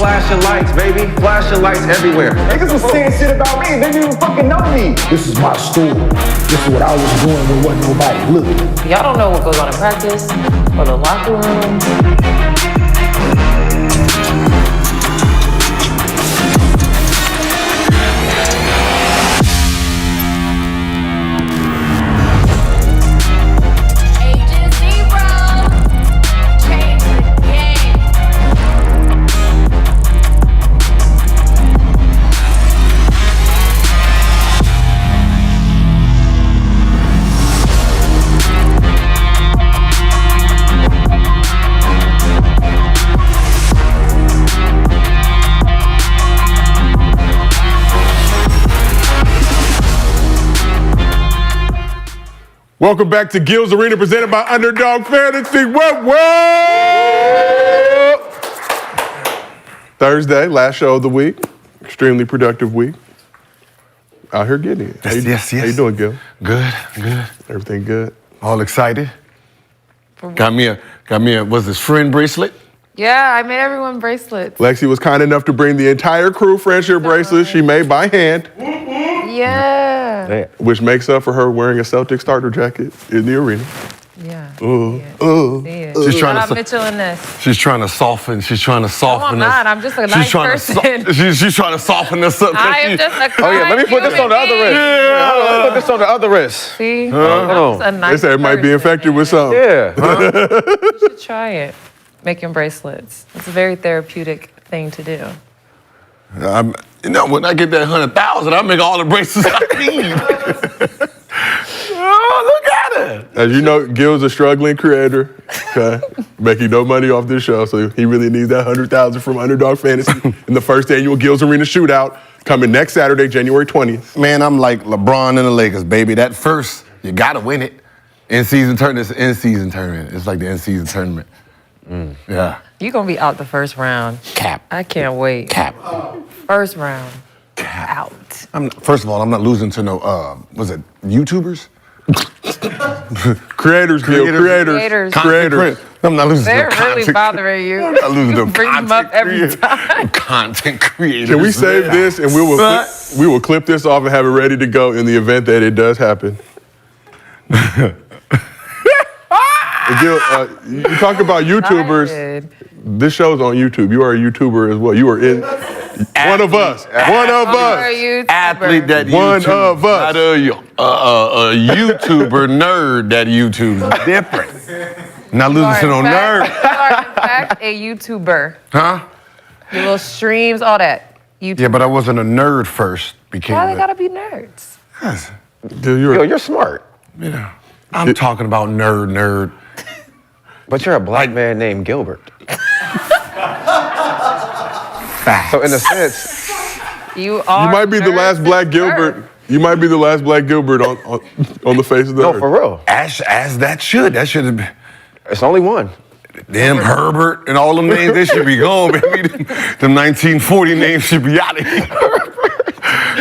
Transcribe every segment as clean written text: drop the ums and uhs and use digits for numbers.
Flashing lights, baby. Flashing lights everywhere. Niggas was saying shit about me. They didn't even fucking know me. This is my story. This is what I was doing when wasn't nobody looking. Y'all don't know what goes on in practice or the locker room. Welcome back to Gil's Arena, presented by Underdog Fantasy. What? Thursday, last show of the week. Extremely productive week. Out here getting it. Yes. How you doing, Gil? Good. Everything good? All excited. Got me a was this friend bracelet? Yeah, I made everyone bracelets. Lexi was kind enough to bring the entire crew friendship bracelets she made by hand. Yeah. Which makes up for her wearing a Celtics starter jacket in the arena. Yeah. She's trying I'm to. Mitchell in this. She's trying to soften. She's trying to soften No, I'm us. not. I'm just a nice person. She's trying to soften us up. I am just a kind Oh yeah, let me put this on the other wrist. Let me put this on the other wrist. See? Hold on. I'm just a nice They say it might be infected with something. Yeah. You should try it. Making bracelets. It's a very therapeutic thing to do. When I get that 100,000, I make all the bracelets I need. Oh, look at it. As you know, Gil's a struggling creator, okay? Making no money off this show, so he really needs that 100,000 from Underdog Fantasy in the first annual Gil's Arena Shootout coming next Saturday, January 20th. Man, I'm like LeBron and the Lakers, baby. That first, you gotta win it. In-season tournament, it's an in-season tournament. It's like the in-season tournament. Yeah. You're going to be out the first round. Cap. I can't wait. Cap. First round. Cap. Out. First of all, I'm not losing to no, was it YouTubers? Creators, Gil, creators. I'm not losing They're to really content. bothering you. I'm not losing to Bring them up every time. Content creators. Can we save this and we will clip this off and have it ready to go in the event that it does happen? Gil, you talk about YouTubers. This show's on YouTube. You are a YouTuber as well. You are in one of us. One of us. Athlete that One YouTube, of us. Not a YouTuber nerd that YouTube. Different. Not losing to no nerd. You are, in fact, a YouTuber. Huh? Your little streams, all that. YouTube. Yeah, but I wasn't a nerd first. Why they gotta be nerds? Dude, You're smart. Yeah. I'm talking about nerd. But you're a black man named Gilbert. So in a sense, You You might be the last Black Gilbert. You might be the last Black Gilbert on the face of the earth. no, for real. As that should. That should have been. It's only one. Them Herbert and all them names, they should be gone, baby. Them 1940 names should be out of here.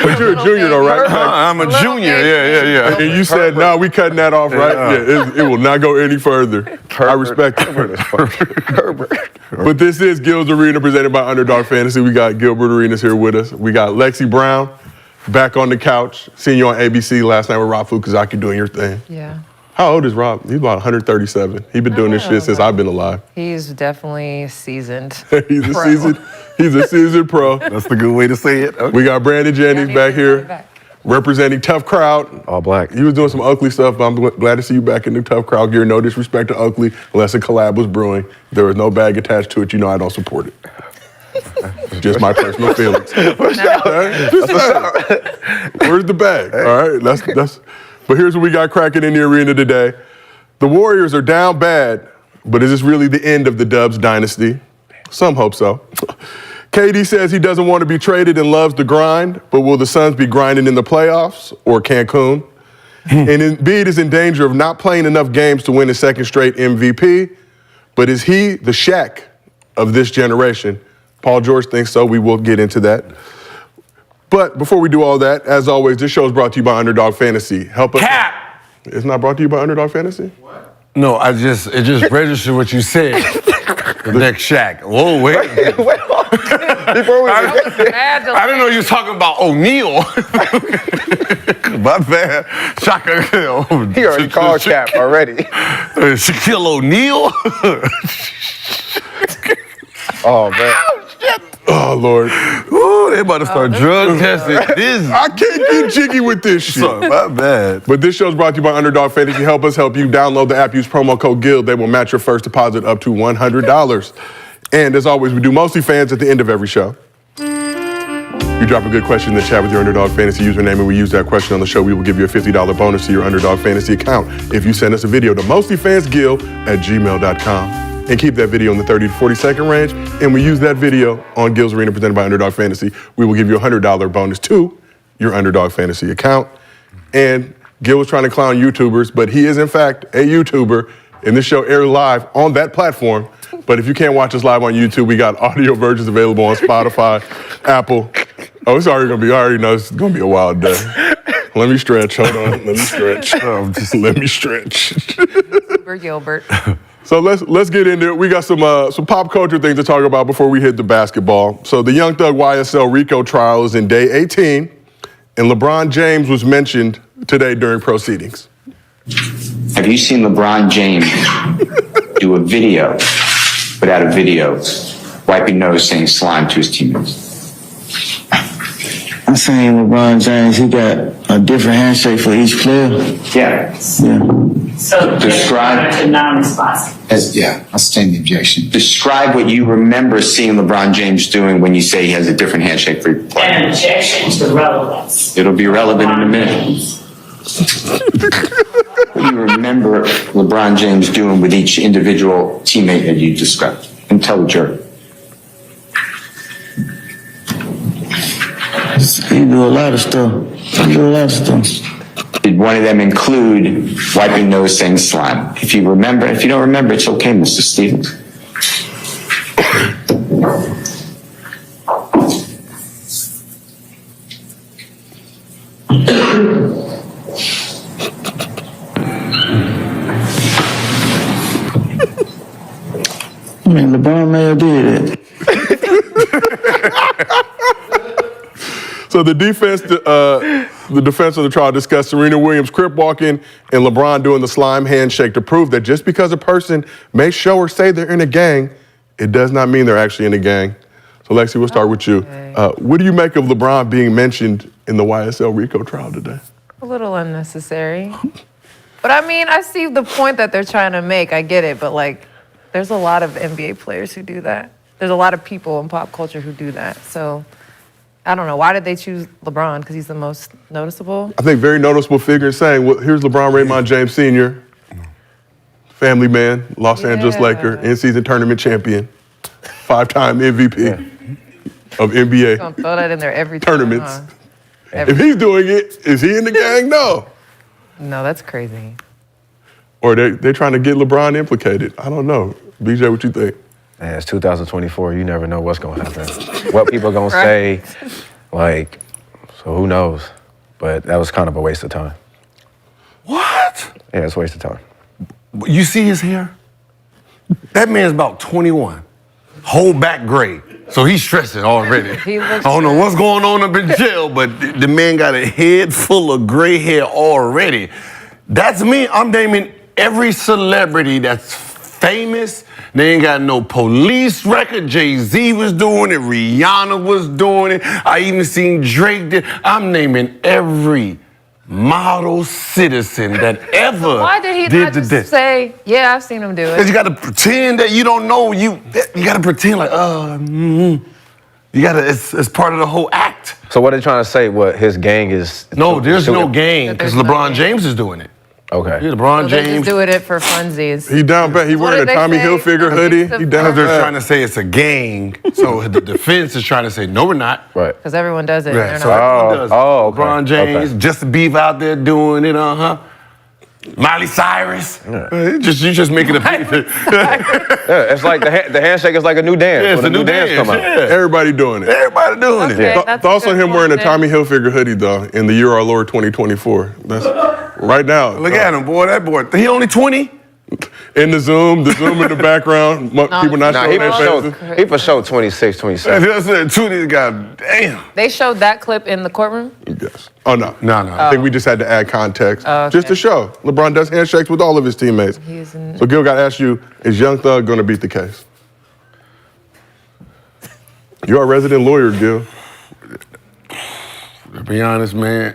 But you're a junior though, right? I'm a junior, yeah. And you said, no, we cutting that off, right? Yeah, it will not go any further. I respect it. Herbert. But this is Gil's Arena, presented by Underdog Fantasy. We got Gilbert Arenas here with us. We got Lexi Brown back on the couch. Seen you on ABC last night with Rob Fukuzaki doing your thing. Yeah. How old is Rob? He's about 137. He's been doing this shit since I've been alive. He's definitely seasoned. He's a seasoned pro. That's the good way to say it. Okay. We got Brandon Jennings back here, representing Tough Crowd. All black. He was doing some Oakley stuff, but I'm glad to see you back in the Tough Crowd gear. No disrespect to Oakley, unless a collab was brewing. There was no bag attached to it. You know I don't support it. It's just my personal feelings. Where's the bag? All right, but here's what we got cracking in the arena today. The Warriors are down bad, but is this really the end of the Dubs dynasty? Some hope so. KD says he doesn't want to be traded and loves the grind, but will the Suns be grinding in the playoffs or Cancun? And Embiid is in danger of not playing enough games to win his second straight MVP, but is he the Shaq of this generation? Paul George thinks so. We will get into that. But before we do all that, as always, this show is brought to you by Underdog Fantasy. Help us. Cap! It's not brought to you by Underdog Fantasy? What? No, it just registered what you said. The next Shaq. Whoa, wait. Before we I didn't know you was talking about O'Neal. My bad. Shaka. he already called Cap already. Shaquille O'Neal. Oh man. Oh Lord. Ooh, they about to start drug testing this. I can't get jiggy with this shit. Sorry, my bad. But this show is brought to you by Underdog Fantasy. Help us help you. Download the app. Use promo code GUILD. They will match your first deposit up to $100. And as always, we do MostlyFans at the end of every show. You drop a good question in the chat with your Underdog Fantasy username, and we use that question on the show. We will give you a $50 bonus to your Underdog Fantasy account if you send us a video to mostlyfansgill@gmail.com. And keep that video in the 30 to 40 second range. And we use that video on Gil's Arena presented by Underdog Fantasy. We will give you a $100 bonus to your Underdog Fantasy account. And Gil was trying to clown YouTubers, but he is in fact a YouTuber. And this show airs live on that platform. But if you can't watch us live on YouTube, we got audio versions available on Spotify, Apple. Oh, it's already I already know it's gonna be a wild day. Let me stretch, hold on, let me stretch. Let me stretch. Super Gilbert. So let's get into it. We got some pop culture things to talk about before we hit the basketball. So the Young Thug YSL RICO trial is in day 18, and LeBron James was mentioned today during proceedings. Have you seen LeBron James do a video, put out a video, wiping nose saying slime to his teammates? I'm saying LeBron James, he got a different handshake for each player. Yeah. Yeah. So Describe- to non-responsive. I'll stand the objection. Describe what you remember seeing LeBron James doing when you say he has a different handshake for your player. An objection to relevance. It'll be relevant in a minute. What do you remember LeBron James doing with each individual teammate that you described? And tell the jury. He do a lot of stuff. Did one of them include wiping nose saying slime? If you remember, if you don't remember, it's okay, Mr. Stevens. I mean, LeBron may have did it. So the defense of the trial discussed Serena Williams crip walking and LeBron doing the slime handshake to prove that just because a person may show or say they're in a gang, it does not mean they're actually in a gang. So Lexi, we'll start with you. What do you make of LeBron being mentioned in the YSL RICO trial today? A little unnecessary. But I mean, I see the point that they're trying to make. I get it, but like, there's a lot of NBA players who do that. There's a lot of people in pop culture who do that. So I don't know. Why did they choose LeBron? Because he's the most noticeable? I think very noticeable figure in saying, well, here's LeBron Raymond James Sr., family man, Los Angeles Laker, in-season tournament champion, 5-time MVP of NBA Gonna throw that in there every time, tournaments. huh? If he's doing it, is he in the gang? No. No, that's crazy. Or they're trying to get LeBron implicated. I don't know. BJ, what you think? Man, it's 2024. You never know what's going to happen. What people are going to say, like, so who knows? But that was kind of a waste of time. What? Yeah, it's a waste of time. You see his hair? That man's about 21. Whole back gray. So he's stressing already. He I looks don't know what's going on up in jail, but the man got a head full of gray hair already. That's me. I'm naming every celebrity that's famous. They ain't got no police record. Jay-Z was doing it. Rihanna was doing it. I even seen Drake did. I'm naming every model citizen that ever Why did he not just say, yeah, I've seen him do Because it? you got to pretend that you don't know. You got to pretend like, You got to, it's part of the whole act. So what are they trying to say? What, his gang is? No, there's no gang That because there's no LeBron gang. James is doing it. Okay. Yeah, LeBron So they James. just doing it for funsies. He down bad. He What wearing did a they Tommy say? Hilfiger hoodie. He down They're bad. trying to say it's a gang. So the defense is trying to say, no, we're not. Right. Because everyone does it. Yeah, They're so not. everyone does it. okay. LeBron James, Okay. Justin Bieber out there doing it, Miley Cyrus. You just making a picture. Yeah, it's like the handshake is like a new dance. Yeah, it's when a new dance. come out. Yeah. Everybody doing it. Everybody doing it. Okay. That's Thoughts a on good him wearing a point. Tommy Hilfiger hoodie, though, in the year our Lord 2024? That's right now. Look at him, boy. That boy. He only 20? In the Zoom in the background, people not Nah, showing their faces. he for sure 26, 27. That's it. Two of these guys, damn. They showed that clip in the courtroom? Yes. Oh, no. No. I think we just had to add context. Oh, okay. Just to show. LeBron does handshakes with all of his teammates. So Gil got to ask you, is Young Thug going to beat the case? You're a resident lawyer, Gil. To be honest, man,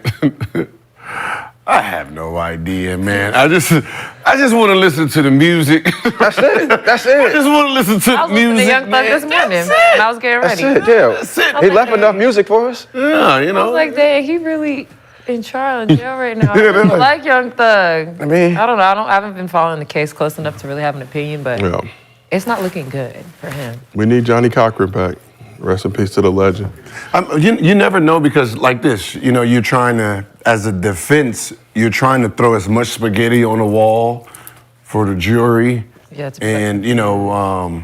I have no idea, man. I just want to listen to the music. That's it. That's I it. just want to listen to I the was listening to music, Young Thug man. this morning That's when it. I was getting That's ready. it, yeah. That's it. He left enough music for us. Yeah, you I know. was like, dang, he really in trial in jail right now. Yeah, I they're really like- like Young Thug. I mean- I don't know. I haven't been following the case close enough to really have an opinion, but Yeah. it's not looking good for him. We need Johnny Cochran back. Rest in peace to the legend. You never know because like this, you know, you're trying to, as a defense, you're trying to throw as much spaghetti on the wall for the jury. Yeah, it's And, you know,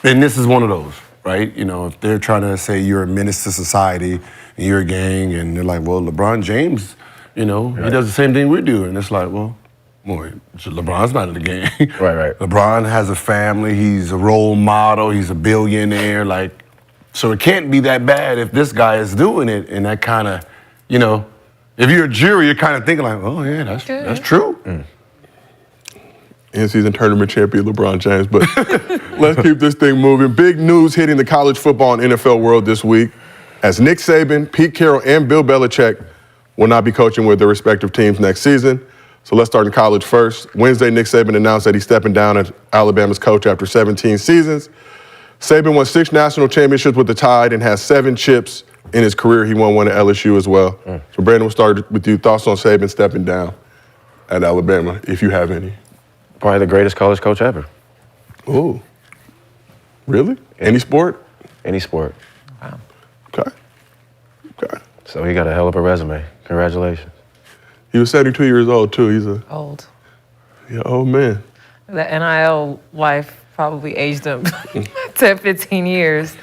and this is one of those, right? You know, if they're trying to say you're a menace to society and you're a gang and they're like, well, LeBron James, you know, he does the same thing we do. And it's like, well, boy, LeBron's not in the game. Right. LeBron has a family. He's a role model. He's a billionaire. Like, so it can't be that bad if this guy is doing it. And that kind of, you know, if you're a jury, you're kind of thinking like, oh yeah, that's true. In-season tournament champion LeBron James. But let's keep this thing moving. Big news hitting the college football and NFL world this week as Nick Saban, Pete Carroll, and Bill Belichick will not be coaching with their respective teams next season. So let's start in college first. Wednesday, Nick Saban announced that he's stepping down as Alabama's coach after 17 seasons. Saban won 6 national championships with the Tide and has 7 chips in his career. He won one at LSU as well. So Brandon, we'll start with you. Thoughts on Saban stepping down at Alabama, if you have any? Probably the greatest college coach ever. Ooh. Really? Any sport? Any sport. Wow. Okay. So he got a hell of a resume. Congratulations. He was 72 years old, too. He's a Old. old man. The NIL life probably aged him 10, 15 years.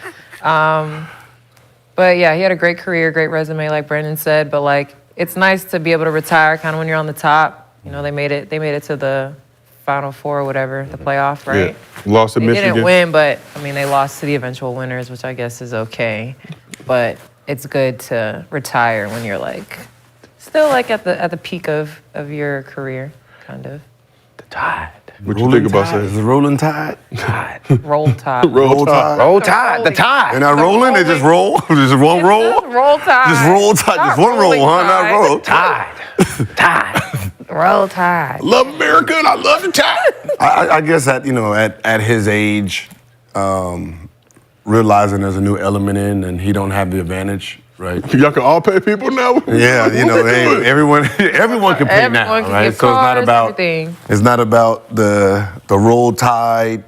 But yeah, he had a great career, great resume, like Brandon said. But like, it's nice to be able to retire kind of when you're on the top. You know, they made it to the Final Four or whatever, the playoff, right? Yeah. Lost to They Michigan. didn't win, but I mean, they lost to the eventual winners, which I guess is okay. But it's good to retire when you're like still like at the peak of your career, kind of. The Tide. What you think about Is Saban? it rolling tide? Roll Tide. Roll Tide. Roll Tide. The Tide. They're not rolling, they just roll. Just one roll. Roll Tide. Just roll tide. Just one roll, huh? Not roll. Tide. Tide. Roll Tide. Love America and I love the Tide. I guess at his age, realizing there's a new element in and he don't have the advantage, right? Y'all can all pay people now? Yeah, you know, everyone can pay now, Everyone can right? get So cars, everything. it's not about the Roll Tide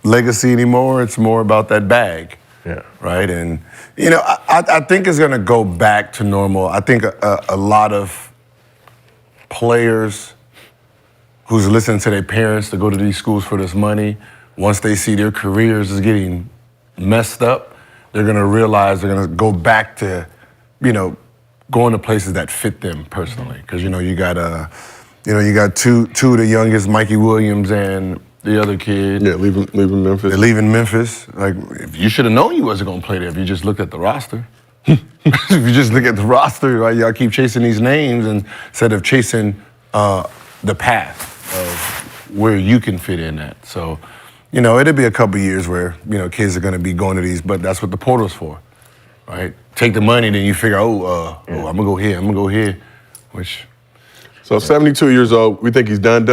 legacy anymore. It's more about that bag, Yeah. right? And you know, I think it's gonna go back to normal. I think a lot of players who's listening to their parents to go to these schools for this money, once they see their careers is getting messed up, they're gonna realize they're gonna go back to, you know, going to places that fit them personally. Because you got two of the youngest, Mikey Williams and the other kid. Yeah, leaving Memphis. They're leaving Memphis. Like, if you should have known you wasn't gonna play there if you just looked at the roster. If you just look at the roster, right? Y'all keep chasing these names instead of chasing the path of where you can fit in at. So, you know, it'll be a couple years where, you know, kids are gonna be going to these, but that's what the portal's for, right? Take the money, then you figure, I'm gonna go here, which. So 72 years old, we think he's done.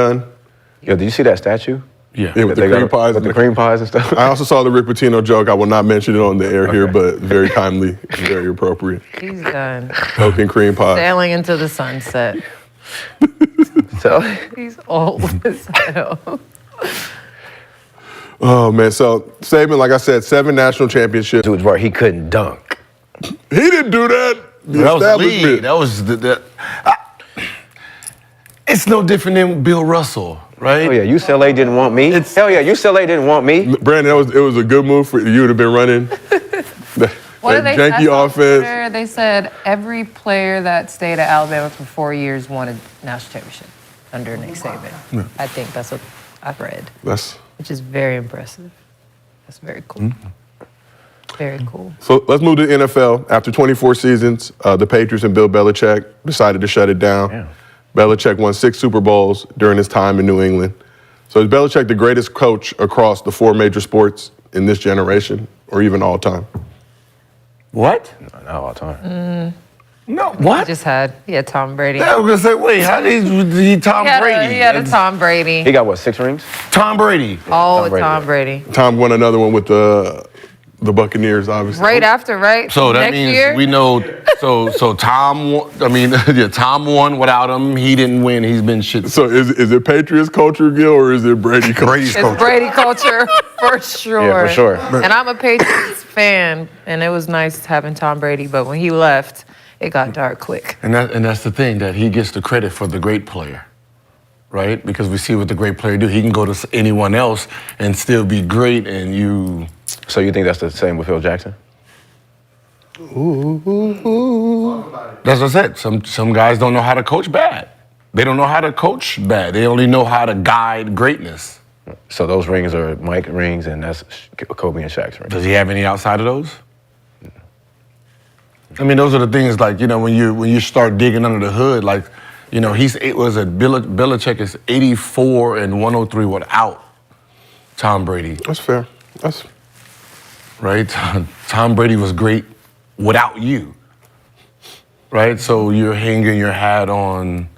Yo, did you see that statue? Yeah. Yeah, with the cream pies. With the cream pies and stuff. I also saw the Rick Pitino joke. I will not mention it on the air here, but very timely, very appropriate. He's done. Coke and cream pie. Sailing into the sunset. So He's old as hell. Oh, man. So Saban, like I said, 7 national championships. dude, where he couldn't dunk. He didn't do that. The That was the establishment. league. That was it's no different than Bill Russell, right? Oh yeah, UCLA didn't want me. Hell yeah, UCLA didn't want me. Brandon, it was a good move for you to have been running What that did they janky say on offense. Twitter? They said every player that stayed at Alabama for 4 years won a national championship. under Nick Saban. I think that's what I've read, which is very impressive. That's very cool. Very cool. So let's move to the NFL. After 24 seasons, the Patriots and Bill Belichick decided to shut it down. Yeah. Belichick won 6 Super Bowls during his time in New England. So is Belichick the greatest coach across the 4 major sports in this generation, or even all time? What? Not all time. No, what? He had Tom Brady. I was gonna say, wait, how did he Tom Brady? He had a Tom Brady. He got what, 6 rings? Tom Brady. All Tom with Brady. Tom Brady. Tom won another one with the Buccaneers, obviously. Right after, right? So that Next means year? we know. So Tom. Tom won without him. He didn't win. He's been shit. So is it Patriots culture, Gil, or is it Brady culture? Brady's It's Brady culture for sure. Yeah, for sure. And I'm a Patriots fan, and it was nice having Tom Brady, but when he left, it got dark quick. And that's the thing, that he gets the credit for the great player, right? Because we see what the great player do. He can go to anyone else and still be great, and you. So you think that's the same with Phil Jackson? That's what I said. Some guys don't know how to coach bad. They don't know how to coach bad. They only know how to guide greatness. So those rings are Mike rings, and that's Kobe and Shaq's rings. Does he have any outside of those? I mean, those are the things, like, you know, when you start digging under the hood, like, you know, Belichick is 84 and 103 without Tom Brady. That's fair. That's right. Tom Brady was great without you, right? So you're hanging your hat on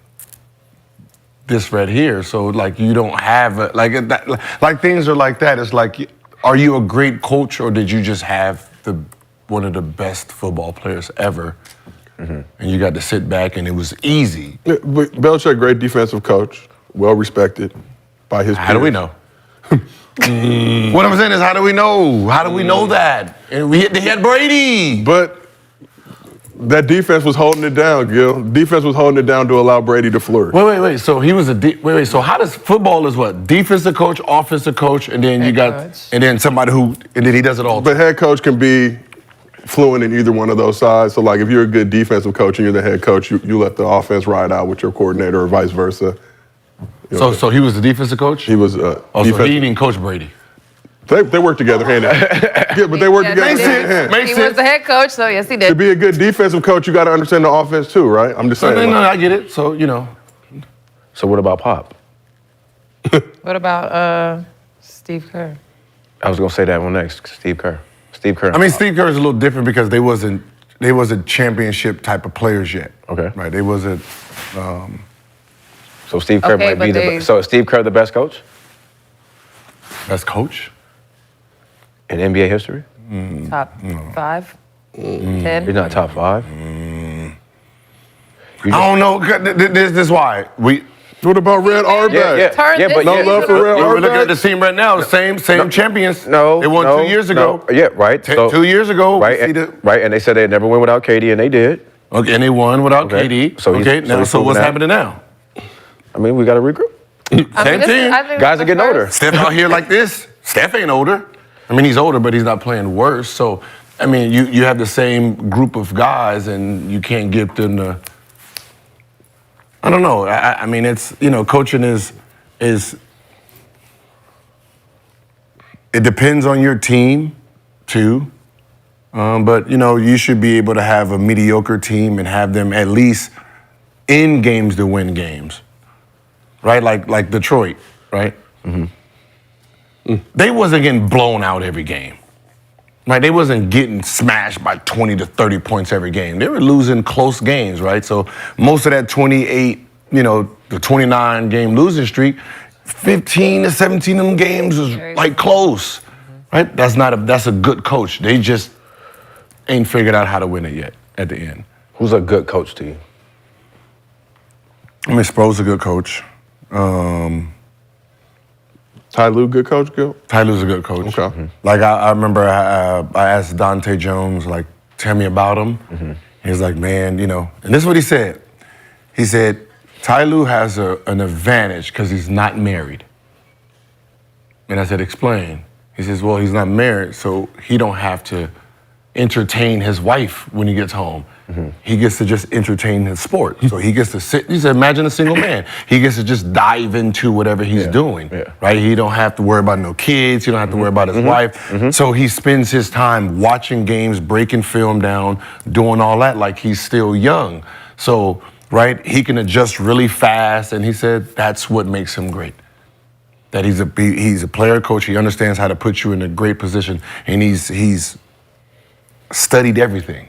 this right here. So like you don't have like things are like that. It's like, are you a great coach, or did you just have one of the best football players ever? And you got to sit back and it was easy. Yeah, but Belichick, great defensive coach, well respected by his peers. How do we know? What I'm saying is, how do we know? How do we know that? And they had Brady. But that defense was holding it down, Gil. Defense was holding it down to allow Brady to flourish. Wait. So he was so how does football is what? Defensive coach, offensive coach, and then and then somebody and then he does it all. But head coach can be fluent in either one of those sides. So like if you're a good defensive coach and you're the head coach, you let the offense ride out with your coordinator or vice versa. You know, So he was the defensive coach? He was so he didn't coach Brady. They work together hand in hand. Yeah, but they work together hand in hand. He was the head coach, so yes, he did. To be a good defensive coach, you got to understand the offense too, right? I'm just saying. No, I get it. So, you know. So what about Pop? What about Steve Kerr? I was gonna say that one next. Steve Kerr. I mean, Steve Kerr is a little different because they wasn't championship type of players yet. Okay. Right. They wasn't. So Steve Kerr might be so is Steve Kerr the best coach? Best coach? In NBA history? Top 5? 10? He's not top 5? I don't know. This is why. What about Red Auerbach? But no love for Red We're looking at Auerbach? the team right now. Same champions. No. They won 2 years ago. No. Yeah, right. 2 years ago. Right, and they said they'd never win without KD, and they did. Okay, and they won without Okay. KD. So he's- okay, so now he's so what's proven that. happening now? I mean, we got to regroup. Same team. Guys are getting older. Steph out here like this. Steph ain't older. I mean, he's older, but he's not playing worse. So, I mean, you have the same group of guys, and you can't give them the. I don't know. I mean, it's, you know, coaching is. It depends on your team, too. But, you know, you should be able to have a mediocre team and have them at least in games to win games. Right? Like Detroit, right? They wasn't getting blown out every game. Right? They wasn't getting smashed by 20 to 30 points every game. They were losing close games, right? So most of that 28, you know, the 29 game losing streak, 15 to 17 of them games was like close. Right? That's a good coach. They just ain't figured out how to win it yet at the end. Who's a good coach to you? I mean, Spro's a good coach. Ty Lue, good coach, Gil? Ty Lue's a good coach. Okay. Like, I remember I asked Dante Jones, like, tell me about him. He's like, man, you know, and this is what he said. He said, Ty Lue has an advantage because he's not married. And I said, explain. He says, well, he's not married, so he don't have to entertain his wife when he gets home. He gets to just entertain his sport. So he gets to sit, he said, imagine a single man. He gets to just dive into whatever he's doing, right? He don't have to worry about no kids. He don't have to worry about his wife. So he spends his time watching games, breaking film down, doing all that like he's still young. So, right, he can adjust really fast, and he said that's what makes him great. That he's a player coach. He understands how to put you in a great position, and he's studied everything.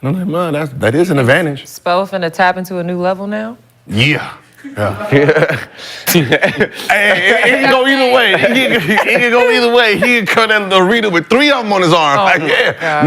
And I'm like, man, that is an advantage. Spo finna tap into a new level now? Yeah. Hey, it can go either way. It can go either way. He can cut in the arena with 3 of them on his arm.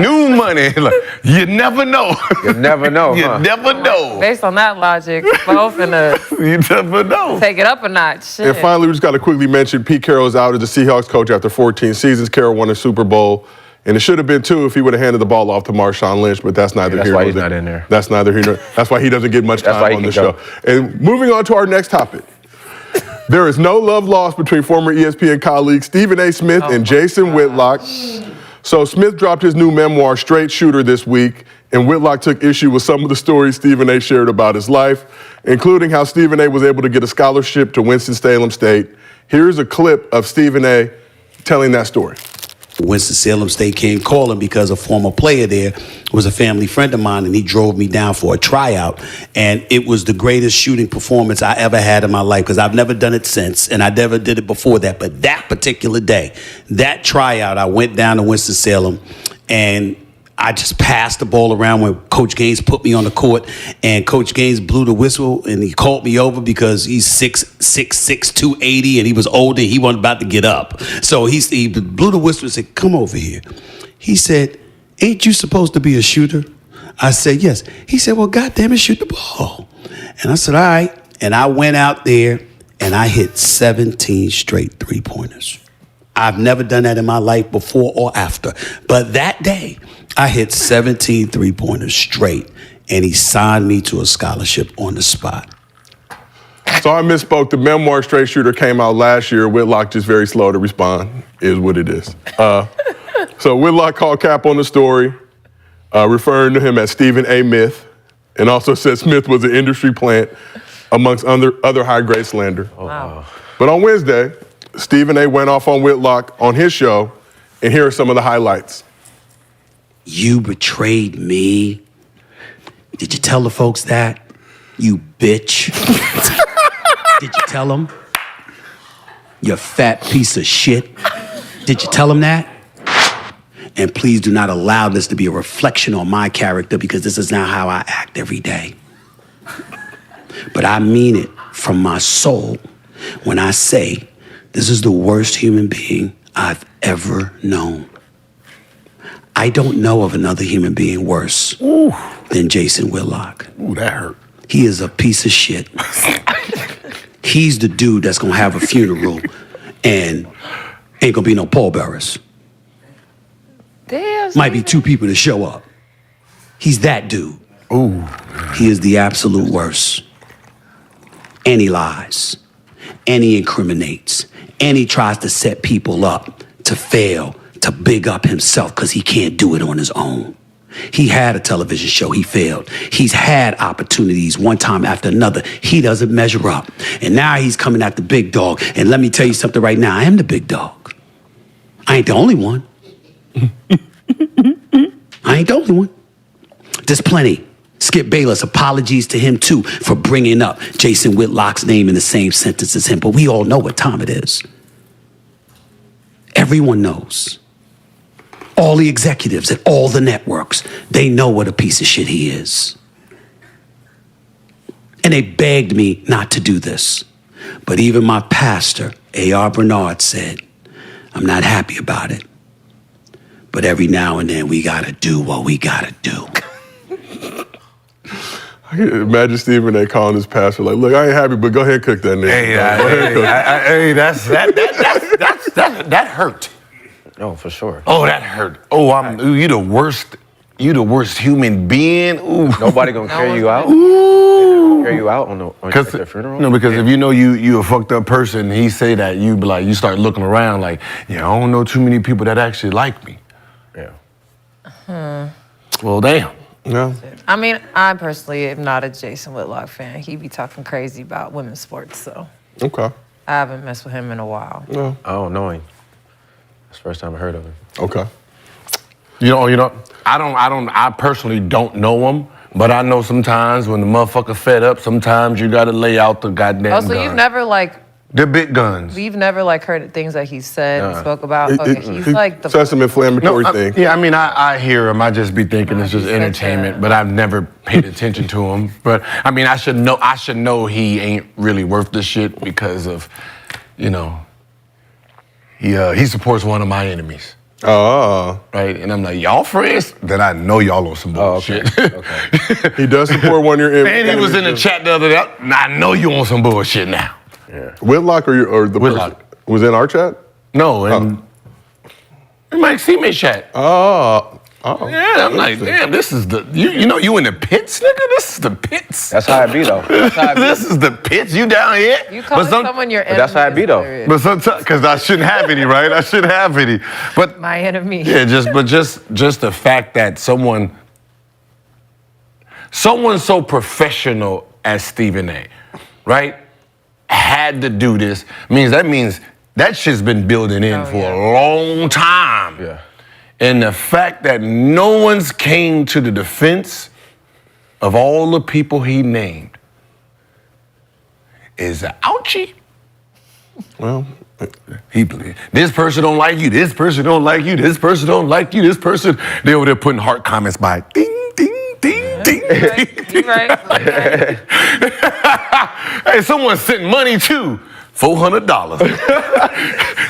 New money. Like, you never know. You never know. You never know. Based on that logic, Spo finna You never know. take it up a notch. Shit. And finally, we just got to quickly mention Pete Carroll's out as the Seahawks coach after 14 seasons. Carroll won a Super Bowl. And it should have been 2 if he would have handed the ball off to Marshawn Lynch, but that's neither here nor there. That's why he's not in there. That's neither here nor that's why he doesn't get much time on the show. And moving on to our next topic. There is no love lost between former ESPN colleagues Stephen A. Smith and Jason Whitlock. So Smith dropped his new memoir, Straight Shooter, this week, and Whitlock took issue with some of the stories Stephen A. shared about his life, including how Stephen A. was able to get a scholarship to Winston-Salem State. Here's a clip of Stephen A. telling that story. Winston-Salem State came calling because a former player there was a family friend of mine, and he drove me down for a tryout. And it was the greatest shooting performance I ever had in my life, because I've never done it since, and I never did it before that. But that particular day, that tryout, I went down to Winston-Salem, and I just passed the ball around when Coach Gaines put me on the court, and Coach Gaines blew the whistle, and he called me over because he's 6'6", 280, and he was older. He wasn't about to get up. So he blew the whistle and said, come over here. He said, ain't you supposed to be a shooter? I said, yes. He said, well, goddamn it, shoot the ball. And I said, all right. And I went out there, and I hit 17 straight three-pointers. I've never done that in my life before or after. But that day, I hit 17 three-pointers straight, and he signed me to a scholarship on the spot. So I misspoke. The memoir Straight Shooter came out last year. Whitlock just very slow to respond, is what it is. So Whitlock called Cap on the story, referring to him as Stephen A. Myth, and also said Smith was an industry plant amongst other high-grade slander. Wow. But on Wednesday, Stephen A. went off on Whitlock on his show, and here are some of the highlights. You betrayed me. Did you tell the folks that? You bitch. Did you tell them? You fat piece of shit. Did you tell them that? And please do not allow this to be a reflection on my character, because this is not how I act every day. But I mean it from my soul when I say this is the worst human being I've ever known. I don't know of another human being worse than Jason Whitlock. Ooh, that hurt. He is a piece of shit. He's the dude that's gonna have a funeral and ain't gonna be no pallbearers. Damn. Might be 2 people to show up. He's that dude. Ooh. He is the absolute worst. And he lies. And he incriminates. And he tries to set people up to fail, to big up himself, because he can't do it on his own. He had a television show, he failed. He's had opportunities one time after another. He doesn't measure up. And now he's coming at the big dog. And let me tell you something right now, I am the big dog. I ain't the only one. I ain't the only one. There's plenty. Skip Bayless, apologies to him too for bringing up Jason Whitlock's name in the same sentence as him. But we all know what time it is. Everyone knows. All the executives at all the networks, they know what a piece of shit he is. And they begged me not to do this. But even my pastor, A.R. Bernard, said, I'm not happy about it. But every now and then we gotta do what we gotta do. I can imagine Stephen A. calling his pastor like, look, I ain't happy, but go ahead and cook that nigga. That hurt. Oh, for sure. Oh, that hurt. Oh, you the worst. You the worst human being. Ooh. Nobody gonna carry you out. Carry you out on the funeral. No, because if you know you a fucked up person, he say that, you be like, you start looking around like, yeah, I don't know too many people that actually like me. Yeah. Well, damn. No. I mean, I personally am not a Jason Whitlock fan. He be talking crazy about women's sports, so Okay. I haven't messed with him in a while. No. I don't know him. That's the first time I heard of him. Okay. I personally don't know him, but I know sometimes when the motherfucker fed up, sometimes you gotta lay out the goddamn Also, gun. you've never the big guns. we've never heard things that he said and spoke about. He He's like the says some inflammatory thing. Yeah, I mean, I hear him. I just be thinking it's just entertainment, but I've never paid attention to him. But I mean, I should know he ain't really worth the shit because of, he supports one of my enemies. Oh. Right, and I'm like, y'all friends? Then I know y'all on some bullshit. Okay. He does support one of your enemies. And he was in the chat the other day. I know you on some bullshit now. Yeah. Whitlock or the Whitlock. person was in our chat? No, and Mike's teammate chat. Oh. Yeah, I'm like, damn, this is you in the pits, nigga? This is the pits. That's how it be, though. That's how it be. This is the pits. You down here? You calling someone your enemy. But that's how it be, though. hilarious. But sometimes, because I shouldn't have any, right? I shouldn't have any. But My enemy. yeah, just the fact that someone so professional as Stephen A, right, had to do this means that shit's been building in for a long time. Yeah. And the fact that no one's came to the defense of all the people he named is an ouchie. Well, This person don't like you. This person don't like you. This person don't like you. This person. They over there putting heart comments by ding, ding, ding, ding. You right. Hey, someone's sent money too. $400.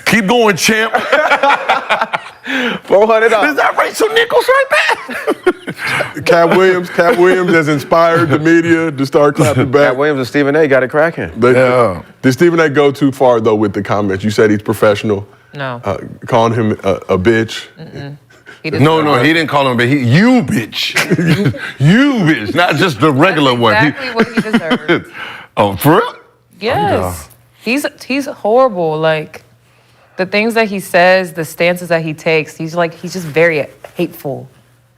Keep going, champ. $400. Is that Rachel Nichols right there? Cat Williams has inspired the media to start clapping back. Pat Williams and Stephen A. got it cracking. Did Stephen A. go too far, though, with the comments? You said he's professional. No. Calling him a bitch. He No, he didn't call him a bitch. You bitch. you bitch. Not just the regular one. Exactly what he deserved. Oh, for real? Yes. He's horrible. Like, the things that he says, the stances that he takes, he's just very hateful.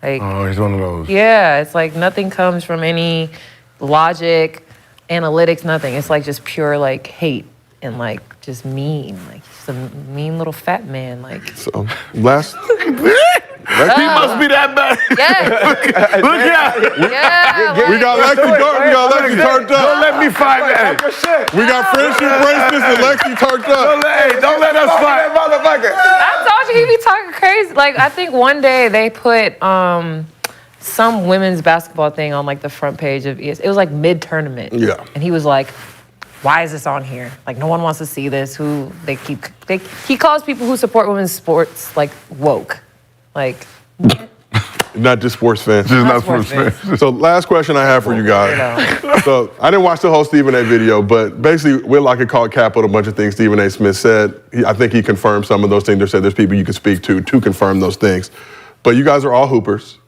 Like, Oh, he's one of those. yeah, it's like nothing comes from any logic, analytics, nothing. It's like just pure like hate and like just mean. Like he's a mean little fat man. Like So, last. He must be that bad. yeah, Look at it. yeah. We got Lexi turned up. Don't let me find that. We got friendship bracelets and Lexi turned up. Don't let us fight. I told you he be talking crazy. Like I think one day they put some women's basketball thing on like the front page of ES. It was like mid-tournament. Yeah. And he was like, why is this on here? Like no one wants to see this. He calls people who support women's sports like woke. Like Not just sports fans. Just not sports sports fans. So last question I have for you guys. So I didn't watch the whole Stephen A. video, but basically Whitlock had called Cap out a bunch of things Stephen A. Smith said. I think he confirmed some of those things. They said there's people you can speak to confirm those things. But you guys are all hoopers.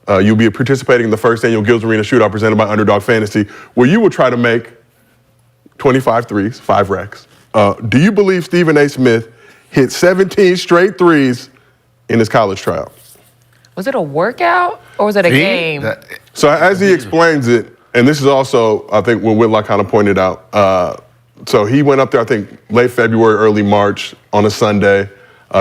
You'll be participating in the first annual Gills Arena Shootout presented by Underdog Fantasy, where you will try to make 25 threes, 5 recs. Do you believe Stephen A. Smith hit 17 straight threes in his college tryout? was it a workout or was it a game? So as he explains it, and this is also, I think, what Whitlock kind of pointed out. So he went up there, I think, late February, early March on a Sunday.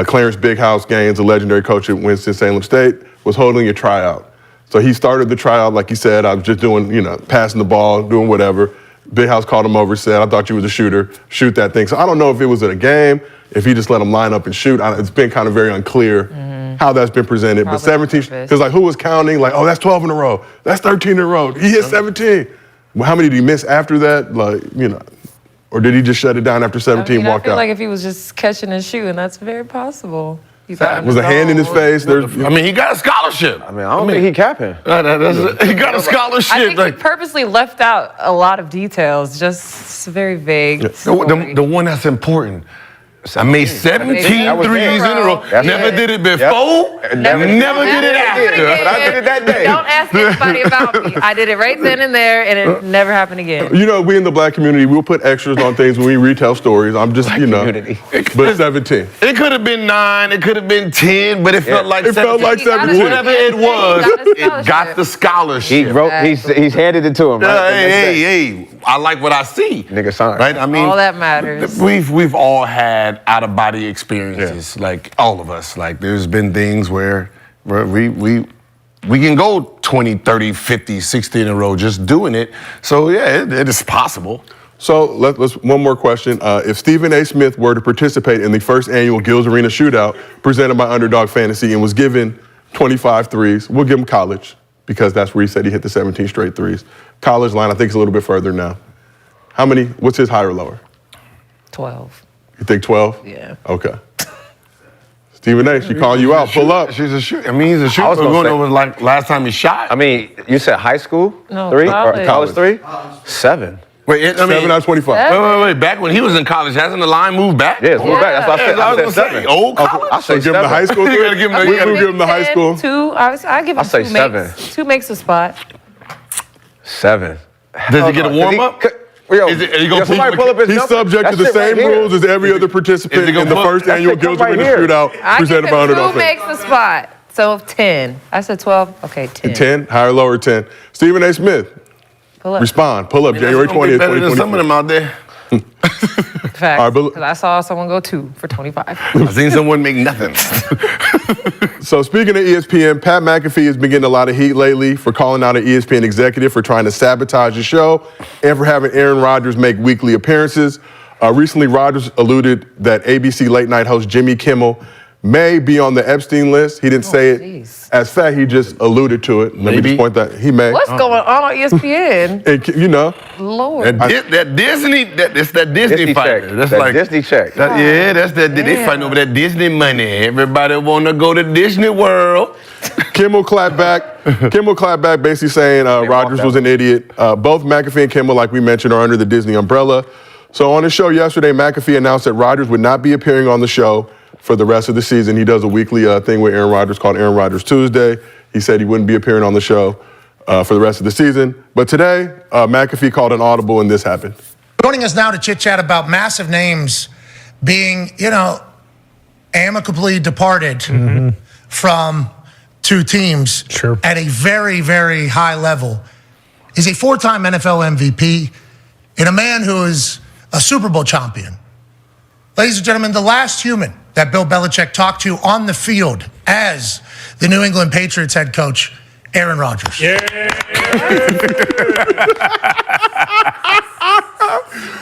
Clarence Big House Gaines, a legendary coach at Winston-Salem State, was holding a tryout. So he started the tryout, like he said, I was just doing, passing the ball, doing whatever. Big House called him over, said, I thought you was a shooter, shoot that thing. So I don't know if it was at a game, if he just let him line up and shoot. It's been kind of very unclear how that's been presented. Probably but 17, because like who was counting? Like, oh, that's 12 in a row. That's 13 in a row. He hit 17. Well, how many did he miss after that? Like, or did he just shut it down after 17 I walk feel out? like if he was just catching and shooting, that's very possible. Was a hand in his face? He got a scholarship. I don't think he capping. He got a scholarship. I think he purposely left out a lot of details, just very vague. The one that's important. I made 17 That was threes in a row. That's Never it. did it before. Never did it after. But I did it that day. Don't ask anybody about me. I did it right then and there, and it never happened again. You know, we in the black community, we'll put extras on things when we retell stories. I'm just, community. But 17. It could have been 9, it could have been 10, but it felt like It 17. felt like He got 17. Whatever it was, it got the He scholarship. wrote. He's handed it to him. Right? Hey, I like what I see. Nigga signed. Right? I mean, All that matters. We've all had out of body experiences, like all of us. Like there's been things where we can go 20, 30, 50, 60 in a row just doing it. So yeah, it is possible. So let's one more question. If Stephen A. Smith were to participate in the first annual Gills Arena Shootout presented by Underdog Fantasy and was given 25 threes, we'll give him college because that's where he said he hit the 17 straight threes. College line, I think, is a little bit further now. How many? What's his higher or lower? 12. You think 12? Yeah. Okay. Stephen A., she calling you out. Pull up. She's a shooter. I mean, he's a shooter. I was gonna Going say- over like last time he shot. I mean, you said high school No, 3 college. or college 3? 7. Wait, I mean, 7 out of 25. Wait. Back when he was in college, hasn't the line moved back? Yeah, it's moved back. That's what I said. I was I gonna said say, 7. old college. I So say give him the 7. high school. You gotta give him the- We'll give him the high school. 2. I give him I say 2 7. makes 2 makes a spot. 7. Does he get a warm up? Yo, Is it- are you gonna somebody pull- pull up his He's number? subject That to the shit right same here. rules as every other participant is it gonna in the put- first that annual shit come Gills right Arena here. Shootout I give presented him by 2 Underdog Fantasy. makes the spot. So 10. I said 12. Okay, 10. 10, higher, lower, 10. Stephen A. Smith, Pull up. respond. Pull up, January That's gonna be 20th, better than some of 2024. them out there. Facts. All right, but- Because I saw someone go 2 for 25. I've seen someone make nothing. So speaking of ESPN, Pat McAfee has been getting a lot of heat lately for calling out an ESPN executive for trying to sabotage the show and for having Aaron Rodgers make weekly appearances. Recently, Rodgers alluded that ABC late night host Jimmy Kimmel may be on the Epstein list. He didn't say it jeez. as fact, he just alluded to it. Let me Maybe. just point that he may. What's going on ESPN? And, you know, Lord. That Disney, it's that Disney Disney fighter. check. That's That like Disney check. Yeah, that's that. They Damn. fighting over that Disney money. Everybody wanna go to Disney World. Kimmel clapped back. Kimmel clapped back, basically saying Rodgers was an idiot. Both McAfee and Kimmel, like we mentioned, are under the Disney umbrella. So on his show yesterday, McAfee announced that Rodgers would not be appearing on the show for the rest of the season. He does a weekly thing with Aaron Rodgers called Aaron Rodgers Tuesday. He said he wouldn't be appearing on the show for the rest of the season. But today, McAfee called an audible and this happened. Joining us now to chit-chat about massive names being, amicably departed from 2 teams at a very, very high level is a 4-time NFL MVP and a man who is a Super Bowl champion. Ladies and gentlemen, the last human that Bill Belichick talked to on the field as the New England Patriots head coach, Aaron Rodgers.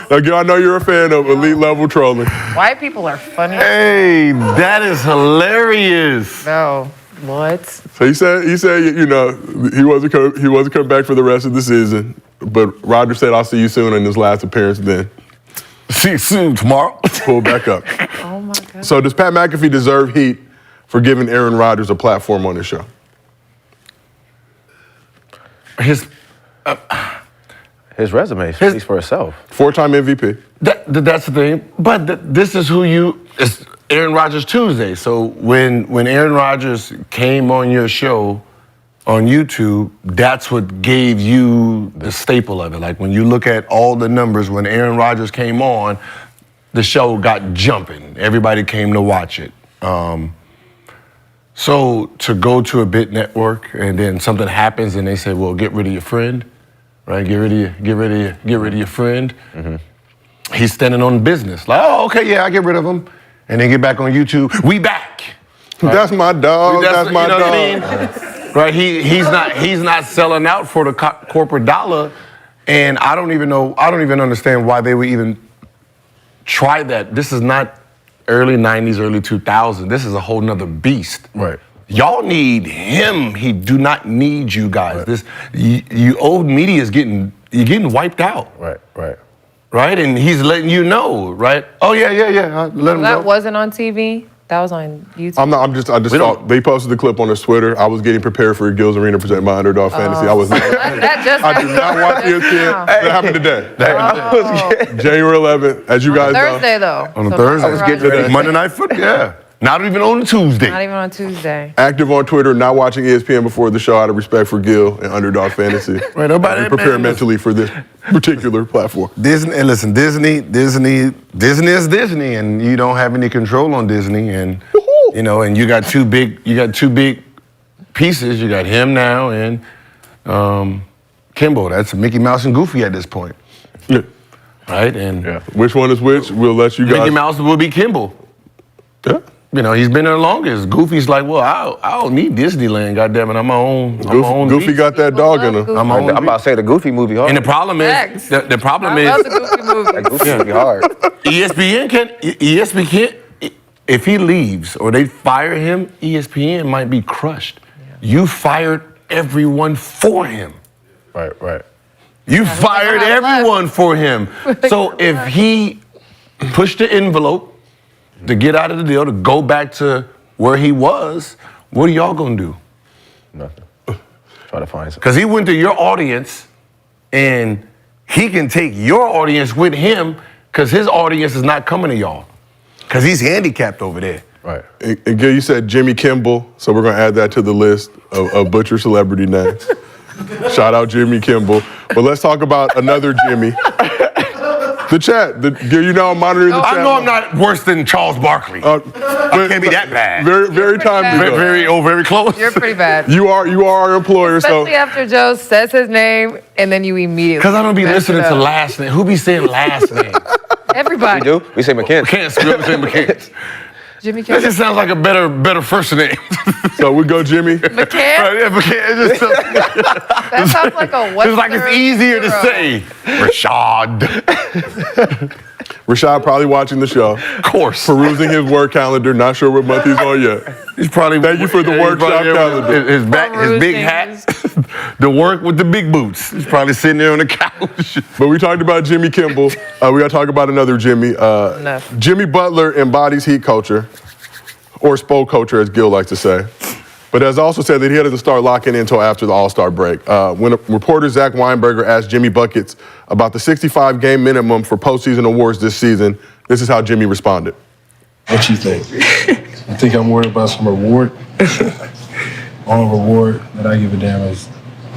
Now, Gil, I know you're a fan of elite level trolling. White people are funny. Hey, that is hilarious. No. What? So he said, he wasn't coming back for the rest of the season. But Rodgers said, "I'll see you soon" in his last appearance. Then See you soon tomorrow. pull back up. Oh my God. So does Pat McAfee deserve heat for giving Aaron Rodgers a platform on his show? His His resume speaks for itself. 4-time MVP. that's the thing. But this is it's Aaron Rodgers Tuesday. So when Aaron Rodgers came on your show on YouTube, that's what gave you the staple of it. Like when you look at all the numbers, when Aaron Rodgers came on, the show got jumping. Everybody came to watch it. So to go to a bit network and then something happens and they say, well, get rid of your friend, right? Get rid of your friend. Mm-hmm. He's standing on business. Like, oh, okay, yeah, I get rid of him. And then get back on YouTube. We back. Right? That's my dog. That's my dog. What I mean? Right? He's not selling out for the corporate dollar. And I don't even understand why they would even try that. This is not early 90s, early 2000s. This is a whole nother beast. Right. Y'all need him. He do not need you guys. Right. You old media is getting wiped out. Right. Right? And he's letting you know, right? Oh, yeah. Let him That go. wasn't on TV? That was on YouTube. I just thought they posted the clip on their Twitter. I was getting prepared for Gil's Arena present my underdog fantasy. I was not. That just I did not watch ESPN. That happened today. January 11th, as you guys know. Thursday, though. On a So Thursday. I was getting ready. Monday Night Football, yeah. Not even on a Tuesday. Not even on Tuesday. Active on Twitter, not watching ESPN before the show out of respect for Gil and Underdog Fantasy. Right, nobody- And prepare man, mentally for this particular platform. Disney, and listen, Disney is Disney, and you don't have any control on Disney, and you know, and you got two big pieces. You got him now and Kimbo. That's Mickey Mouse and Goofy at this point, Yeah. right? And Which one is which? We'll let you guys. Mickey Mouse will be Kimbo. Yeah. You know, he's been there longest. Goofy's like, well, I don't need Disneyland. Goddamn it, I'm my own. Goofy beast. got that dog in him. Goofy. I'm my own I'm about to say the Goofy movie hard. And the problem is, Facts. the problem I is, love the Goofy movie. That Goofy movie hard. ESPN can't, if he leaves or they fire him, ESPN might be crushed. You fired everyone for him. Right. You fired have left. everyone for him. So if he pushed the envelope to get out of the deal, to go back to where he was, what are y'all gonna do? Nothing. Try to find something. Because he went to your audience and he can take your audience with him because his audience is not coming to y'all. Because he's handicapped over there. Right. And Gil, you said Jimmy Kimball, so we're gonna add that to the list of butcher celebrity names. Shout out Jimmy Kimball. But let's talk about another Jimmy. The chat. Gil, you know I'm monitoring the chat. I know I'm not worse than Charles Barkley. I can't be that bad. Very timely. bad. though. Very close. You're pretty bad. You are our employer, Especially so after Joe says his name and then you immediately. Because I don't be mess listening it to up. last name. Who be saying last name? Everybody. We do? We say McKenzie. Can't screw say McCants. Jimmy That Kimmel. just sounds like a better first name. so we go Jimmy. McCann? Yeah, McCants. It just sounds- That sounds like a Western It's like it's easier to hero. say. Rashad. Rashad probably watching the show, Of course. perusing his work calendar. Not sure what month he's on yet. He's probably. Thank you for the he's workshop probably there with calendar. His big hat. The work with the big boots. He's probably sitting there on the couch. But we talked about Jimmy Kimball. We got to talk about another Jimmy. Enough. Jimmy Butler embodies heat culture, or SPO culture, as Gil likes to say. But has also said that he doesn't start locking in until after the All-Star break. When reporter Zach Weinberger asked Jimmy Buckets about the 65-game minimum for postseason awards this season, this is how Jimmy responded. What you think? You think I'm worried about some reward? Only reward that I give a damn is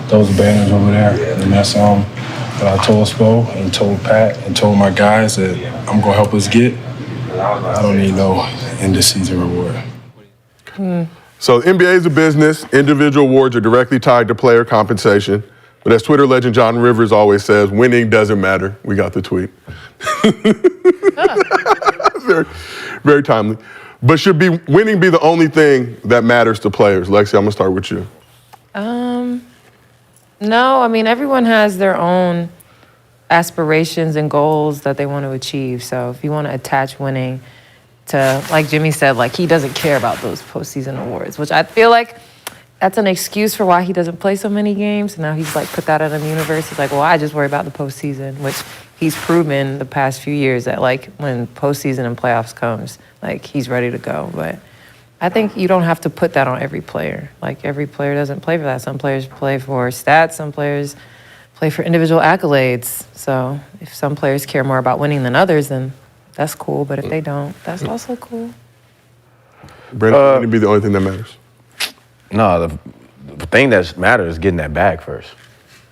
those banners over there. And that's that I told Spo and told Pat and told my guys that I'm gonna help us get. I don't need no end of season reward. So the NBA is a business. Individual awards are directly tied to player compensation. But as Twitter legend John Rivers always says, winning doesn't matter. We got the tweet. Very timely. But should winning be the only thing that matters to players? Lexi, I'm gonna start with you. No, I mean, everyone has their own aspirations and goals that they want to achieve. So if you want to attach winning to, like Jimmy said, like he doesn't care about those postseason awards, which I feel like that's an excuse for why he doesn't play so many games. Now he's like put that out of the universe. He's like, well, I just worry about the postseason, which he's proven the past few years that like when postseason and playoffs comes, like he's ready to go. But I think you don't have to put that on every player. Like every player doesn't play for that. Some players play for stats. Some players play for individual accolades. So if some players care more about winning than others, then that's cool. But if they don't, that's also cool. Brandon, winning be the only thing that matters. No, the thing that matters is getting that bag first.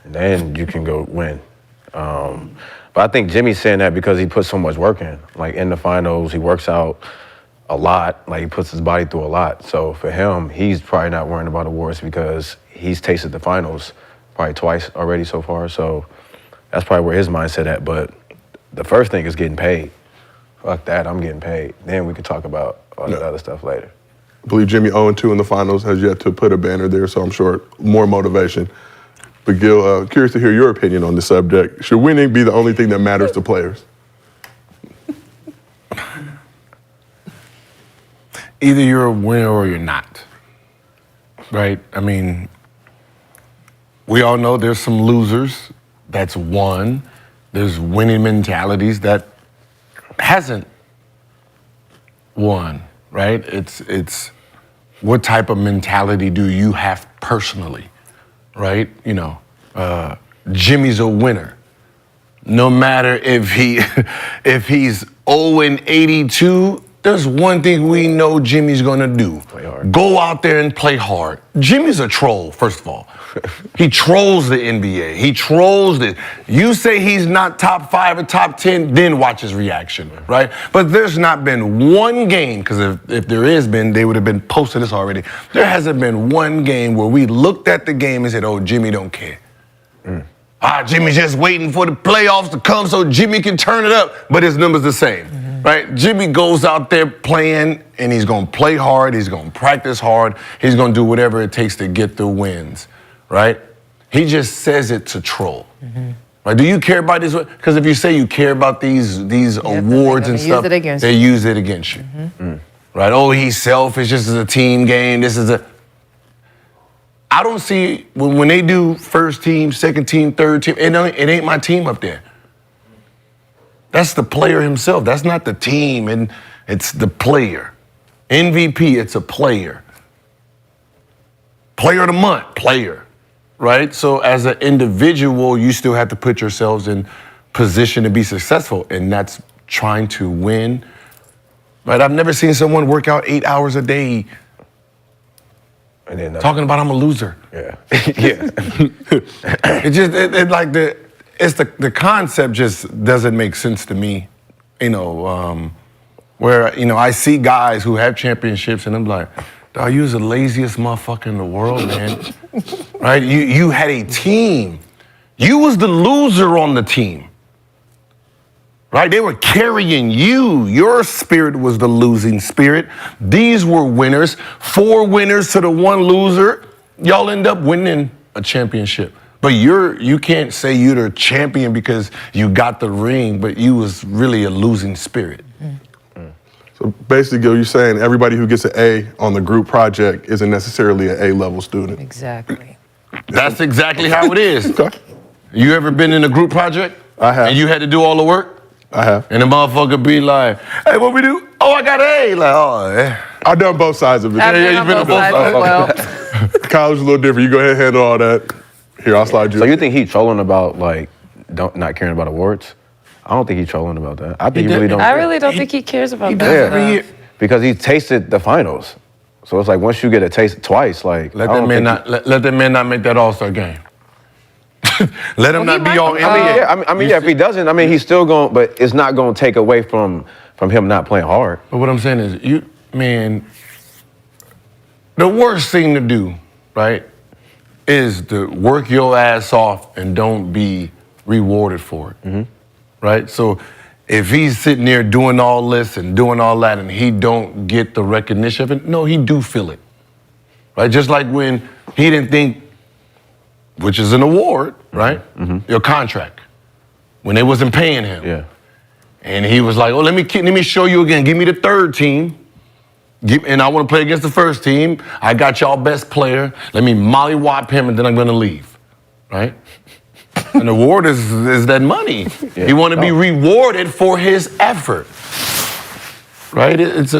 And then you can go win. But I think Jimmy's saying that because he puts so much work in. Like in the finals, he works out a lot. Like he puts his body through a lot. So for him, he's probably not worrying about awards because he's tasted the finals probably twice already so far. So that's probably where his mindset at. But the first thing is getting paid. Fuck that, I'm getting paid. Then we can talk about all that other stuff later. I believe Jimmy 0-2 in the finals, has yet to put a banner there, so I'm sure more motivation. But Gil, curious to hear your opinion on the subject. Should winning be the only thing that matters to players? Either you're a winner or you're not, right? I mean, we all know there's some losers that's won. There's winning mentalities that hasn't won, right? It's what type of mentality do you have personally, right? You know, Jimmy's a winner. No matter if he's 0-82, there's one thing we know Jimmy's gonna do. Play hard. Go out there and play hard. Jimmy's a troll, first of all. He trolls the NBA. He trolls it. You say he's not top 5 or top 10, then watch his reaction, right? But there's not been one game, because if there has been, they would have been posted this already. There hasn't been one game where we looked at the game and said, oh, Jimmy don't care. Jimmy's just waiting for the playoffs to come so Jimmy can turn it up, but his number's the same, right? Jimmy goes out there playing, and he's going to play hard. He's going to practice hard. He's going to do whatever it takes to get the wins, right? He just says it to troll. Right? Do you care about this? Because if you say you care about these awards and stuff, they use it against you. Right? Oh, he's selfish. This is a team game. This is a... I don't see, when they do first team, second team, third team, it ain't my team up there. That's the player himself. That's not the team, and it's the player. MVP, it's a player. Player of the month, player, right? So as an individual, you still have to put yourselves in position to be successful, and that's trying to win. Right? I've never seen someone work out 8 hours a day and then talking about I'm a loser. Yeah. The concept just doesn't make sense to me. You know, where I see guys who have championships and I'm like, dog, you was the laziest motherfucker in the world, man. Right? You had a team. You was the loser on the team. Right? They were carrying you. Your spirit was the losing spirit. These were winners. 4 winners to the 1 loser. Y'all end up winning a championship. But you can't say you're the champion because you got the ring, but you was really a losing spirit. So basically, Gil, you're saying everybody who gets an A on the group project isn't necessarily an A-level student. Exactly. That's exactly how it is. Okay. You ever been in a group project? I have. And you had to do all the work? I have. And the motherfucker be like, hey, what we do? Oh, I got an A. Like, oh, yeah. I've done both sides of it. I've been on both sides as well. College is a little different. You go ahead and handle all that. Here, I'll slide you. So you think he's trolling about like not caring about awards? I don't think he's trolling about that. I think he really don't. I really don't think he cares about that. Every year. Because he tasted the finals. So it's like once you get a taste twice, like let that man not make that All-Star game. Let him not be all NBA. If he doesn't, he's still going, but it's not going to take away from him not playing hard. But what I'm saying is, the worst thing to do, right, is to work your ass off and don't be rewarded for it, right? So if he's sitting there doing all this and doing all that and he don't get the recognition of it, no, he do feel it, right? Just like when he didn't think, which is an award, right? Your contract, when they wasn't paying him. Yeah. And he was like, oh, let me show you again. Give me the third team. And I want to play against the first team. I got y'all best player. Let me mollywop him, and then I'm going to leave, right? An award is that money. Yeah. He want to be rewarded for his effort, right? It's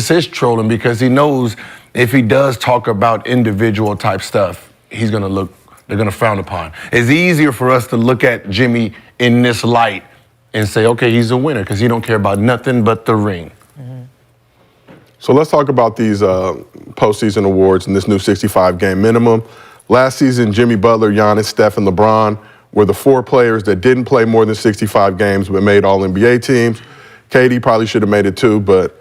his trolling because he knows if he does talk about individual type stuff, they're going to frown upon. It's easier for us to look at Jimmy in this light and say, okay, he's a winner because he don't care about nothing but the ring. So let's talk about these postseason awards and this new 65-game minimum. Last season, Jimmy, Butler, Giannis, Steph, and LeBron were the 4 players that didn't play more than 65 games but made All-NBA teams. KD probably should have made it too, but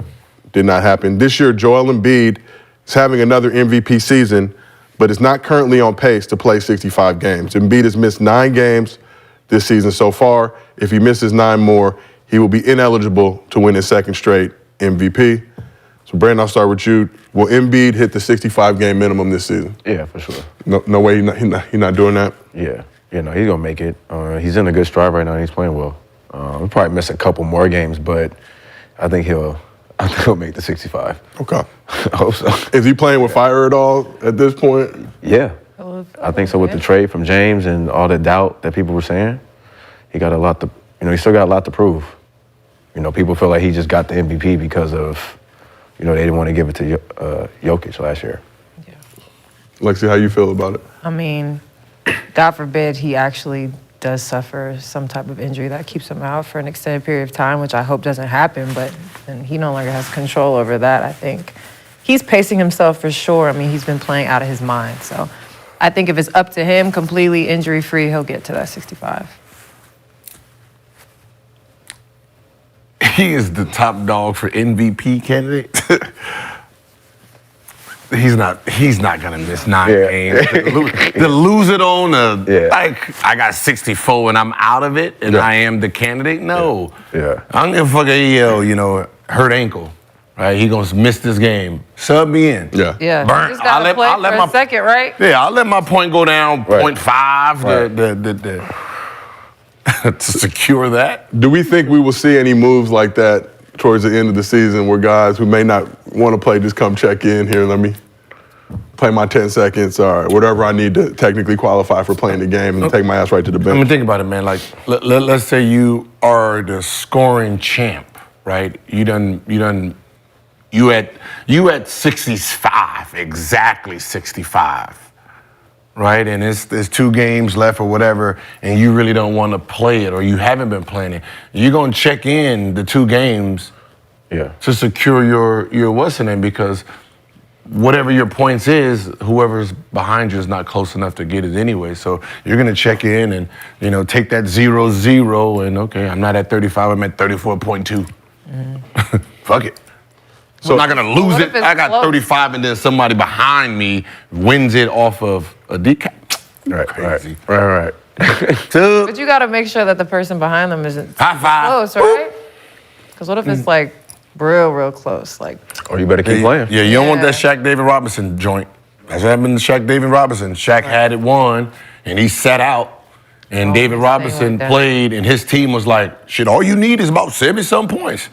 did not happen. This year, Joel Embiid is having another MVP season, but is not currently on pace to play 65 games. Embiid has missed 9 games this season so far. If he misses 9 more, he will be ineligible to win his second straight MVP. So, Brandon, I'll start with you. Will Embiid hit the 65-game minimum this season? Yeah, for sure. No way he's not doing that? Yeah. He's going to make it. He's in a good stride right now. He's playing well. He'll probably miss a couple more games, but I think he'll make the 65. Okay. I hope so. Is he playing with fire at all at this point? Yeah. I think so with the trade from James and all the doubt that people were saying. He got a lot to, he still got a lot to prove. You know, people feel like he just got the MVP because of, you know, they didn't want to give it to Jokic last year. Lexi, how you feel about it? I mean, God forbid he actually does suffer some type of injury that keeps him out for an extended period of time, which I hope doesn't happen, but then he no longer has control over that, I think. He's pacing himself for sure. I mean, he's been playing out of his mind. So I think if it's up to him, completely injury-free, he'll get to that 65. He is the top dog for MVP candidate. He's not gonna miss 9 games. To lose it on like I got 64 and I'm out of it and I am the candidate. No. Yeah. I'm gonna fuck AEL, you know, hurt ankle. Right? He gonna miss this game. Sub me in. Yeah. Burn. You just gotta play for a second, right? Yeah, I'll let my point go down 0.5 to secure that. Do we think we will see any moves like that towards the end of the season where guys who may not want to play just come check in here, let me play my 10 seconds or whatever I need to technically qualify for playing the game and take my ass right to the bench? I mean, think about it, man. Like, let's say you are the scoring champ, right? You at 65, exactly 65. Right, and there's 2 games left or whatever, and you really don't want to play it, or you haven't been playing it. You're gonna check in the 2 games, to secure your what's in it, because whatever your points is, whoever's behind you is not close enough to get it anyway. So you're gonna check in and take that 0-0, and okay, I'm not at 35, I'm at 34.2. Fuck it. So I'm not gonna lose it. I got 35, and then somebody behind me wins it off of a decap. Right. But you gotta make sure that the person behind them isn't High five. close, right? Because what if it's like real close? Like, or you better keep playing. Yeah, you don't want that Shaq David Robinson joint. That's what happened to Shaq David Robinson. Shaq had it won, and he sat out, and David Robinson played, and his team was like, shit, all you need is about 70-some points.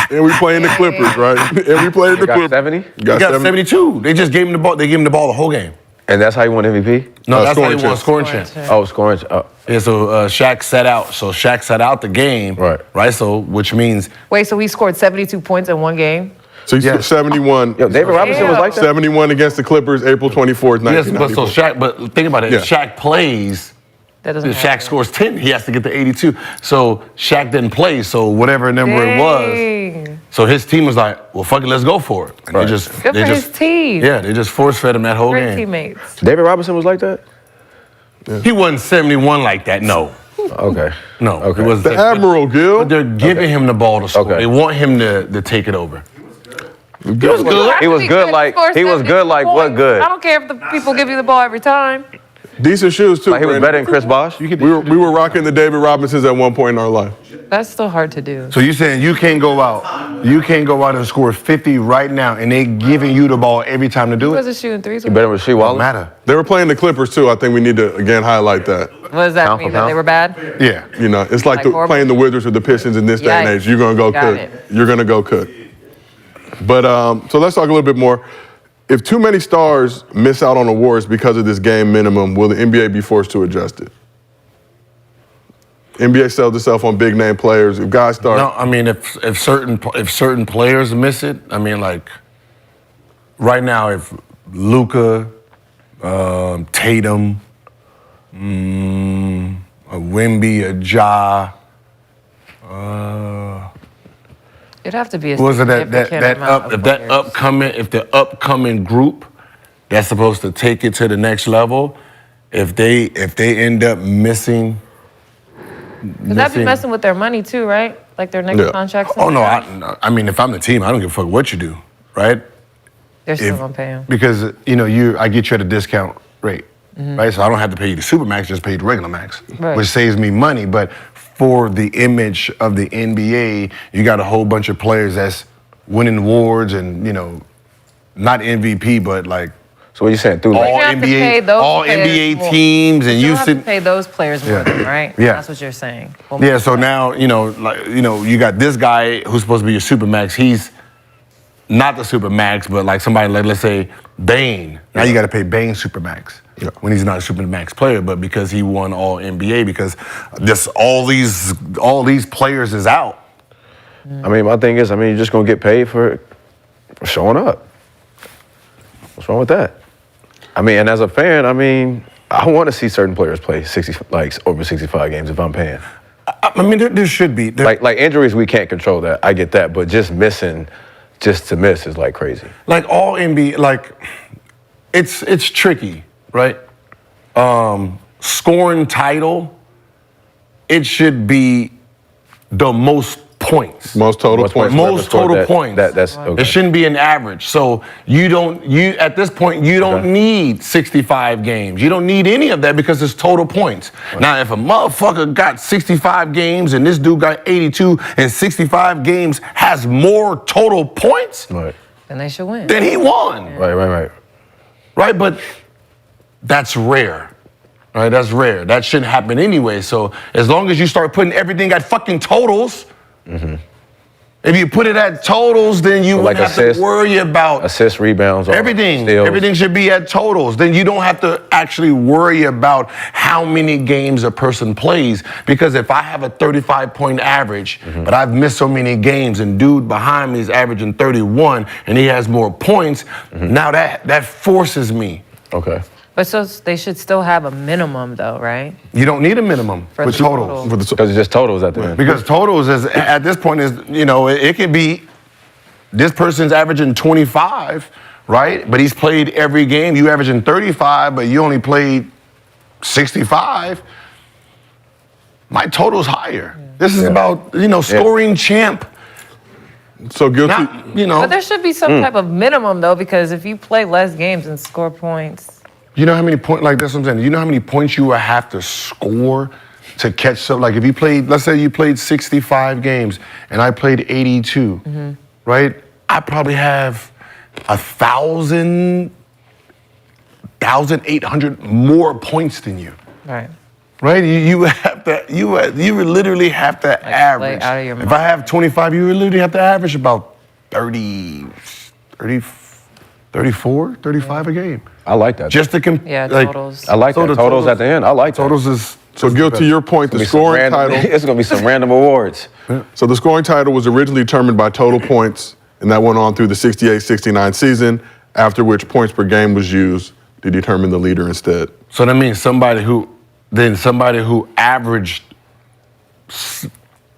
And we playing the Clippers, right? And we playing the Clippers. 70? He got 72. They just gave him the ball. They gave him the ball the whole game. And that's how you won MVP? No, that's how he won scoring champ. Oh, scoring. Yeah, so Shaq sat out. So Shaq sat out the game. Right. So which means. wait, so he scored 72 points in one game? So he's 71. Yo, David Robinson was like that? 71 against the Clippers, April 24th, 1994. Yes, but think about it. If Shaq plays. If Shaq scores 10, he has to get to 82. So Shaq didn't play, so whatever number it was. So his team was like, well, fuck it, let's go for it. And Good for his team. Yeah, they just force-fed him that whole Great game. teammates. David Robinson was like that? Yeah. He wasn't 71 like that, no. Okay. No. Okay. It was the Admiral, Gil. But they're giving him the ball to score. They want him to take it over. He was good. He was good like what good? I don't care if the people give you the ball every time. Decent shoes, too. Like he was better than Chris Bosh? We were rocking the David Robinsons at one point in our life. That's still hard to do. So you're saying you can't go out and score 50 right now, and they giving you the ball every time to do He it? wasn't shooting threes. You better with Shea Wallace? Matter. They were playing the Clippers, too. I think we need to, again, highlight that. What does that mean? That they were bad? Yeah. You know, it's like playing the Wizards with the Pistons in this day and age. You're going to go cook. You're going to go cook. But, so let's talk a little bit more. If too many stars miss out on awards because of this game minimum, will the NBA be forced to adjust it? NBA sells itself on big name players. If guys start, No, I mean if certain players miss it, I mean like right now if Luka, Tatum, a Wemby, a Ja. It'd have to be a Was it significant amount of players. if the upcoming group that's supposed to take it to the next level, if they end up missing. Because that'd be messing with their money too, right? Like their next contracts. Oh no, I mean if I'm the team, I don't give a fuck what you do, right? They're still gonna pay them. Because I get you at a discount rate, right? So I don't have to pay you the super max, just pay you the regular max, which saves me money. But for the image of the NBA, you got a whole bunch of players that's winning awards and not MVP, but like. So what you saying? Through all NBA teams, and you have to pay those players more, right? Yeah, that's what you're saying. Yeah. So now you got this guy who's supposed to be your super max. He's not the super max, but like somebody like let's say Bane. Now you got to pay Bane super max when he's not a super max player, but because he won all NBA, because just all these players is out. I mean, my thing is, you're just gonna get paid for showing up. What's wrong with that? And as a fan, I want to see certain players play over 65 games if I'm paying. There should be. Like injuries, we can't control that. I get that, but just missing, just to miss is like crazy. Like all NBA, it's tricky, right? Scoring title, it should be the most points. Most total points. Most total points. That's okay. It shouldn't be an average. So at this point, you don't need 65 games. You don't need any of that because it's total points. Right. Now, if a motherfucker got 65 games and this dude got 82 and 65 games has more total points, right, then they should win. Then he won. Right. Right, but that's rare. Right, that's rare. That shouldn't happen anyway. So as long as you start putting everything at fucking totals, if you put it at totals, then you wouldn't have to worry about assists, rebounds, everything. steals. Everything should be at totals. Then you don't have to actually worry about how many games a person plays. Because if I have a 35-point average, but I've missed so many games, and dude behind me is averaging 31, and he has more points, now that forces me. Okay. But so they should still have a minimum, though, right? You don't need a minimum For with the totals. Because it's just totals at the end. Because totals is at this point is, it could be this person's averaging 25, right? But he's played every game. You averaging 35, but you only played 65. My total's higher. This is about, scoring champ. So guilty. But there should be some type of minimum, though, because if you play less games and score points. You know how many points, like that's what I'm saying, you know how many points you would have to score to catch something? Like if you played, let's say you played 65 games and I played 82, right? I probably have 1,800 more points than you. Right. Right? You would have to, you would literally have to average. Out of your If I have 25, you would literally have to average about 34, 35 a game. I like that. Just to totals. I like that. Totals at the end. I like that. Totals is So, Gil, to your point, the scoring title. It's going to be some random awards. So the scoring title was originally determined by total points, and that went on through the 68-69 season, after which points per game was used to determine the leader instead. So that means somebody who averaged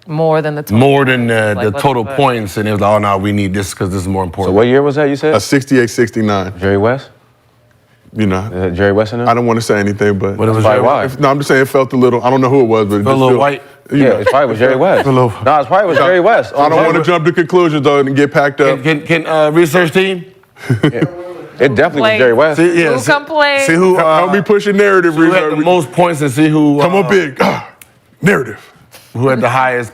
more than the total points, and it was like, oh no, we need this because this is more important. So what year was that you said? 68-69. Jerry West? You know. Is that Jerry West in there? I don't want to say anything, but. What was Jerry why? No, I'm just saying it felt a little, I don't know who it was, but it a little white. Yeah, it probably was Jerry West. No, it probably was Jerry West. I don't want to jump to conclusions, though, and get packed up. Can research team? It definitely was Jerry West. See, Who complained? See who help me push a narrative. Who had the most points and see who come on big narrative. Who had the highest?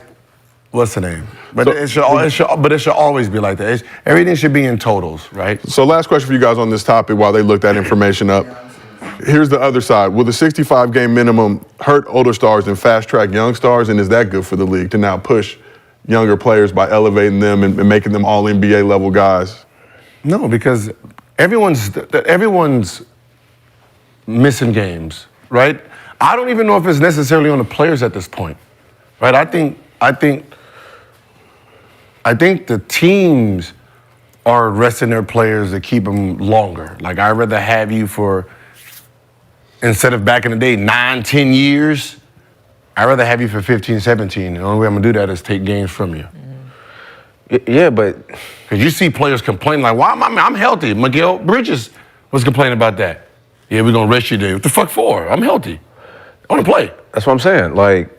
What's the name? But it should always be like that. Everything should be in totals, right? So last question for you guys on this topic while they look that information up. Here's the other side. Will the 65-game minimum hurt older stars and fast-track young stars? And is that good for the league to now push younger players by elevating them and making them all NBA level guys? No, because everyone's missing games, right? I don't even know if it's necessarily on the players at this point, right? I think the teams are resting their players to keep them longer. Like, I'd rather have you for, instead of back in the day, 9-10 years, I'd rather have you for 15, 17. The only way I'm gonna do that is take games from you. Yeah, but because you see players complaining like, "Why am I'm healthy?" Miguel Bridges was complaining about that. Yeah, we're gonna rest you today. What the fuck for? I'm healthy. I wanna play. That's what I'm saying. Like,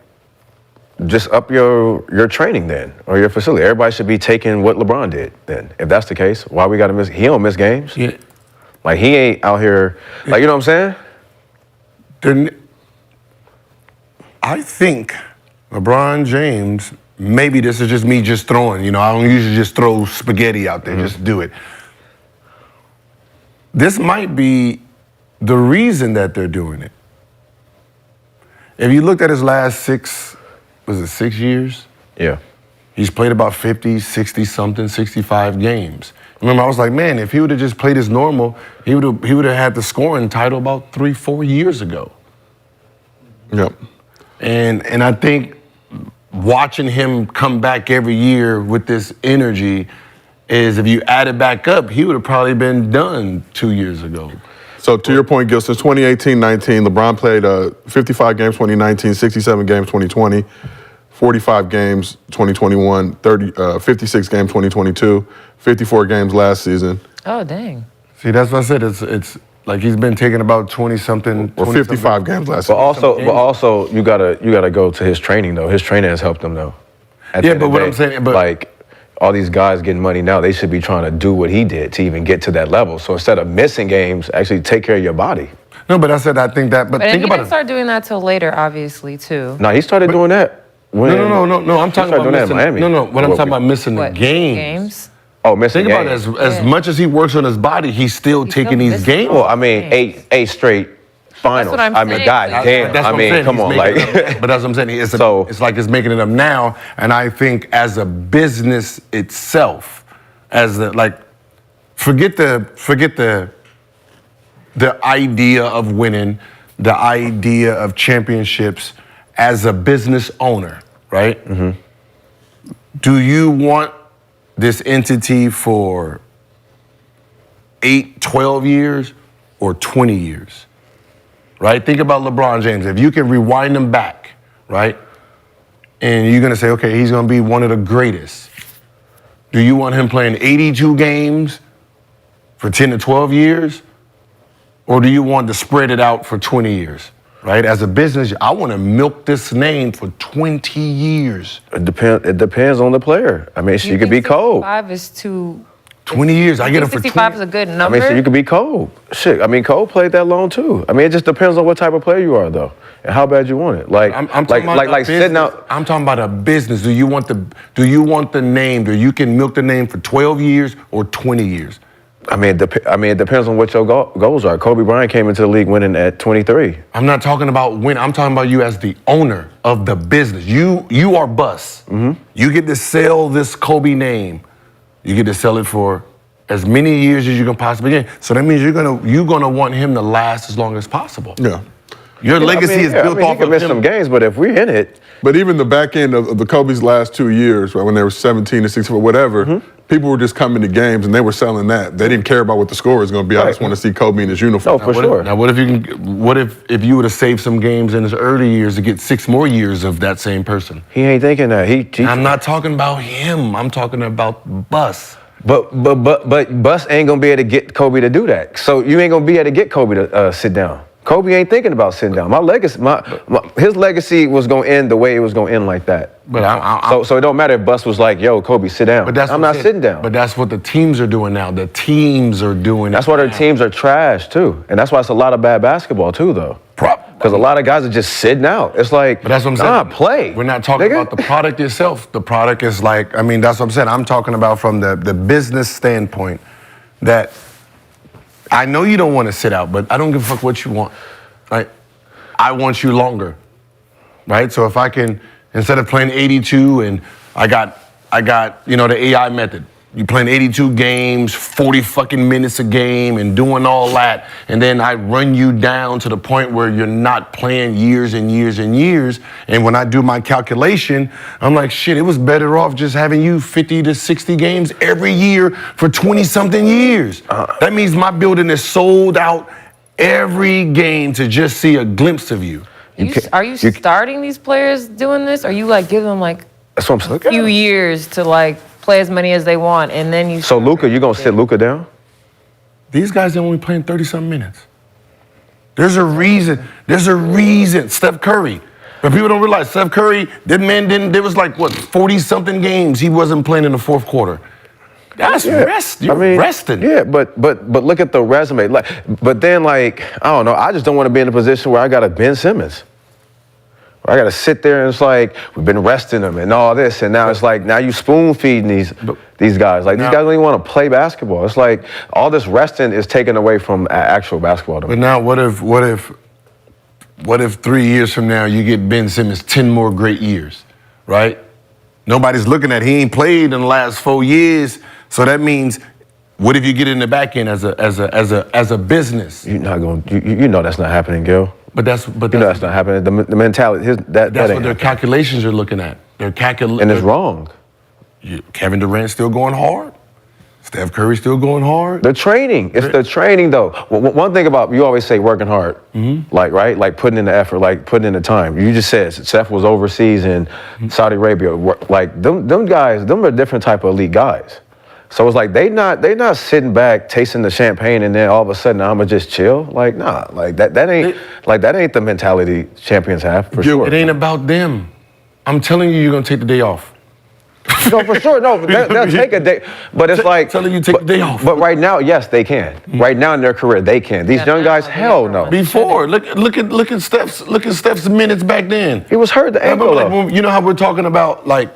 just up your training then, or your facility. Everybody should be taking what LeBron did then. If that's the case, why we gotta miss? He don't miss games. Yeah. Like, he ain't out here. Like, you know what I'm saying? I think LeBron James, maybe this is just me just throwing, I don't usually just throw spaghetti out there, just do it. This might be the reason that they're doing it. If you looked at his last 6 years? Yeah. He's played about 50, 60 something, 65 games. Remember, I was like, man, if he would have just played as normal, he would have had the scoring title about 3-4 years ago. Yep. And I think watching him come back every year with this energy is if you add it back up, he would have probably been done 2 years ago. So to your point, Gil, since 2018-19, LeBron played 55 games 2019, 67 games 2020, 45 games 2021, 56 games 2022, 54 games last season. Oh, dang. See, that's what I said. It's like he's been taking about 20-something. Or 55 games last But season. also, you gotta go to his training though. His training has helped him though. At the Yeah, end but of what the I'm day, saying, but like all these guys getting money now, they should be trying to do what he did to even get to that level. So instead of missing games, actually take care of your body. No, but I said I think that. But But think he about didn't it. start doing that till later, obviously, too. No, he started doing that. When No. I'm talking about doing that in missing. Miami. No. What I'm talking about missing What, the games. games? Oh, missing Think about games. it. As much as he works on his body, he's still taking these missing games. Well, I mean, eight straight finals. what I'm I mean, saying. god damn. That's I what I'm mean, saying. come He's on, making like. it up. But that's what I'm saying. It's like it's making it up now. And I think as a business itself, as the like, forget the idea of winning, the idea of championships. As a business owner, right? Mm-hmm. Do you want this entity for 8, 12 years or 20 years? Right? Think about LeBron James. If you can rewind him back, right? And you're going to say, okay, he's going to be one of the greatest. Do you want him playing 82 games for 10 to 12 years? Or do you want to spread it out for 20 years? Right? As a business, I want to milk this name for 20 years. It depends on the player. I mean, you could be cold. 65 is too. 20 years. I get him for 65 is 20. a good I number. mean, so you could be cold. Shit, I mean, Cole played that long too. I mean, it just depends on what type of player you are, though, and how bad you want it. Like, I'm talking about like a business. sitting out. I'm talking about a business. Do you want the name? You can milk the name for 12 years or 20 years? I mean, it depends on what your goals are. Kobe Bryant came into the league winning at 23. I'm not talking about win. I'm talking about you as the owner of the business. You are Bus. Mm-hmm. You get to sell this Kobe name. You get to sell it for as many years as you can possibly get. So that means you're gonna want him to last as long as possible. Yeah. Your legacy is built he off can of miss him. some games, but if we're in it, But even the back end of the Kobe's last 2 years, right, when they were 17 and 16 or whatever, people were just coming to games and they were selling that. They didn't care about what the score is going to be. I just want to see Kobe in his uniform. No, for sure. Now, what if you would have saved some games in his early years to get 6 more years of that same person? he ain't thinking that. I'm not talking about him. I'm talking about Bus. But Bus ain't gonna be able to get Kobe to do that. So you ain't gonna be able to get Kobe to sit down. Kobe ain't thinking about sitting down. My legacy, his legacy was gonna end the way it was gonna end like that. But so it don't matter if Bus was like, "Yo, Kobe, sit down." But I'm not sitting down. But that's what the teams are doing now. The teams are doing. That's why their teams are trash too, and that's why it's a lot of bad basketball too, though. Because a lot of guys are just sitting out. It's like, but that's what I'm saying. Nah, play. We're not talking about the product itself. The product is like, I mean, that's what I'm saying. I'm talking about from the business standpoint that I know you don't want to sit out, but I don't give a fuck what you want. Right? I want you longer. Right? So if I can, instead of playing 82 and I got the AI method. You playing 82 games, 40 fucking minutes a game and doing all that. And then I run you down to the point where you're not playing years and years and years. And when I do my calculation, I'm like, shit, it was better off just having you 50 to 60 games every year for 20 something years. That means my building is sold out every game to just see a glimpse of you. Are you starting these players doing this? Or you like give them like That's what I'm saying. a few years to like play as many as they want, and then you. So Luka, you gonna sit Luka down? These guys are only playing 30-something minutes. There's a reason. Steph Curry. But people don't realize Steph Curry, that man there was like, 40-something games he wasn't playing in the fourth quarter. That's rest. You're resting. Yeah, but look at the resume. But then I don't know. I just don't want to be in a position where I got a Ben Simmons. I got to sit there and it's like, we've been resting them and all this. And now it's like, now you spoon feeding these guys. Like, these guys don't even want to play basketball. It's like, all this resting is taken away from actual basketball. But now what if 3 years from now you get Ben Simmons 10 more great years, right? Nobody's looking at, he ain't played in the last 4 years. So that means, what if you get in the back end as a business? You're not going, you know that's not happening, Gil. that's that's not happening. The mentality, that that's ain't what their happening. calculations are looking at. They're calculating, And it's wrong. Kevin Durant's still going hard. Steph Curry's still going hard. The training. It's the training, though. One thing about, you always say working hard, like, right? Like putting in the effort, like putting in the time. You just said Steph was overseas in Saudi Arabia. Like, them guys, them are a different type of elite guys. So it's like they not sitting back tasting the champagne and then all of a sudden I'ma just chill. Like, nah, like that ain't the mentality champions have, for sure. It ain't about them. I'm telling you, you're gonna take the day off. No, for sure. No, they'll take a day. But it's like telling you take the day off. But right now, yes, they can. Right now in their career, they can. These young guys, hell no. Before, look at Steph's minutes back then. He was hurt the ankle. Like, you know how we're talking about like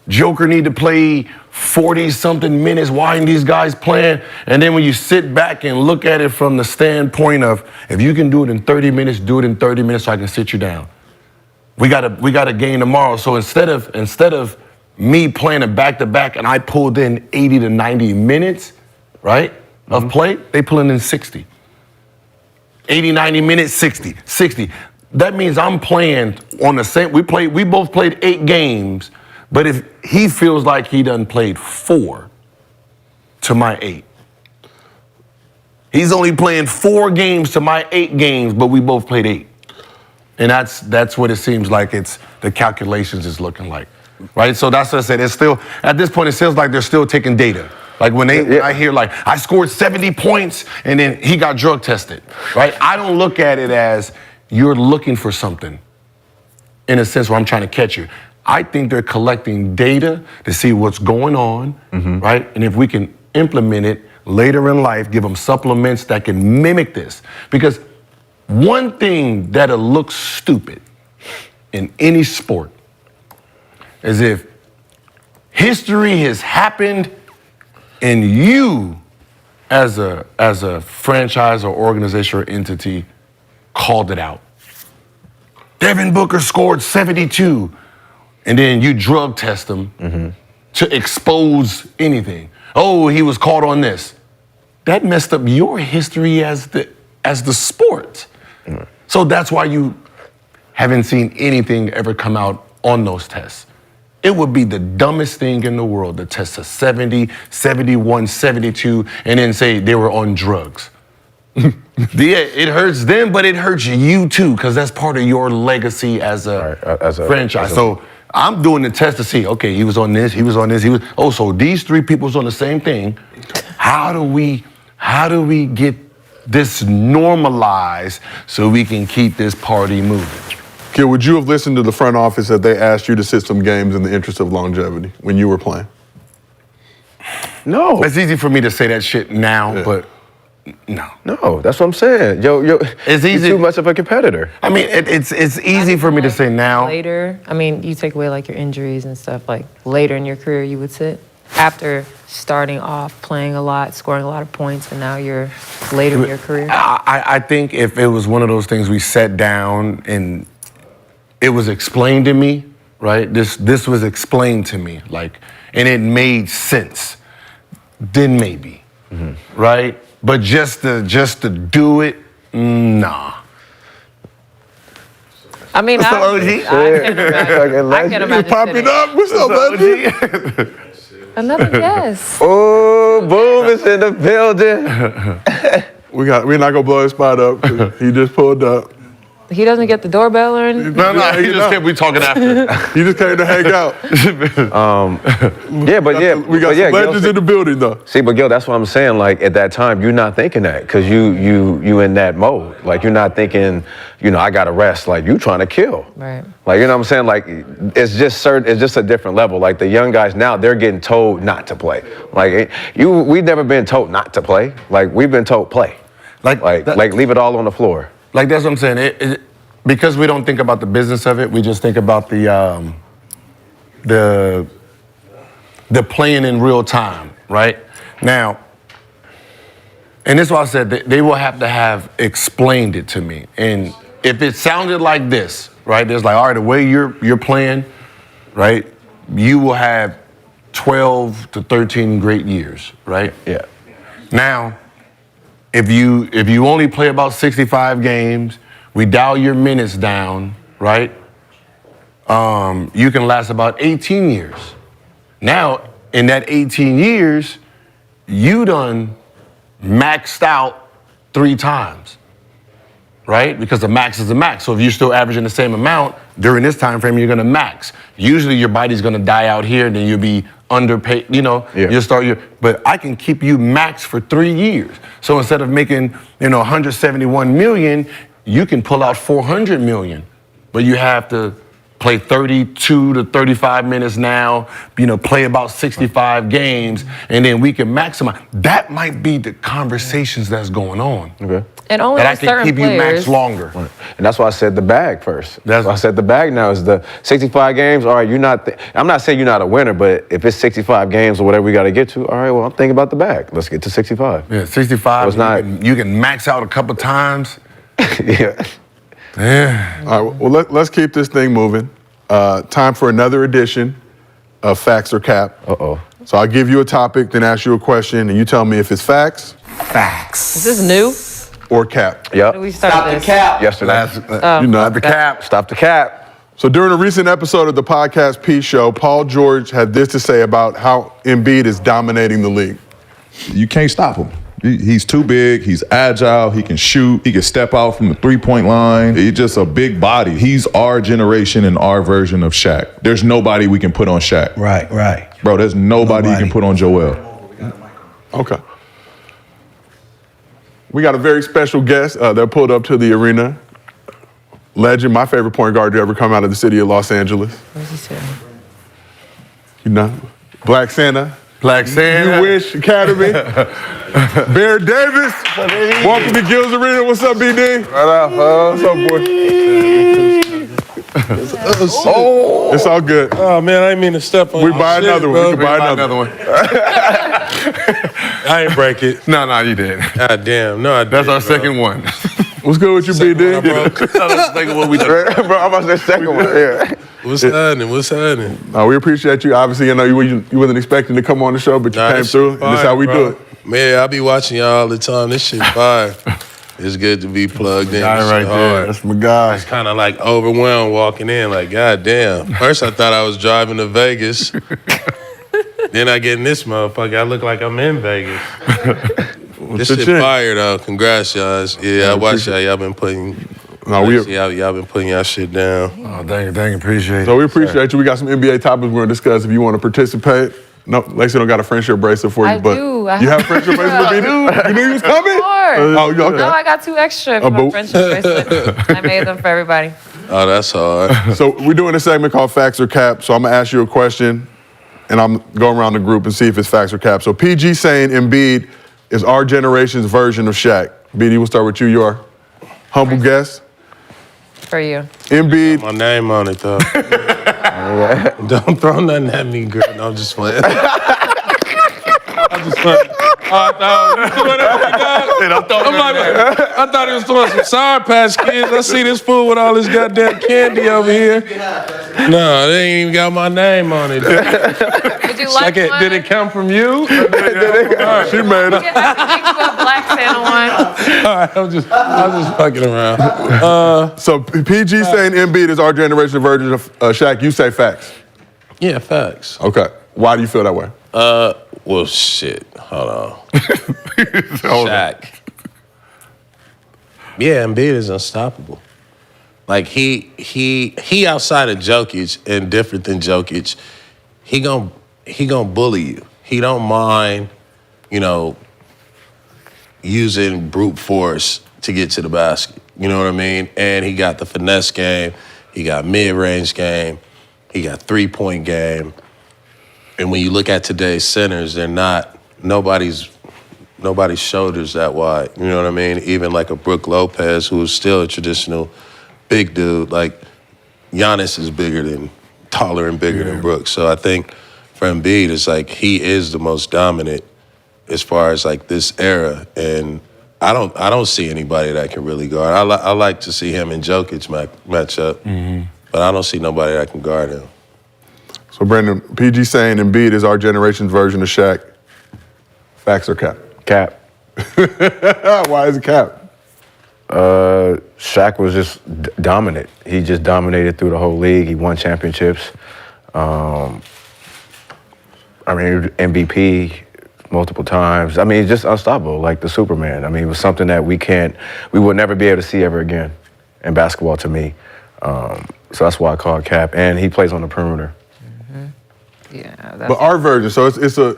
Joker need to play 40-something minutes. Why aren't these guys playing? And then when you sit back and look at it from the standpoint of, if you can do it in 30 minutes, do it in 30 minutes so I can sit you down. We got a game tomorrow. So instead of me playing a back-to-back and I pulled in 80 to 90 minutes, right, of play, they pulling in 60. 80, 90 minutes, 60. That means I'm playing on the same, we both played 8 games, but if he feels like he done played 4 to my 8. He's only playing 4 games to my 8 games, but we both played 8. And that's what it seems like the calculations is looking like. Right? So that's what I said. It's still, at this point, it feels like they're still taking data. Like when I hear like, I scored 70 points and then he got drug tested, right? I don't look at it as you're looking for something in a sense where I'm trying to catch you. I think they're collecting data to see what's going on, right? And if we can implement it later in life, give them supplements that can mimic this. Because one thing that'll look stupid in any sport is if history has happened and you, as a franchise or organization or entity, called it out. Devin Booker scored 72, and then you drug test him to expose anything. Oh, he was caught on this. That messed up your history as the sport. So that's why you haven't seen anything ever come out on those tests. It would be the dumbest thing in the world to test a 70, 71, 72, and then say they were on drugs. Yeah, it hurts them, but it hurts you too, because that's part of your legacy as a franchise. So I'm doing the test to see, okay, he was on this, so these 3 people was on the same thing. How do we get this normalized so we can keep this party moving? Kid, would you have listened to the front office that they asked you to sit some games in the interest of longevity when you were playing? No. It's easy for me to say that shit now, but no. No, that's what I'm saying. It's easy. You're too much of a competitor. I mean, it's easy for me to say now. Later, I mean, you take away like your injuries and stuff, like later in your career you would sit. After starting off playing a lot, scoring a lot of points, and now you're later in your career? I think if it was one of those things we sat down and it was explained to me, right? This was explained to me, like, and it made sense. Then maybe, right? But just to do it, nah. I mean, What's up, OG? I can imagine Pop it up. What's up, OG? Another guess. Oh, Boom is in the building. We're not gonna blow his spot up 'cause he just pulled up. He doesn't get the doorbell or anything? No, he just kept we talking after. He just came to hang out. We got some legends in the building though. See, but Gil, that's what I'm saying. Like at that time, you're not thinking that because you in that mode. Like you're not thinking, I gotta rest. Like you trying to kill. Right. Like you know what I'm saying. Like it's just a different level. Like the young guys now, they're getting told not to play. Like we've never been told not to play. Like we've been told play. Like leave it all on the floor. Like that's what I'm saying. Because we don't think about the business of it, we just think about the playing in real time, right? Now, and this is why I said they will have to have explained it to me. And if it sounded like this, right? There's like, all right, the way you're playing, right? You will have 12 to 13 great years, right? Yeah. Now, if you only play about 65 games, we dial your minutes down, right? You can last about 18 years. Now, in that 18 years, you done maxed out 3 times, right? Because the max is the max. So if you're still averaging the same amount, during this time frame, you're gonna max. Usually your body's gonna die out here, and then you'll be underpaid, you'll start but I can keep you max for 3 years. So instead of making, 171 million, you can pull out 400 million, but you have to play 32 to 35 minutes now, play about 65 games, and then we can maximize. That might be the conversations that's going on. Okay. And only that I with can certain keep you players. max longer. Right. And that's why I said the bag first. That's why I said the bag now is the 65 games. All right, I'm not saying you're not a winner, but if it's 65 games or whatever we got to get to, all right, well, I'm thinking about the bag. Let's get to 65. Yeah, 65. So you can max out a couple times. Yeah. Yeah. All right, well, let's keep this thing moving. Time for another edition of Facts or Cap. Uh-oh. So I'll give you a topic, then ask you a question, and you tell me if it's facts Is this new? or cap. Yep. Did we start this? Yesterday. The cap. Stop the cap. So during a recent episode of the podcast P Show, Paul George had this to say about how Embiid is dominating the league. You can't stop him. He's too big, he's agile, he can shoot, he can step out from the three-point line. He's just a big body. He's our generation and our version of Shaq. There's nobody we can put on Shaq. Right. Bro, there's nobody you can put on Joel. Okay. We got a very special guest that pulled up to the arena. Legend, my favorite point guard to ever come out of the city of Los Angeles. What's he saying? Black Santa. Black Santa. You Wish Academy. Bear Davis. Welcome to Gills Arena. What's up, BD? Right up, What's up, boy? It's all good. Oh man, I didn't mean to step on We your buy shit, another one. bro. We can buy another one. I ain't break it. No, you did. God damn. No, I didn't. That's our second one. What's good with you, BD? Second one we did. Bro, I'm about to say second one. Yeah. What's happening? We appreciate you. Obviously, you wasn't expecting to come on the show, but you came this through, shit and this fire, how we bro. do it. Man, I be watching y'all all the time. This shit fire. It's good to be plugged in. Guy This right shit there. hard. That's my guy. It's kind of like overwhelmed walking in, like, God damn. First I thought I was driving to Vegas. Then I get in this motherfucker, I look like I'm in Vegas. This the shit chin? fire though. Congrats, y'all. Yeah, I watch y'all. Y'all been putting y'all been putting y'all shit down. Oh, thank you, appreciate it. So we appreciate you. We got some NBA topics we're gonna discuss if you want to participate. No, Lacey don't got a friendship bracelet for you, I but do. you have a friendship bracelet for BD? You knew he was coming? Of course. Oh, okay. No, I got 2 extra for my friendship bracelet. I made them for everybody. Oh, that's hard. So we're doing a segment called Facts or Cap. So I'm gonna ask you a question, and I'm going around the group and see if it's facts or cap. So PG saying Embiid is our generation's version of Shaq. BD, we'll start with you. You're our humble guest. For you. Embiid. My name on it though. Don't throw nothing at me, girl. No, I'm just playing. I'm just playing. I thought he was throwing some Sour Patch Kids. I see this fool with all this goddamn candy over here. No, they ain't even got my name on it. Would you like one? Did it come from you? She made it. I can get you a Black Santa one. All right, I'm just fucking around. So PG saying Embiid is our generation version of Shaq. You say facts. Yeah, facts. Okay. Why do you feel that way? Well, shit. Hold on. Shaq. Yeah, Embiid is unstoppable. Like he outside of Jokic and different than Jokic, he gonna bully you. He don't mind, using brute force to get to the basket. You know what I mean? And he got the finesse game. He got mid-range game. He got three-point game. And when you look at today's centers, they're not, nobody's shoulders that wide. You know what I mean? Even like a Brook Lopez, who is still a traditional big dude. Like Giannis is taller and bigger than Brook. So I think for Embiid, it's like he is the most dominant as far as like this era. And I don't see anybody that can really guard. I like to see him and Jokic match up, but I don't see nobody that can guard him. So Brandon, PG saying Embiid is our generation's version of Shaq. Facts or cap? Cap. Why is it cap? Shaq was just dominant. He just dominated through the whole league. He won championships. MVP multiple times. He's just unstoppable, like the Superman. It was something that we will never be able to see ever again in basketball to me. So that's why I call it Cap. And he plays on the perimeter. Yeah, but our version, so it's a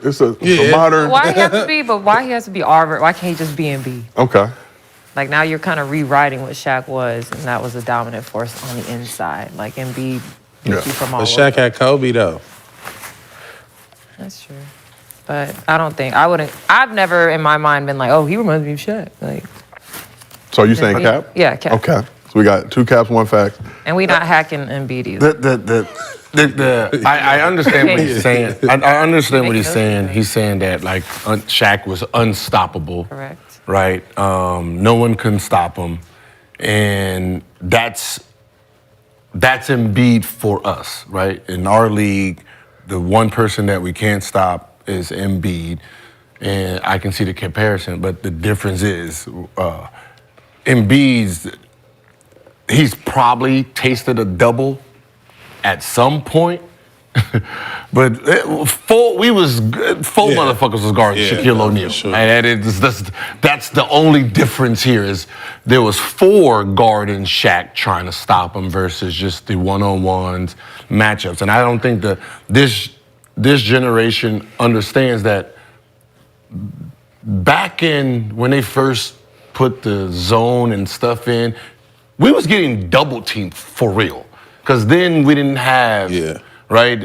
modern. Why he has to be? But why he has to be our? Why can't he just be Embiid? Okay. Like now you're kind of rewriting what Shaq was, and that was a dominant force on the inside. Like Embiid, Yeah. from all But Shaq had Kobe though. That's true. But I don't think I wouldn't. I've never in my mind been like, oh, he reminds me of Shaq. Like. So you saying Cap? Yeah, Cap. Okay. So we got 2 caps, 1 fact. And we not hacking Embiid either. I understand what he's saying. I understand what he's saying. He's saying that like Shaq was unstoppable. Correct. Right. No one can stop him, and that's Embiid for us, right? In our league, the one person that we can't stop is Embiid, and I can see the comparison. But the difference is he's probably tasted a double at some point. But we was good. Four motherfuckers was guarding Shaquille O'Neal. Sure. And that's the only difference here is there was 4 guarding Shaq trying to stop him versus just the one-on-ones matchups. And I don't think this generation understands that back in when they first put the zone and stuff in, we was getting double teamed for real. Because then we didn't have... Right,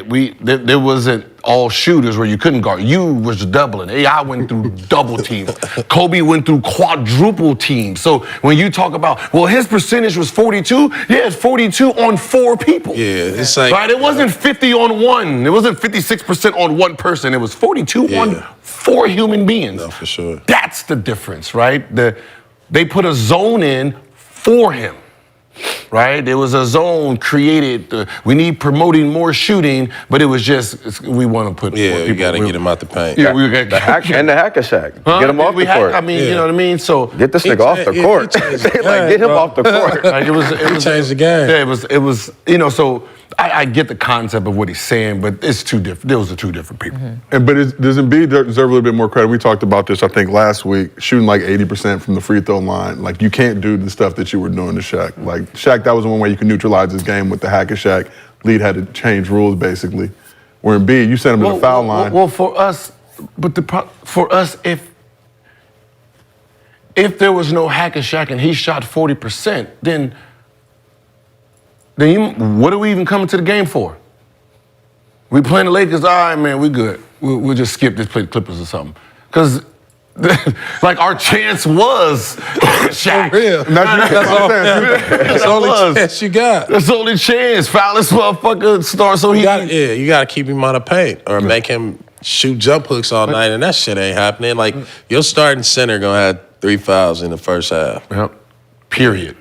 there wasn't all shooters where you couldn't guard. You was doubling. AI went through double teams. Kobe went through quadruple teams. So when you talk about, well, his percentage was 42. Yeah, it's 42 on 4 people. Yeah, it's like right. It wasn't 50 on 1. It wasn't 56% on 1 person. It was 42 on 4 human beings. No, for sure. That's the difference, right? They put a zone in for him. Right? There was a zone created. We need promoting more shooting, but it was just, we want to put more people. You got to get him out the paint. Yeah, we got the hacker Shack. Get him off the court. You know what I mean? So get this nigga off the court. Get him off the court. Like it changed the game. Yeah, it was. So I get the concept of what he's saying, but it's 2 different. Those are 2 different people. But does Embiid deserve a little bit more credit? We talked about this, I think, last week. Shooting like 80% from the free throw line. Like you can't do the stuff that you were doing to Shaq. Like Shaq, that was the one way you could neutralize his game with the hack of Shaq. Lead had to change rules basically. Where Embiid, you sent him to the foul line. Well, for us, if there was no hack of Shaq and he shot 40%, then what are we even coming to the game for? We playing the Lakers, all right, man, we good. We'll just skip this, play the Clippers or something. Because, like, our chance was Shaq. For real. That's the only chance you got. That's the only chance. Foul this motherfucker star so you got to keep him out of paint or make him shoot jump hooks all night, and that shit ain't happening. Like, your starting center going to have 3 fouls in the first half. Yep. Period.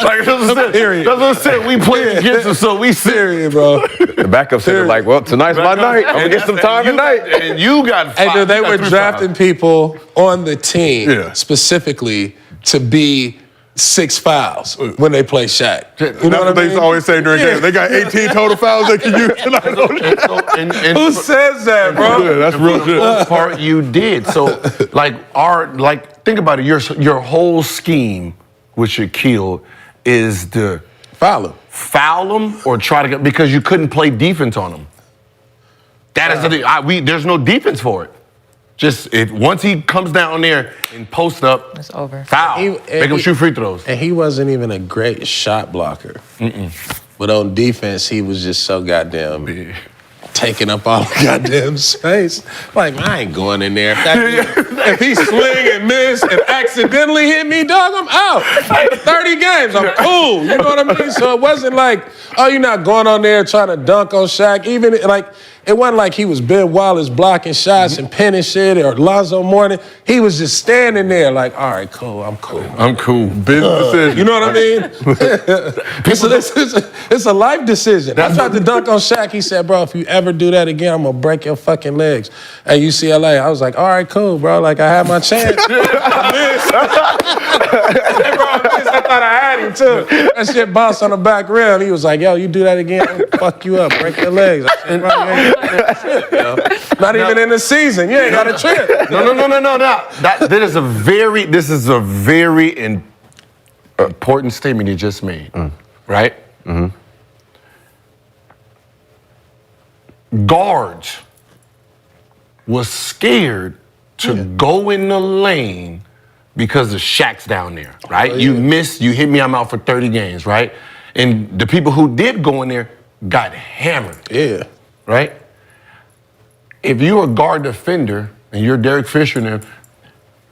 Like, that's what I said. We played against him, so we serious, bro. The backup said, like, well, tonight's my night. I'm going to get some time tonight. And you got 5. Hey, dude, they were drafting people on the team specifically to be 6 fouls when they play Shaq. You know what they used to always say during games. They got 18 total fouls they can use tonight. Who says that, bro? Yeah, that's real shit. The part you did. So, think about it. Your whole scheme with Shaquille is to foul him or try to get, because you couldn't play defense on him. That is the thing. There's no defense for it. Just once he comes down there and posts up, it's over. Foul. Make him shoot free throws. And he wasn't even a great shot blocker. But on defense, he was just so goddamn taking up all the goddamn space. Like, I ain't going in there. If he swing and miss and accidentally hit me, dog, I'm out. 30 games, I'm cool. You know what I mean? So it wasn't like, oh, you're not going on there trying to dunk on Shaq. Even like it wasn't like he was Ben Wallace blocking shots and pinning shit or Lonzo Mourning. He was just standing there like, all right, cool, I'm cool. I'm cool. Business decision. You know what I mean? It's a life decision. I tried to dunk on Shaq. He said, bro, if you ever do that again, I'm going to break your fucking legs. At UCLA, I was like, all right, cool, bro. Like, I had my chance. I thought I had him, too. That shit bounced on the back rim. He was like, yo, you do that again, I'm gonna fuck you up, break your legs. I said, bro, you ain't got a trip, yo. Not even in the season. You ain't got a trip. No. This is a very important statement you just made, right? Mm-hmm. Guards was scared to go in the lane because the Shaq's down there, right? Oh, yeah. You missed, you hit me, I'm out for 30 games, right? And the people who did go in there got hammered. Yeah. Right? If you're a guard defender and you're Derek Fisher now,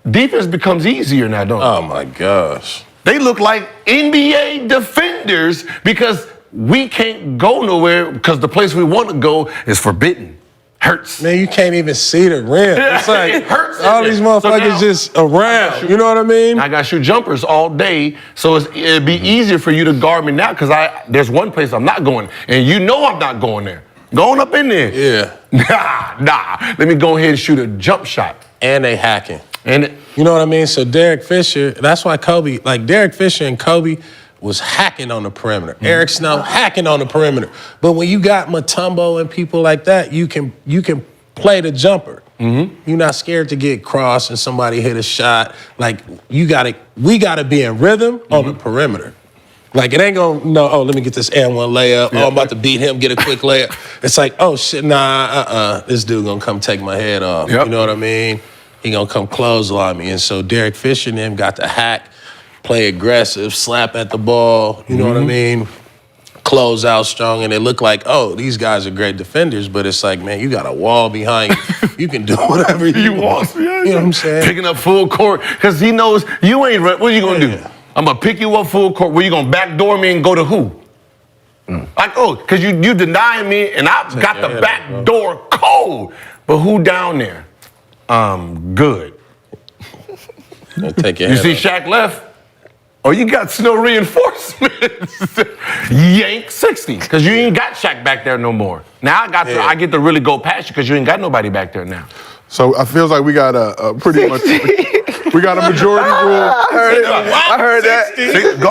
defense becomes easier now, don't it? Oh my gosh. They look like NBA defenders because we can't go nowhere because the place we want to go is forbidden. Hurts. Man, you can't even see the rim. It's like It hurts. all these motherfuckers just around. You know what I mean? I got to shoot jumpers all day, so it'd be easier for you to guard me now because there's one place I'm not going, and you know I'm not going there. Going up in there. Yeah. Nah. Let me go ahead and shoot a jump shot. And they hacking. And you know what I mean? So Derek Fisher, that's why Kobe, like Derek Fisher and Kobe was hacking on the perimeter. Eric Snow hacking on the perimeter. But when you got Mutombo and people like that, you can play the jumper. Mm-hmm. You're not scared to get crossed and somebody hit a shot. Like we gotta be in rhythm on the perimeter. Like it ain't gonna let me get this and one layup. Oh, I'm about to beat him, get a quick layup. It's like, oh shit, this dude gonna come take my head off. Yep. You know what I mean? He gonna come clothesline me. And so Derek Fisher and them got to hack, play aggressive, slap at the ball, you know what I mean? Close out strong, and it looked like, oh, these guys are great defenders, but it's like, man, you got a wall behind you. You can do whatever you want. You know what I'm saying? Picking up full court, because he knows you ain't ready. What are you going to do? I'm going to pick you up full court. Where you going to backdoor me and go to who? Like, because you denying me, and I've got the back door cold. But who down there? Good. Take your You head see off. Shaq left? Oh, you got snow reinforcements. Yank 60, because you ain't got Shaq back there no more. Now I get to really go past you because you ain't got nobody back there now. So I feels like we got a pretty much we got a majority rule. I heard that. Shaq.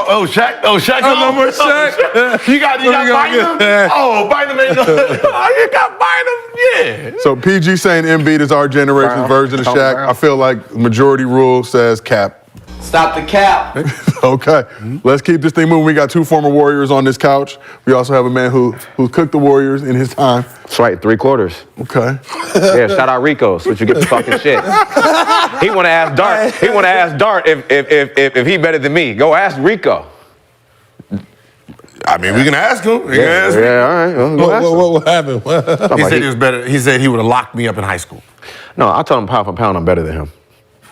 no more Shaq. You got Bynum? Oh, Bynum ain't no. You got Bynum? Yeah. So PG saying Embiid is our generation's version of Shaq. I feel like majority rule says cap. Stop the cap. Okay, let's keep this thing moving. We got two former Warriors on this couch. We also have a man who cooked the Warriors in his time. That's right, 3/4. Okay. Yeah, shout out Rico, so you get the fucking shit. He want to ask Dart. He want to ask Dart if he better than me. Go ask Rico. I mean, we can ask him. We can ask him. Yeah, all right. Well, go ask him. What happened? He said he was better. He said he would have locked me up in high school. No, I told him pound for pound I'm better than him.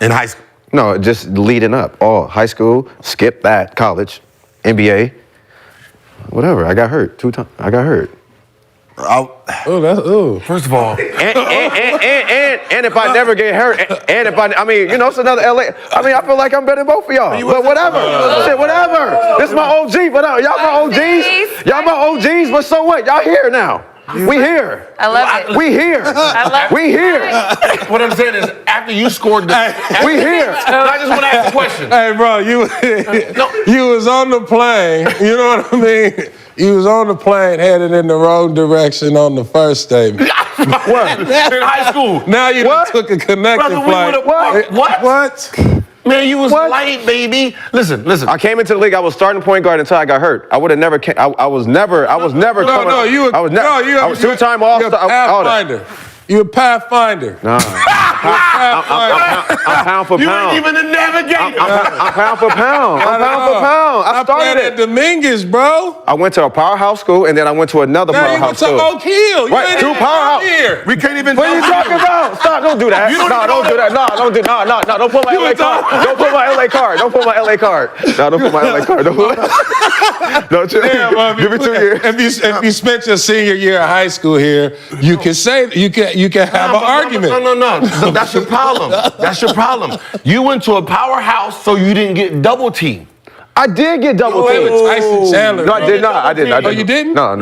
In high school? No, just leading up. All high school, skip that, college, NBA, whatever. I got hurt 2 times. I got hurt. First of all, and if I never get hurt, and if it's another LA. I mean, I feel like I'm better than both of y'all. But whatever. Shit, whatever. This is my OG. But y'all my OGs. Y'all my OGs. But so what? Y'all here now. We here. I love it. We here. I love We here. what I'm saying is, after you scored the, We here. I just want to ask a question. Hey, bro, you was on the plane. You know what I mean? You was on the plane headed in the wrong direction on the first statement. What? In high school. Now you took a connecting Brother, flight. What? Man, you was light, baby. Listen. I came into the league. I was starting point guard until I got hurt. I would have never. I was never coming. You a two-time All-Star. Pathfinder. You a Pathfinder. Nah. I'm pound for pound. You ain't even a navigator. I'm pound for pound. I started at Dominguez, bro. I went to a powerhouse school, and then I went to another powerhouse school. Now you went to Oak Hill. Right, 2 powerhouse. We can't even. What are you talking about? Stop. don't do that. No, don't do that. No, don't do. No. Don't put my LA card. Don't put my LA card. Don't put my LA card. No, don't put my LA card. Don't put my. No, chill. Give me 2 years. If you spent your senior year of high school here, you can say you can have an argument. No. That's your problem. That's your problem. You went to a powerhouse, so you didn't get double teamed. I did get double teamed. Tyson Chandler. No, I did not. I didn't. Oh, you didn't? No,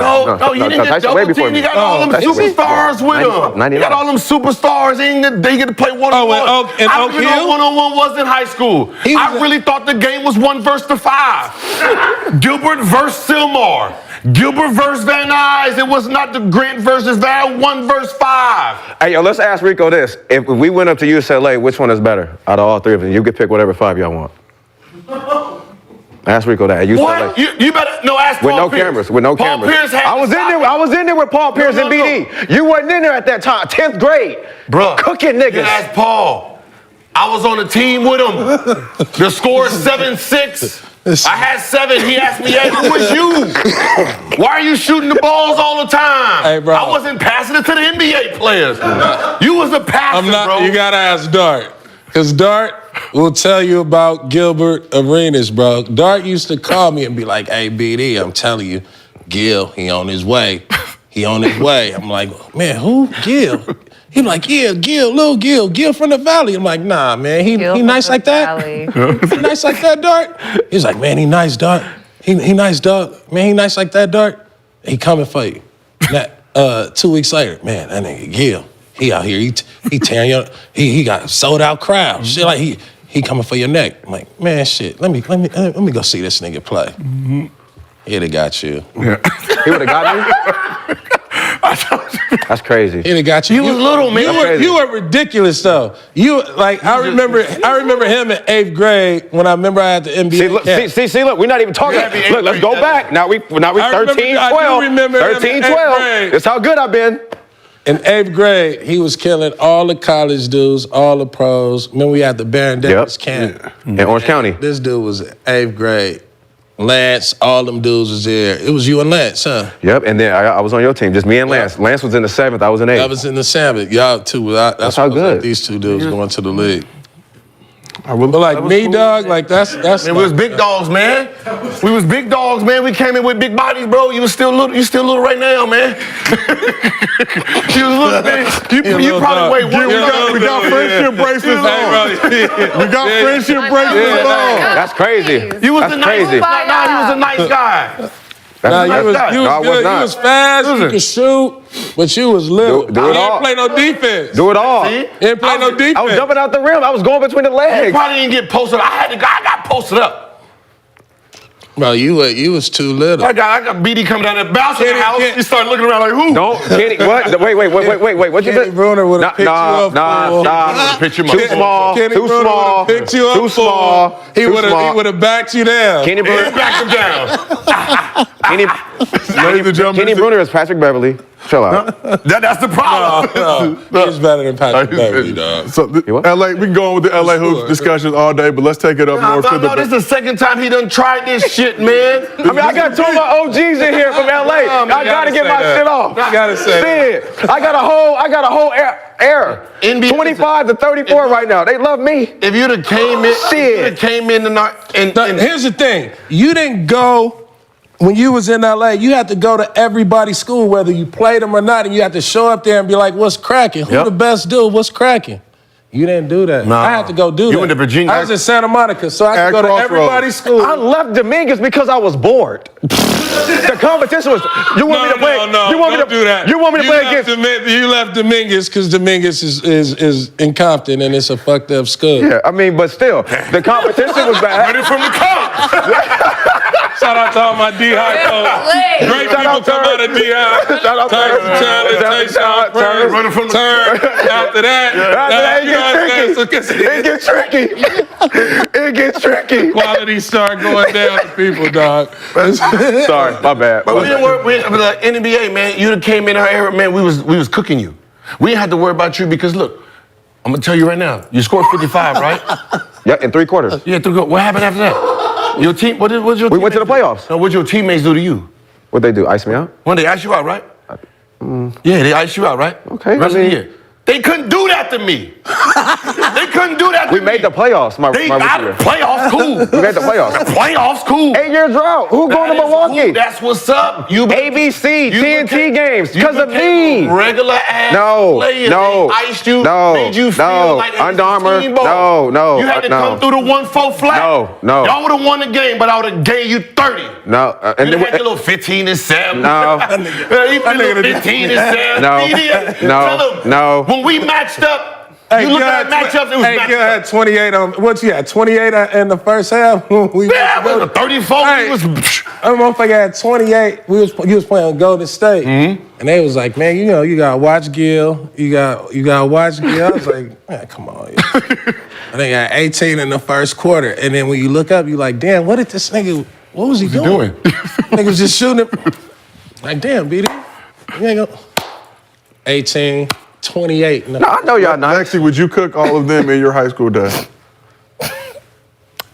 you didn't get Tyson way double before teamed. me. You got all them superstars with him. You got all them superstars. They get to play one-on-one. I don't even know one-on-one was in high school. I really thought the game was 1 versus 5. Gilbert versus Sylmar. Gilbert versus Van Nuys. It was not the Grant versus Van 1 versus 5. Hey, yo, let's ask Rico this. If we went up to UCLA, which one is better out of all 3 of them? You can pick whatever 5 y'all want. Ask Rico that. What? You better ask Paul with no Pierce. cameras. With no Paul cameras. Pierce had I was in there with Paul Pierce and BD. You wasn't in there at that time. 10th grade. Bruh. Cooking niggas. You ask Paul. I was on the team with him. The score is 7-6. I had 7. He asked me, hey, who was you? Why are you shooting the balls all the time? Hey, bro. I wasn't passing it to the NBA players. You was a passer, bro. You gotta ask Dart. Because Dart will tell you about Gilbert Arenas, bro. Dart used to call me and be like, hey, BD, I'm telling you, Gil, he on his way. He on his way. I'm like, man, who? Gil? He like, yeah, Gil, little Gil from the Valley. I'm like, nah, man, he nice like that? He nice like that, Dart? He's like, man, he nice, Dart. He nice, dog. Man, he nice like that, Dart. He coming for you. Now, 2 weeks later, man, that nigga Gil. He out here, he tearing your, he got sold out crowd. Shit, like he coming for your neck. I'm like, man, shit, let me go see this nigga play. He'd have got you. Yeah. He would have got me? That's crazy. He'd have got you. You was little, man. You were ridiculous though. I remember him in 8th grade when I had the NBA camp. See, look, we're not even talking. Look, let's go back. Now we 13, 12. I do remember 13, 12. That's how good I've been. In 8th grade, he was killing all the college dudes, all the pros. Remember we had the Baron Davis camp. In Orange County. This dude was in 8th grade. Lance, all them dudes was there. It was you and Lance, huh? Yep, and then I was on your team, just me and Lance. Lance was in the 7th, I was in 8th. I was in the 7th. Y'all too. That's how good. Like these 2 dudes going to the league. But like me, dog, like that's. Man, we was big dogs, man. We was big dogs, man. We came in with big bodies, bro. You still little right now, man. You was little, man. You probably weigh 1. We got friendship bracelets on. We got friendship bracelets on. That's crazy. You was a nice guy. Nah, he was a nice guy. You was good. You was fast. You could shoot, but you was little. You didn't play no defense. Do it all. See? You didn't play no defense. I was jumping out the rim. I was going between the legs. You probably didn't get posted. I got posted up. Bro, you was too little. I got BD coming down there, bouncing the house. He started looking around like, who? Don't, Kenny, what? Wait. What you Kenny Bruner would have picked you up. Nah. Pitch him Too small. Too small. Picked you up. Too small. He would have backed you down. Kenny Bruner backed him down. Kenny Bruner is Patrick Beverly. Chill out. That's the problem. No. He's better than Patrick Beverly, dog. So LA, we can go on with the LA hoops discussions all day, but let's take it up more to the. This is the second time he done tried this shit, man. I mean, I got 2 of my OGs in here from LA. I gotta get my shit off. You gotta say that. I got a whole air. 25 to 34 right now. They love me. If you'd have came in and here's the thing. You didn't go. When you was in LA, you had to go to everybody's school, whether you played them or not, and you had to show up there and be like, what's cracking? Who the best dude? What's cracking? You didn't do that. Nah. I had to go do that. You went to Virginia. I was in Santa Monica, so I had to go to everybody's school. I left Dominguez because I was bored. The competition was, you want me to play? No, you want me to do that. You want me to play against? You left Dominguez because Dominguez is in Compton and it's a fucked up school. Yeah, I mean, but still, the competition was bad. Ready from the cup. Shout out to all my D-High folks. Great people come out of D-High. Shout out to Running from the After that, it gets tricky. Quality start going down to people, dog. Sorry, my bad. But we didn't worry. Like NBA, man, you came in our era, man. We was cooking you. We didn't have to worry about you because look, I'm gonna tell you right now. You scored 55, right? Yeah, in 3 quarters. Yeah, 3 quarters. What happened after that? Your team. What did your? We went to the playoffs. Now, what your teammates do to you? What'd they do? Ice me out? When they ice you out, right? Yeah, they ice you out, right? Okay. Rest of the year. They couldn't do that to me. They couldn't do that to me. We made the playoffs, They got year. playoffs cool. We made the playoffs. The playoffs cool. 8-year drought. Who going to That is Milwaukee? cool. That's what's up. You ABC, TNT games, because of became me. a regular ass No, player. no, They iced you, no, made you feel no. like it was Under a Armour, team ball. no, You had to no. come through the 1-4 flat. No. Y'all would have won the game, but I would have gave you 30. No, And you had your little 15-7. No. You put a little 15-7. No. No. When we matched up, Hey, you look at matchups, it was Hey, matched Gil up. had 28 on. What you had? 28 in the first half. We Yeah, it was 34. Hey, Was, that motherfucker had 28. He was playing on Golden State, and they was like, "Man, you gotta watch Gil. You gotta watch Gil." I was like, "Man, come on." Yeah. I think I got 18 in the first quarter, and then when you look up, you like, "Damn, what did this nigga? What was he doing? Nigga was just shooting it." Like, damn, BD, you ain't go 18. 28. No, I know y'all nice. Lexi, would you cook all of them in your high school days?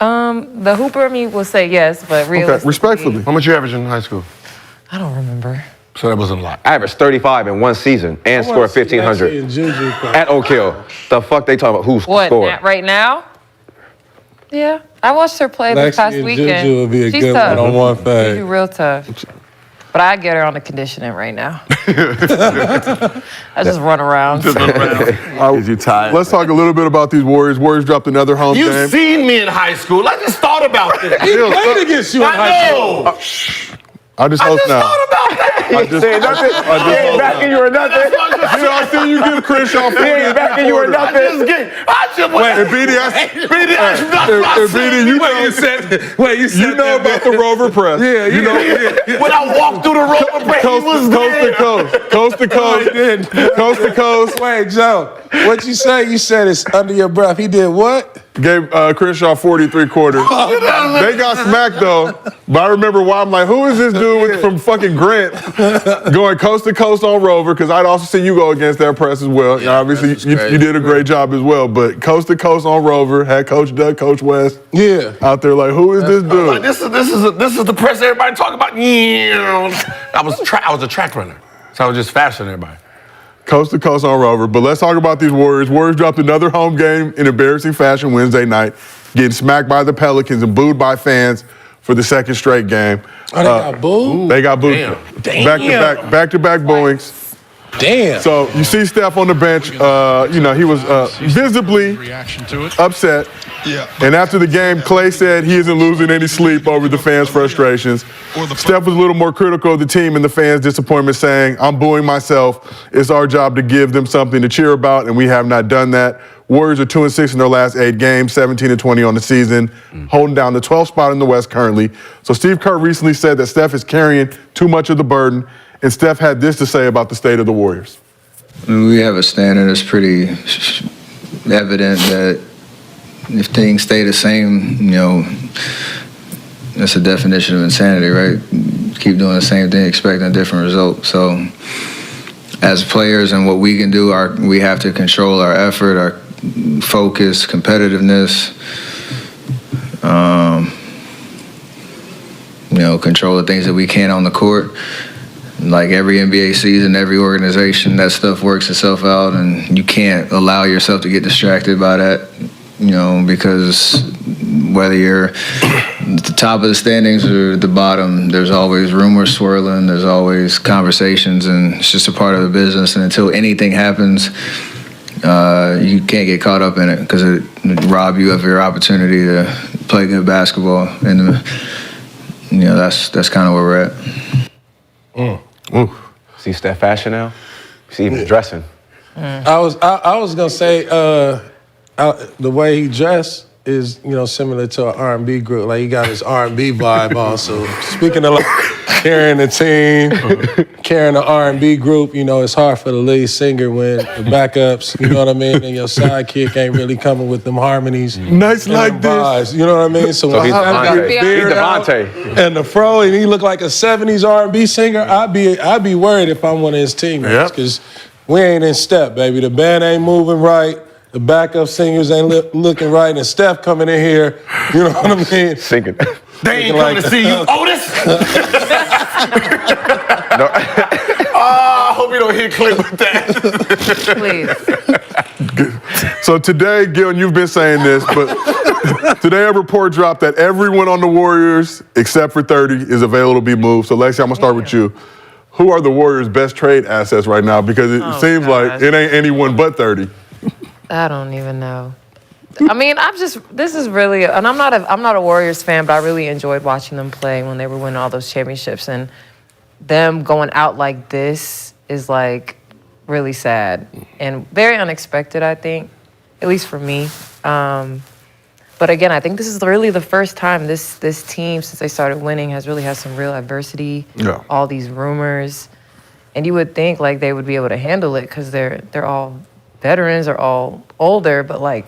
The hooper in me will say yes, but realistically, Okay, respectfully. how much you average in high school? I don't remember. So that wasn't a lot. I averaged 35 in one season and scored 1,500 at Oak Hill. The fuck they talking about? Who What, scored? right now? Yeah, I watched her play this Lexi past and weekend. Juju would be a She's good tough. one-on-one She's fight. real tough. But I get her on the conditioning right now. I just run around. Is you tired? Let's talk a little bit about these Warriors. Warriors dropped another home You game. seen me in high school. I just thought about this. He played against you in high school. I just I host just now. thought about that. He ain't saying nothing. He ain't backing you or nothing. I see you give Crenshaw 40. He ain't backing you or nothing. I just Wait, and BD, you know, you know about the Rover Press. Yeah, you know. when I walked through the road, he was there. Coast to coast. Wait, Joe, what you say? You said it's under your breath. He did what? Gave Crenshaw 43 quarters. They got smacked though. But I remember why I'm like, who is this dude from fucking Grant going coast to coast on Rover? Because I'd also seen you go against their press as well. Yeah, obviously, you did a great job as well. But coast to coast on Rover, had Coach Doug, Coach West. Yeah. Out there like, who is this dude? Like, this is the press everybody talking about. I was a track runner, so I was just faster than everybody. Coast to coast on Rover. But let's talk about these Warriors. Warriors dropped another home game in embarrassing fashion Wednesday night, getting smacked by the Pelicans and booed by fans for the second straight game. Oh, they got booed? They got booed. Damn. Back-to-back booings. Damn. So you see Steph on the bench. He was visibly upset. Yeah. And after the game, Clay said he isn't losing any sleep over the fans' frustrations. Steph was a little more critical of the team and the fans' disappointment, saying, "I'm booing myself. It's our job to give them something to cheer about, and we have not done that." Warriors are 2-6 in their last 8 games, 17-20 on the season, holding down the 12th spot in the West currently. So Steve Kerr recently said that Steph is carrying too much of the burden, and Steph had this to say about the state of the Warriors. We have a standard that's pretty evident that if things stay the same, that's the definition of insanity, right? Keep doing the same thing, expecting a different result. So as players and what we can do, we have to control our effort, our focus, competitiveness, control the things that we can on the court. Like every NBA season, every organization, that stuff works itself out, and you can't allow yourself to get distracted by that, because whether you're at the top of the standings or at the bottom, there's always rumors swirling, there's always conversations, and it's just a part of the business. And until anything happens, you can't get caught up in it because it rob you of your opportunity to play good basketball. And that's kind of where we're at. See Steph fashion now? See him dressing. I was gonna say the way he dressed is similar to an R&B group. Like he got his R&B vibe on. So speaking of like carrying the team, carrying the R&B group, it's hard for the lead singer when the backups, you know what I mean, and your sidekick ain't really coming with them harmonies. Nice like this. Vibes, you know what I mean? So when he's I got Devontae. the beard He's out Devontae. and the fro, and he looked like a 70s R&B singer, I'd be worried if I'm one of his teammates because we ain't in step, baby. The band ain't moving right. The backup singers ain't looking right, and Steph coming in here, you know what I mean? Singing. They ain't coming to see you, Otis. hope you don't hit Clay with that. Please. So today, Gil, and you've been saying this, but today a report dropped that everyone on the Warriors, except for 30, is available to be moved. So Lexi, I'm gonna start with you. Who are the Warriors' best trade assets right now? Because it seems like it ain't anyone but 30. I don't even know. I mean, this is really, and I'm not a Warriors fan, but I really enjoyed watching them play when they were winning all those championships, and them going out like this is like really sad and very unexpected, I think, at least for me. But again, I think this is really the first time this team, since they started winning, has really had some real adversity. Yeah. All these rumors, and you would think like they would be able to handle it because they're all veterans, are all older, but like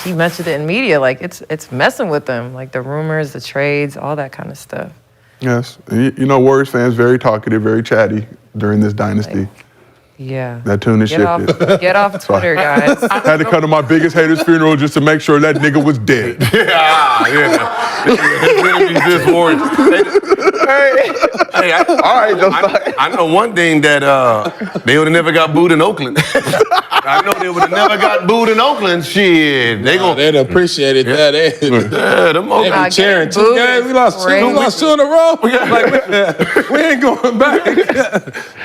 he mentioned it in media, like it's messing with them, like the rumors, the trades, all that kind of stuff. Yes. You know, Warriors fans, very talkative, very chatty during this dynasty. Yeah. That tune is shifted. Get off Twitter, guys. I had to come to my biggest hater's funeral just to make sure that nigga was dead. I know one thing that they would have never got booed in Oakland. I know they would have never got booed in Oakland. Shit, they'd appreciated that. Them They be cheering 2 games. We lost 2 in a row. Like, we ain't going back.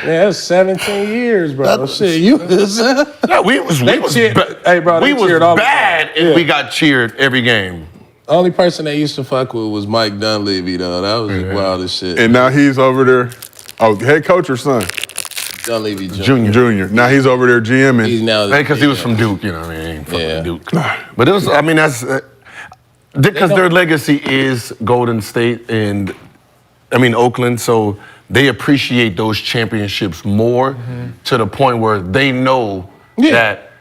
Yeah, it was 17 years, bro. Shit, you was. Yeah, we was Hey, bro, we they was cheered all the bad, time. and we got cheered every game. Only person they used to fuck with was Mike Dunleavy, though. That was the wildest shit. And now he's over there. Oh, head coach or son? Dunleavy Junior. Now he's over there GMing. He's now because he was from Duke, you know what I mean? Fucking Duke. But it was, I mean, that's because their legacy is Golden State and, I mean, Oakland, so they appreciate those championships more to the point where they know that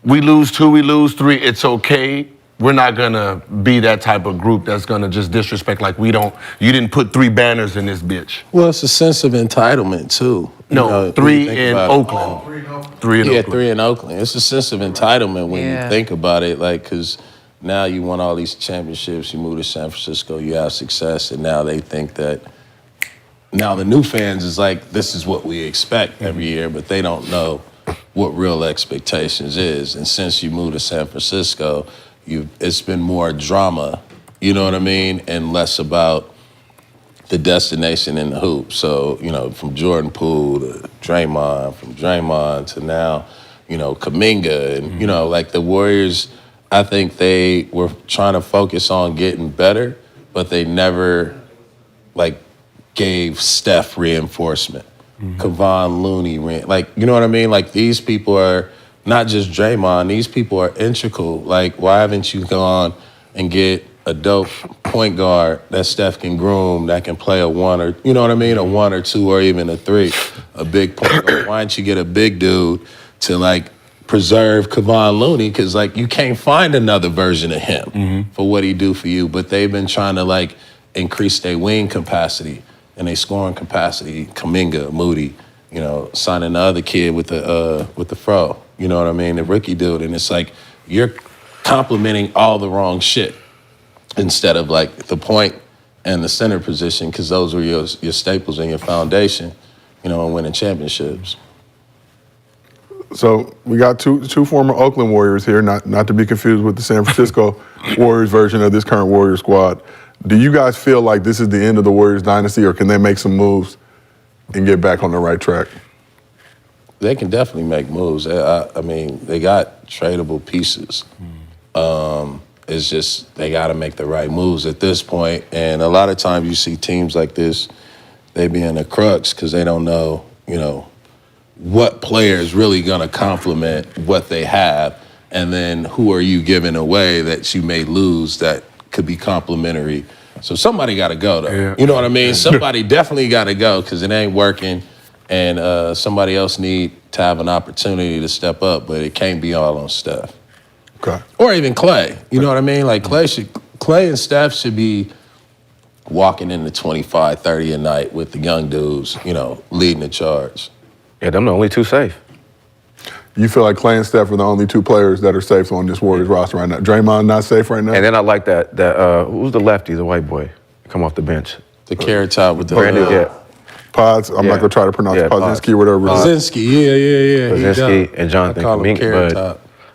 we lose 2, we lose 3, it's okay. We're not gonna be that type of group that's gonna just disrespect like you didn't put 3 banners in this bitch. Well, it's a sense of entitlement, too. No, 3 in Oakland. 3 in Oakland. 3 in Oakland. It's a sense of entitlement when you think about it, like, because now you won all these championships, you move to San Francisco, you have success, and now they think that, now the new fans is like, this is what we expect every year, but they don't know what real expectations is. And since you moved to San Francisco, it's been more drama, you know what I mean, and less about the destination in the hoop. So, you know, from Jordan Poole to Draymond, from Draymond to now, you know, Kuminga, and, you know, like the Warriors, I think they were trying to focus on getting better, but they never, like, gave Steph reinforcement. Kevon Looney, like, you know what I mean? Like, these people are not just Draymond, these people are integral. Like, why haven't you gone and get a dope point guard that Steph can groom, that can play a 1 or, you know what I mean? A 1 or 2 or even a 3, a big point guard. Why don't you get a big dude to, like, preserve Kevon Looney? Because, like, you can't find another version of him for what he do for you. But they've been trying to, like, increase their wing capacity and their scoring capacity. Kuminga, Moody, you know, signing the other kid with the fro. You know what I mean? The rookie dude. And it's like, you're complimenting all the wrong shit instead of, like, the point and the center position, because those were your staples and your foundation, you know, and winning championships. So we got two former Oakland Warriors here, not to be confused with the San Francisco Warriors version of this current Warrior squad. Do you guys feel like this is the end of the Warriors dynasty, or can they make some moves and get back on the right track? They can definitely make moves. I mean, they got tradable pieces. It's just they got to make the right moves at this point. And a lot of times you see teams like this, they be in a crux because they don't know, you know, what player is really going to complement what they have, and then who are you giving away that you may lose that could be complementary. So somebody got to go, though. Yeah. You know what I mean? Somebody definitely got to go because it ain't working, and somebody else need to have an opportunity to step up, but it can't be all on Steph. Okay. Or even Clay. You know what I mean? Like Clay and Steph should be walking into 25, 30 a night with the young dudes, you know, leading the charge. Yeah, them the only 2 safe. You feel like Clay and Steph are the only 2 players that are safe on this Warriors roster right now? Draymond not safe right now? And then I like that who's the lefty, the white boy, come off the bench? The carrot top with the... Brandon, Pods. I'm not gonna try to pronounce Yeah, Podzinski or whatever. it is. Krasinski, yeah. Krasinski and Jonathan I call him Kuminga, Carrot but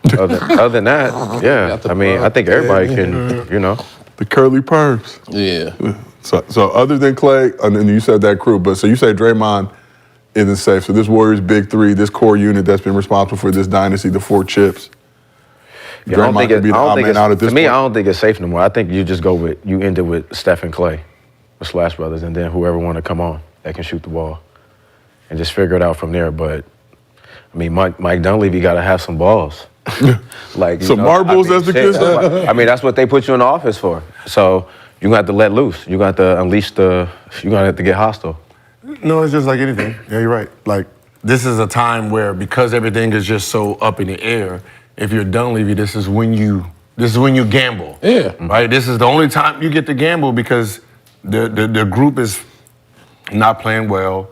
Top. other than that, yeah. I mean, I think everybody can, you know. The curly perms. Yeah. So other than Clay, and then you said that crew, but so you say Draymond isn't safe. So this Warriors big three, this core unit that's been responsible for this dynasty, the 4 chips. Yeah, I don't think could be the odd man out at this to me, point. I don't think it's safe no more. I think you just you end it with Steph and Clay, the Splash Brothers, and then whoever want to come on that can shoot the ball, and just figure it out from there. But I mean, Mike Dunleavy got to have some balls, like Some marbles, as the kids say. I mean, that's what they put you in the office for. So you gonna have to let loose. You got to unleash you gonna have to get hostile. No, it's just like anything. Yeah, you're right. Like, this is a time where, because everything is just so up in the air, if you're Dunleavy, this is when you gamble. Yeah. Right? This is the only time you get to gamble because the group is not playing well.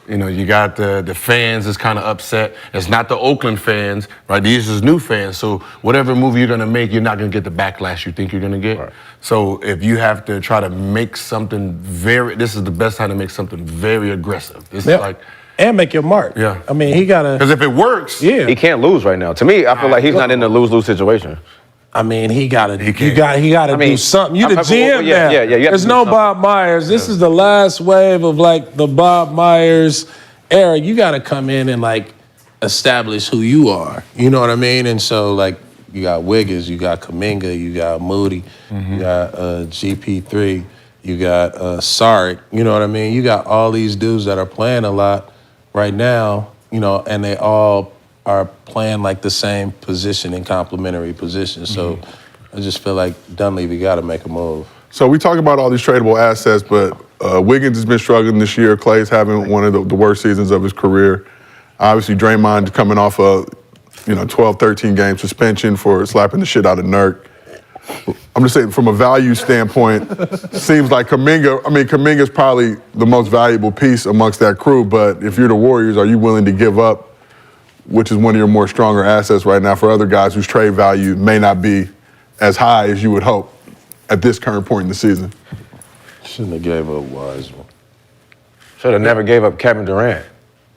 You know, you got the fans is kind of upset. It's not the Oakland fans, right? These is new fans. So whatever move you're gonna make, you're not gonna get the backlash you think you're gonna get. Right. So if you have to try to make something this is the best time to make something very aggressive. This is like, and make your mark. Yeah. I mean, he gotta. because if it works, Yeah. He can't lose right now. To me, I feel like he's not in a lose-lose situation. I mean, he gotta. He can't. gotta I mean, do something. You the well, GM yeah, now. yeah, you have to There's do no something. Bob Myers. This is the last wave of like the Bob Myers era. You gotta come in and like establish who you are. You know what I mean? And so like you got Wiggins, you got Kuminga, you got Moody, you got GP3, you got Saric. You know what I mean? You got all these dudes that are playing a lot right now. You know, and they all are playing like the same position in complementary positions. So I just feel like Dunleavy got to make a move. So we talk about all these tradable assets, but Wiggins has been struggling this year. Clay's having one of the worst seasons of his career. Obviously, Draymond coming off a 12, 13-game suspension for slapping the shit out of Nurk. I'm just saying, from a value standpoint, seems like Kuminga's probably the most valuable piece amongst that crew, but if you're the Warriors, are you willing to give up, which is one of your more stronger assets right now, for other guys whose trade value may not be as high as you would hope at this current point in the season? Shouldn't have gave up Wiseman. Should have never gave up Kevin Durant.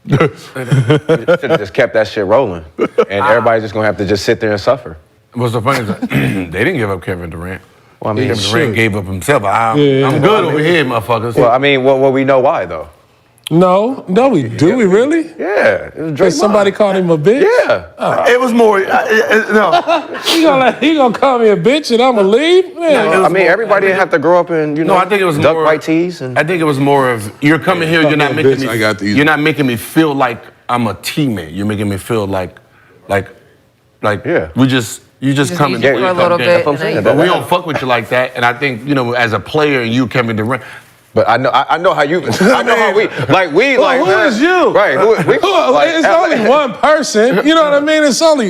Should have just kept that shit rolling, and everybody's just gonna have to just sit there and suffer. what's the funny is that they didn't give up Kevin Durant. Well, I mean, Kevin Durant gave up himself. I'm Yeah. good over here, motherfuckers. Well, I mean, well, we know why though. No, we do. We really? Yeah, it was Because somebody called him a bitch? Yeah. It was more. No. He gonna call me a bitch and I'ma leave? Man. I mean, everybody didn't have to grow up in, No, I think it was duck more white tees. And I think it was more of you're coming here. You're not making bitch, me. I got these. You're not making me feel like I'm a teammate. You're making me feel like, Yeah. you just come and use it for a little bit, and then But we don't fuck with you like that. And I think as a player, and you Kevin Durant. But I know how you. I know how we Well, who is you? Right. It's only one person. You know what I mean? It's only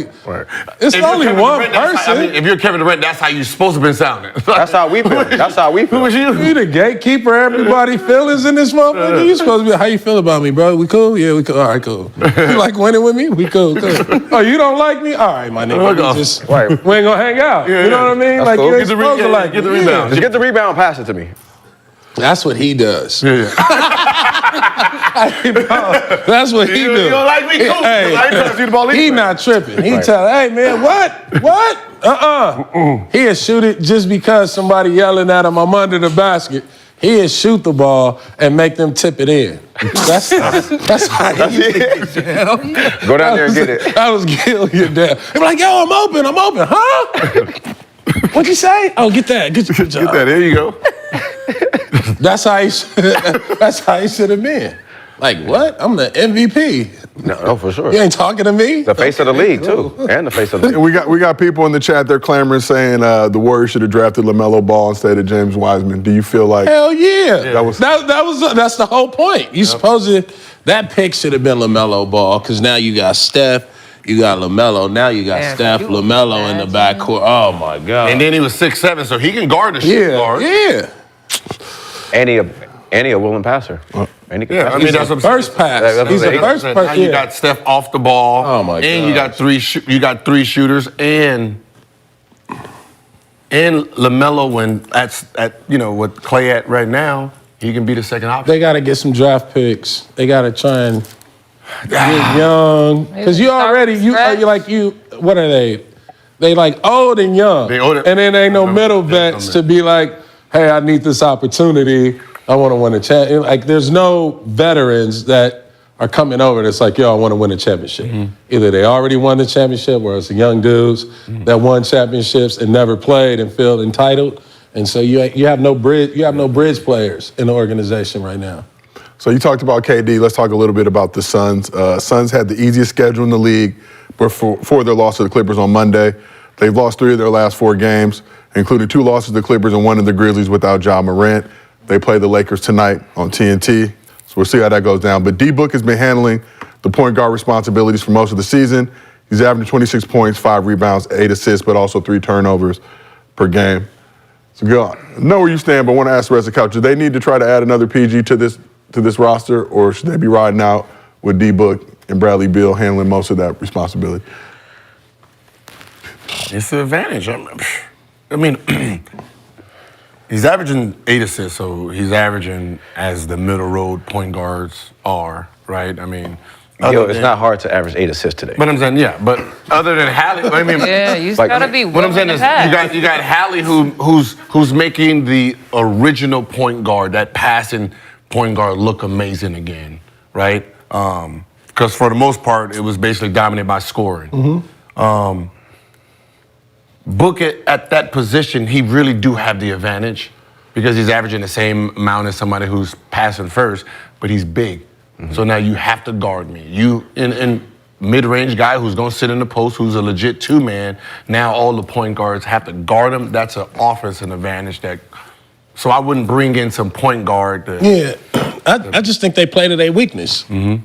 If you're only Kevin one Durant, that's how- person. if you're Kevin Durant, that's how you're supposed to be sounding. That's how we feel. That's how we feel. Who was you? You the gatekeeper, everybody feelings in this motherfucker. You supposed to be, how you feel about me, bro? We cool? Yeah, we cool. All right, cool. You like winning with me? We cool. Oh, you don't like me? All right, my nigga. We ain't gonna hang out. You know what I mean? That's Like, cool. you ain't Get the supposed to like get the me. rebound. Just get the rebound, pass it to me. That's what he does. Yeah. That's what he do. You don't like me? Cool. Hey, I ain't trying to see the ball he either. not tripping. He tell, hey man, what? He'll shoot it just because somebody yelling at him, I'm under the basket. He'll shoot the ball and make them tip it in. That's how he used to get down. Go down there and get it. I was get down. They be like, yo, I'm open, huh? What'd you say? Oh, get that. Good job. Get that. There you go. That's how he should have been. Like, what? I'm the MVP. No, for sure. You ain't talking to me? The face of the league too, and the face of the league. And we got people in the chat. They're clamoring, saying the Warriors should have drafted LaMelo Ball instead of James Wiseman. Do you feel like? Hell yeah. That That's the whole point. You supposed to, that pick should have been LaMelo Ball, because now you got Steph, you got LaMelo, now you got Steph, LaMelo in the backcourt. Oh my God. And then he was 6'7", so he can guard the shit guard. Yeah. And he a willing passer. And he can pass. I mean, that's a what first pass. He's a first Now pass. you got Steph off the ball. Oh my God. And you got three shooters and LaMelo when at with Clay at right now. he can be the second option. They got to get some draft picks. They got to try and get young. Because you already, what are they? They like old and young. And then ain't no middle vets to be like, hey, I need this opportunity. I want to win a championship. Like, there's no veterans that are coming over that's like, yo, I want to win a championship. Either they already won the championship or it's the young dudes that won championships and never played and feel entitled. And so you have no bridge players in the organization right now. So you talked about KD. Let's talk a little bit about the Suns. Suns had the easiest schedule in the league before their loss to the Clippers on Monday. They've lost 3 of their last 4 games, including 2 losses to the Clippers and 1 to the Grizzlies without Ja Morant. They play the Lakers tonight on TNT. So we'll see how that goes down. But D-Book has been handling the point guard responsibilities for most of the season. He's averaging 26 points, 5 rebounds, 8 assists, but also 3 turnovers per game. So go on. I know where you stand, but I want to ask the rest of the couch, do they need to try to add another PG to this roster, or should they be riding out with D-Book and Bradley Beal handling most of that responsibility? It's the advantage. I mean, he's averaging 8 assists, so he's averaging as the middle road point guards are, right? I mean, it's not hard to average 8 assists today. But I'm saying, but other than Hallie, I mean, yeah, you just gotta be. What I'm saying is, you got Hallie who's making the original point guard, that passing point guard, look amazing again, right? Because for the most part, it was basically dominated by scoring. Book it at that position, he really do have the advantage because he's averaging the same amount as somebody who's passing first, but he's big. So now you have to guard me. You in mid-range guy who's gonna sit in the post, who's a legit 2-man. Now all the point guards have to guard him. That's an offensive advantage so I wouldn't bring in some point guard. I just think they play to their weakness. You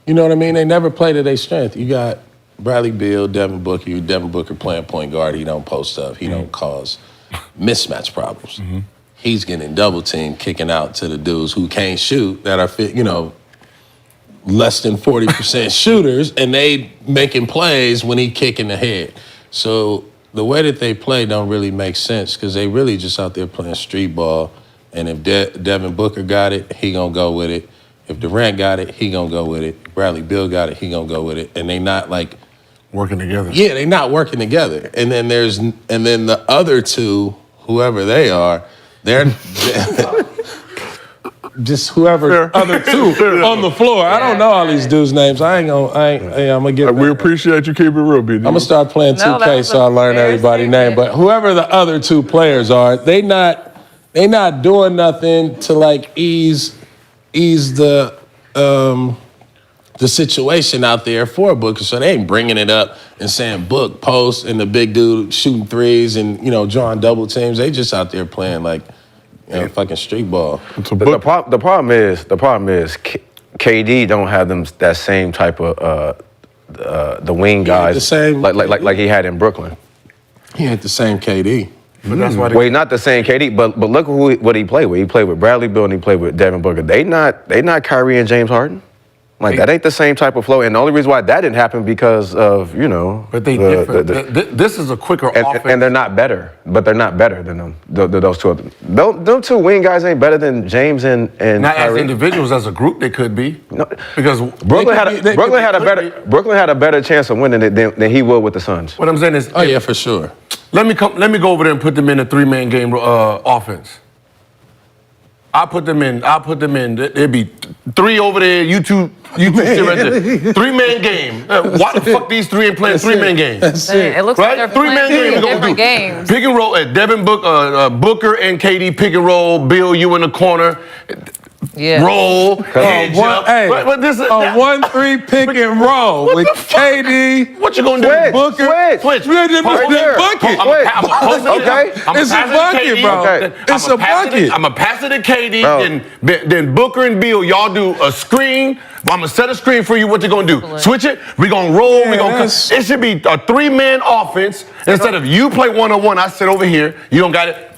know what I mean? They never play to their strength. You got Bradley Beal, Devin Booker playing point guard. He don't post up. He don't cause mismatch problems. He's getting double teamed, kicking out to the dudes who can't shoot that are less than 40% shooters, and they making plays when he kicking the head. So the way that they play don't really make sense because they really just out there playing street ball. And if Devin Booker got it, he gonna go with it. If Durant got it, he gonna go with it. Bradley Beal got it, he gonna go with it. And they not like working together. Yeah, they not working together. And then the other 2, whoever they are, they're just whoever other 2 on the floor. I don't know all these dudes' names. I'm gonna get. We appreciate you keeping it real, BD. I'm gonna start playing 2K so I learn everybody's name. But whoever the other 2 players are, they not doing nothing to like ease the situation out there for Booker. So they ain't bringing it up and saying Book post and the big dude shooting threes and drawing double teams. They just out there playing like fucking street ball. The problem is KD don't have that same type of the wing guys the same, like he had in Brooklyn. He ain't the same KD. But that's why he's not the same KD. But look what he played with. He played with Bradley Beal and he played with Devin Booker. They not Kyrie and James Harden. Like, that ain't the same type of flow. And the only reason why that didn't happen because of, But they different. This is a quicker offense. And they're not better. But they're not better than them. Those 2 of them. Those 2 wing guys ain't better than James and not Kyrie. as individuals, as a group, they could be. No, because Brooklyn had a better chance of winning it than he would with the Suns. What I'm saying is, yeah, for sure. Let me go over there and put them in a 3-man game offense. I'll put them in. There'd be 3 over there. You two sit right there. 3-man game. Why the fuck these 3 ain't playing 3-man game? It looks like they're playing different games. Pick and roll. Devin Booker and KD pick and roll. Bill, you in the corner. Yeah. Roll. Head jump. Hey, 1-3 pick and roll with KD. What you gonna do? Booker. Switch. Bucket. Okay. It's a bucket, bro. It's a bucket. I'm going to pass it to KD, then Booker and Beal, y'all do a screen. I'm going to set a screen for you. What you going to do? Switch it. We're going to roll. It should be a 3-man offense. Instead of you play 1-on-1, I sit over here. You don't got it.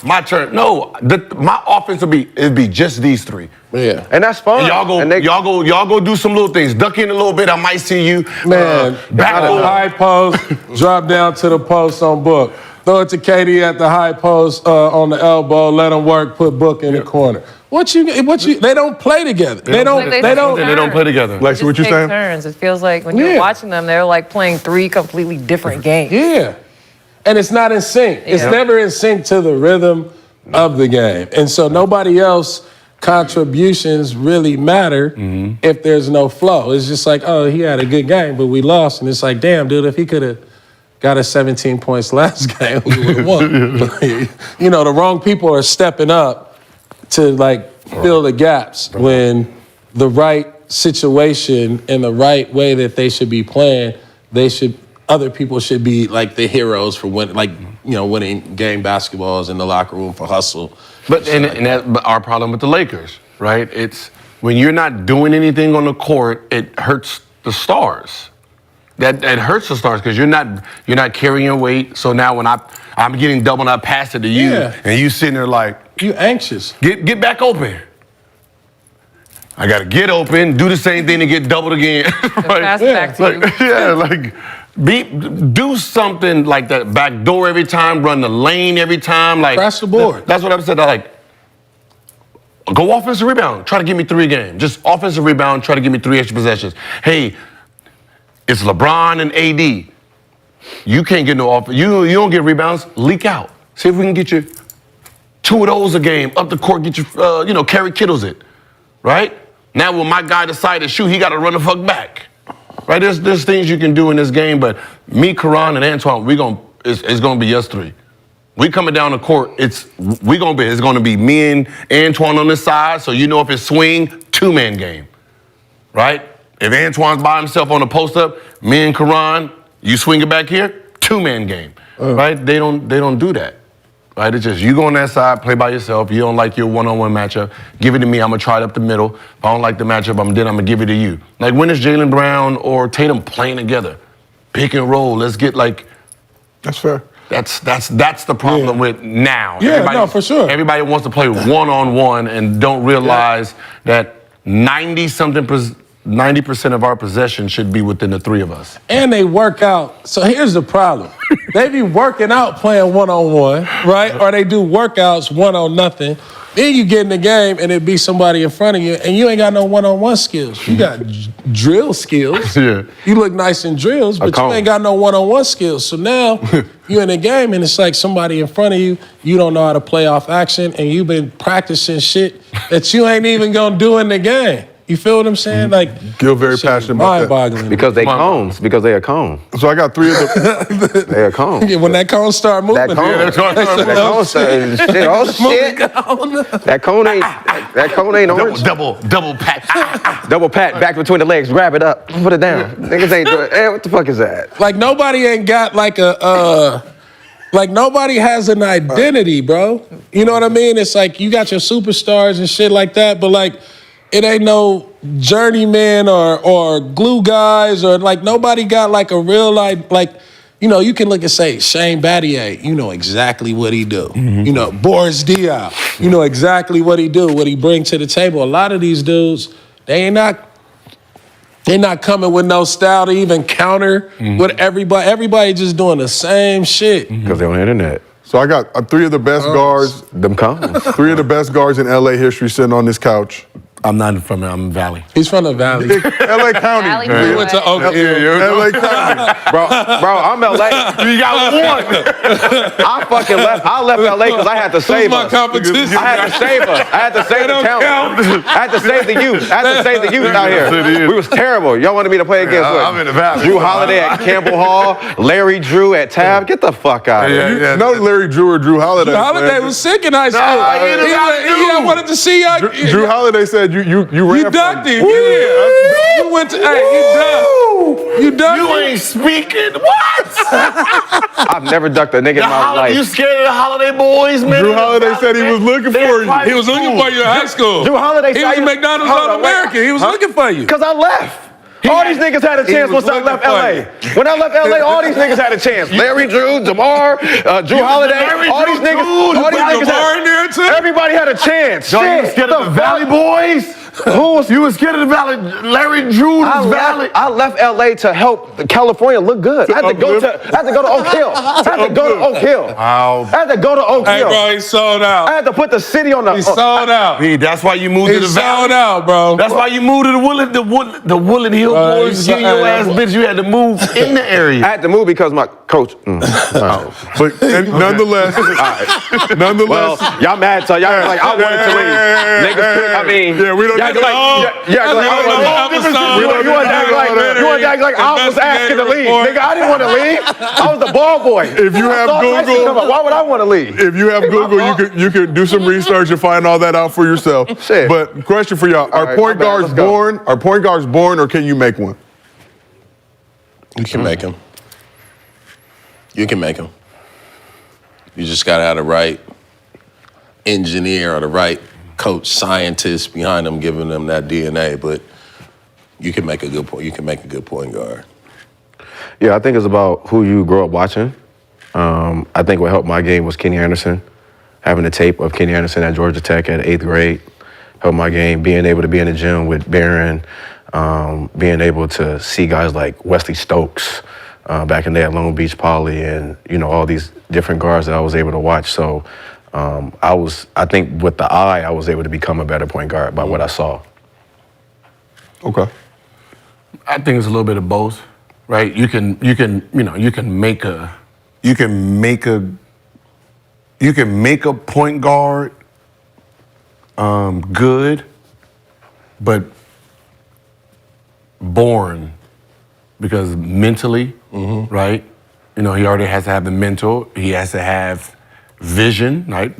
My turn. No, my offense will be just these 3. Yeah, and that's fine. And y'all go do some little things. Duck in a little bit. I might see you. Back over high post, drop down to the post on Book. throw it to KD at the high post on the elbow, let him work, put Book in the corner. They don't play together. They don't play together. Lexi, what you Take saying? turns. It feels like when you're watching them, they're like playing 3 completely different games. Yeah. And it's not in sync. It's never in sync to the rhythm of the game. And so nobody else contributions really matter if there's no flow. It's just like, oh, he had a good game, but we lost. And it's like, damn, dude, if he could have got us 17 points last game, we would have won. You know, the wrong people are stepping up to like fill the gaps when the right situation and the right way that they should be playing, other people should be like the heroes for winning game basketballs in the locker room for hustle. But but our problem with the Lakers, right? It's when you're not doing anything on the court, it hurts the stars. That hurts the stars because you're not carrying your weight. So now when I'm getting double and I pass it to you, and you sitting there like you anxious. Get back open. I gotta get open, do the same thing, and get doubled again. Pass back to you. Do something like that. Back door every time, run the lane every time. Like crash the board. That's what I've said. Like, go offensive rebound. Try to give me 3 a game. Just offensive rebound. Try to give me 3 extra possessions. Hey, it's LeBron and AD. You can't get no offense. You don't get rebounds. Leak out. See if we can get you 2 of those a game up the court. Get you, Kerry Kittles it, right? Now when my guy decides to shoot, he got to run the fuck back. Right, there's things you can do in this game, but me, Karan, and Antoine, it's gonna be us 3. We coming down the court, it's gonna be me and Antoine on this side, so you know if it's swing, 2-man game. Right? If Antoine's by himself on the post up, me and Karan, you swing it back here, 2-man game. Right? They don't do that. Right? It's just you go on that side, play by yourself. You don't like your one-on-one matchup, give it to me. I'm gonna try it up the middle. If I don't like the matchup, I'm gonna give it to you. Like when is Jaylen Brown or Tatum playing together? Pick and roll. Let's get like. That's fair. That's the problem with now. Yeah, for sure. Everybody wants to play one-on-one and don't realize that 90% of our possession should be within the 3 of us. And they work out. So here's the problem. They be working out playing one-on-one, right? Or they do workouts one-on-nothing. Then you get in the game and it be somebody in front of you and you ain't got no one-on-one skills. You got drill skills. Yeah. You look nice in drills, but you ain't got no one-on-one skills. So now you're in the game and it's like somebody in front of you, you don't know how to play off action and you've been practicing shit that you ain't even gonna do in the game. You feel what I'm saying? Like, Gil very passionate about that. Mind-boggling. Because they cones. Because they a cone. So I got 3 of the. They a cone. Yeah, when that cone start moving. That cone started shit. Oh shit. That cone ain't orange. Double pat. Double pat back between the legs. Grab it up. Put it down. Niggas ain't doing. Hey, what the fuck is that? Like nobody ain't got like like nobody has an identity, bro. You know what I mean? It's like you got your superstars and shit like that, but like it ain't no journeyman or glue guys or like nobody got like a real like you can look and say Shane Battier, you know exactly what he do. You know, Boris Diaw, you know exactly what he do, what he bring to the table. A lot of these dudes, they're not coming with no style to even counter with everybody. Everybody just doing the same shit. Because they're on the internet. So I got 3 of the best guards. Them cones. 3 of the best guards in LA history sitting on this couch. I'm not from there. I'm Valley. He's from the Valley. LA County. Valley He went to Oak Hill. LA County. Bro, I'm LA. You got one. I fucking left. I left LA because I had to save my us. competition. I had to save us. I had to save the don't talent. I had to save the youth. I had to save the youth out here. We was terrible. Y'all wanted me to play against what? I'm in the Valley. Drew Holiday at Campbell Hall. Larry Drew at Tab. Get the fuck out of here. No Larry Drew or Drew Holiday. Drew Holiday was sick in high school. He wanted to see y'all. Drew Holiday said you ran. You ducked him. You went to, you ducked. You ducked You him. ain't speaking. What? I've never ducked a nigga in my life. You scared of the Holiday boys, man? Drew Holiday said he was looking for you. He was looking for you in high school. Drew Holiday He was McDonald's All-American. He was looking for you. Because I left. All these niggas had a chance once I left LA. When I left LA, all these niggas had a chance. Larry Drew, DeMar, Drew Holiday, all these niggas had in there too. everybody had a chance. Y'all, you scared of the Valley boys? You was scared of the Valley. Larry Drew Valley. I left LA to help California look good. I had to go to Oak Hill. I had to go to Oak Hill. Wow. I had to go to Oak Hey, Hill. bro, he sold out. I had to put the city on the. He sold out. That's why you moved to He the Valley. sold out, bro. That's why you moved to the Woodland Hill boys. You your ass bitch. You had to move in the area. I had to move because my coach. But nonetheless, Well, y'all mad, so y'all like I wanted to leave. Niggas, I mean, yeah, we don't. y'all act like you want to act like I was asking to leave. Nigga, I didn't want to leave. I was the ball boy. If you have Google, why would I want to leave? if you have Google, you could do some research and find all that out for yourself. Shit. But question for y'all: All Are right, point my bad, guards let's go. born? Are point guards born, or can you make one? You can make them. You can make them. You just got to have the right engineer or the right coach, scientist behind them, giving them that DNA. But you can make a good point. You can make a good point guard. Yeah, I think it's about who you grow up watching. I think what helped my game was Kenny Anderson. Having the tape of Kenny Anderson at Georgia Tech at 8th grade helped my game. Being able to be in the gym with Barron, being able to see guys like Wesley Stokes back in the day at Long Beach Poly, and all these different guards that I was able to watch. So I think with the eye, I was able to become a better point guard by what I saw. Okay. I think it's a little bit of both, right? You can make a point guard good, but born because mentally, right? He already has to have the mental. He has to have vision, right?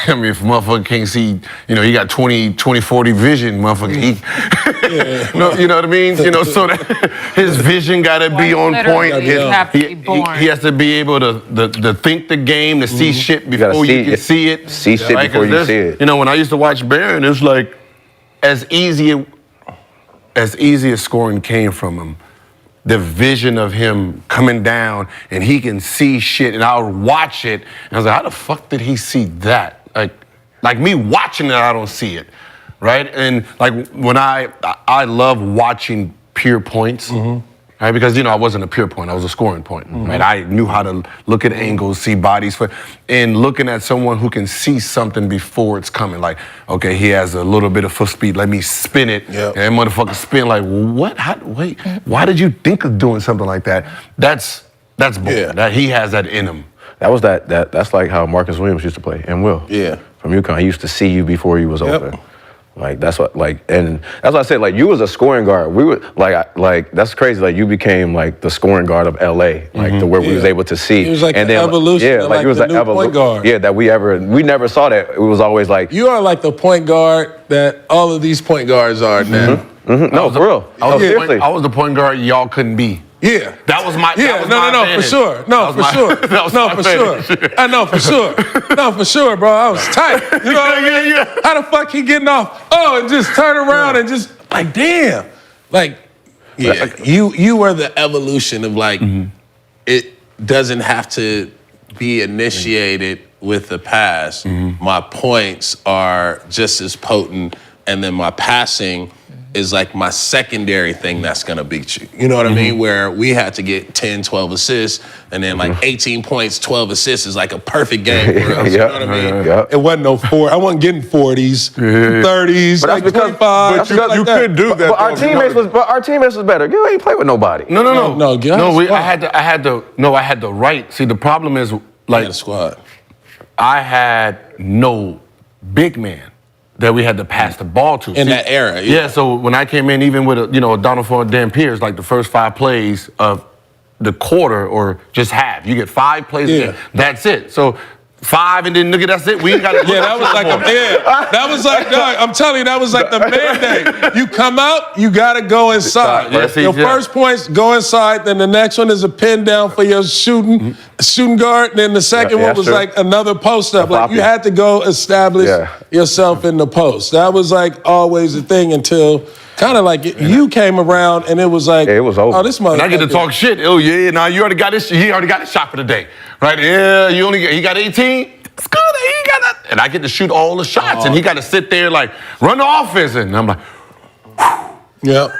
I mean, if a motherfucker can't see, he got 20/40 vision, motherfucker. No, you know what I mean? So that his vision got to be on point. He has to be able to think the game, to see shit before you can see it. See shit before you see it. When I used to watch Barron, it was like as easy as scoring came from him. The vision of him coming down and he can see shit, and I would watch it and I was like, how the fuck did he see that? Like me watching it, I don't see it, right? And like when I love watching pure points, right? Because I wasn't a pure point, I was a scoring point, right? I knew how to look at angles, see bodies, and looking at someone who can see something before it's coming. Like, okay, he has a little bit of foot speed, let me spin it, and that motherfucker spin like, what? Wait, why did you think of doing something like that? That's bull. That he has that in him. That was that's like how Marcus Williams used to play, and Will. Yeah. From UConn, he used to see you before you was open. Like that's what and that's what I said. Like you was a scoring guard. We were like that's crazy. Like you became like the scoring guard of LA. Like to where we was able to see. It was like and the evolution. Yeah, like it was the new point guard. Yeah, that we never saw that. It was always like you are like the point guard that all of these point guards are now. No, for real. I was the point guard y'all couldn't be. Yeah, that was my. Yeah, that was for sure. No, for sure. No, for sure. I know for sure. No, for sure, bro. I was tight. You know what I mean? How the fuck he getting off? Oh, and just turn around and just like, damn. Like, yeah, you were the evolution of like, it doesn't have to be initiated with the pass. My points are just as potent, and then my passing is like my secondary thing that's gonna beat you. You know what I mean? Where we had to get 10, 12 assists, and then like 18 points, 12 assists is like a perfect game for us. You know what I mean? It wasn't no I wasn't getting 40s, 30s, But that's like because 25. you could do that. But our teammates was better. You ain't play with nobody. I had the right. See, the problem is like the squad. I had no big man that we had to pass the ball to. In that era, yeah. So when I came in, even with a Donald Ford and Dan Pierce, like the first 5 plays of the quarter or just half, you get 5 plays. Yeah. That's it. So 5 and then nigga, that's it. We ain't got to. That was like that was like, dog, I'm telling you, that was like the mandate. You come out, you gotta go inside. Your first point's go inside, then the next one is a pin down for your shooting guard, and then the second one was like another post up. Like you had to go establish yourself in the post. That was like always the thing until kind of like you came around and it was like it was over. Oh, this motherfucker. And I get to talk shit. Oh yeah, now you already got this. He already got his shot for the day, right? Yeah, he got 18. It's good, and I get to shoot all the shots, and he got to sit there like run the offense, and I'm like, yep.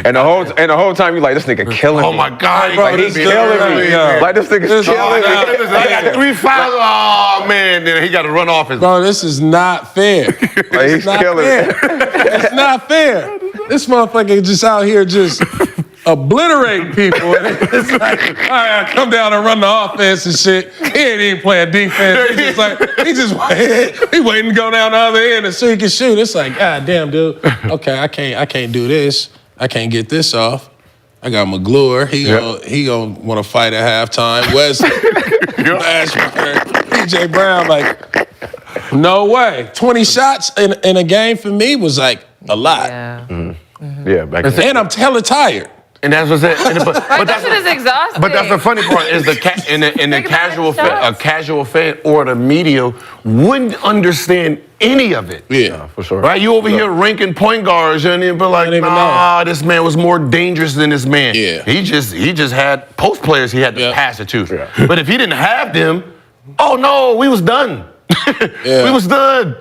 And the whole time you like, this nigga killing me. oh my God, Like he's killing me. Like this nigga's killing me. I got 3 fouls. Oh man, then he got to run offense. Bro, this is not fair. Like he's killing me. It's not fair. This motherfucker just out here just obliterating people. It's like, all right, I come down and run the offense and shit. He ain't even playing defense. He waiting to go down the other end so he can shoot. It's like, God damn, dude. Okay, I can't do this. I can't get this off. I got McGlure. He gonna want to fight at halftime. Wes, PJ Brown, like, no way. 20 shots in a game for me was like a lot. Yeah. Yeah, back then. And I'm hella tired. And that's what's it. But that shit is exhausting. But that's the funny part is the casual fan or the media wouldn't understand any of it. Yeah, for sure. Right? You over here ranking point guards and you'd be like, nah, this man was more dangerous than this man. Yeah. He just had post players he had to pass it to. Yeah. But if he didn't have them, oh no, we was done. Yeah. We was done.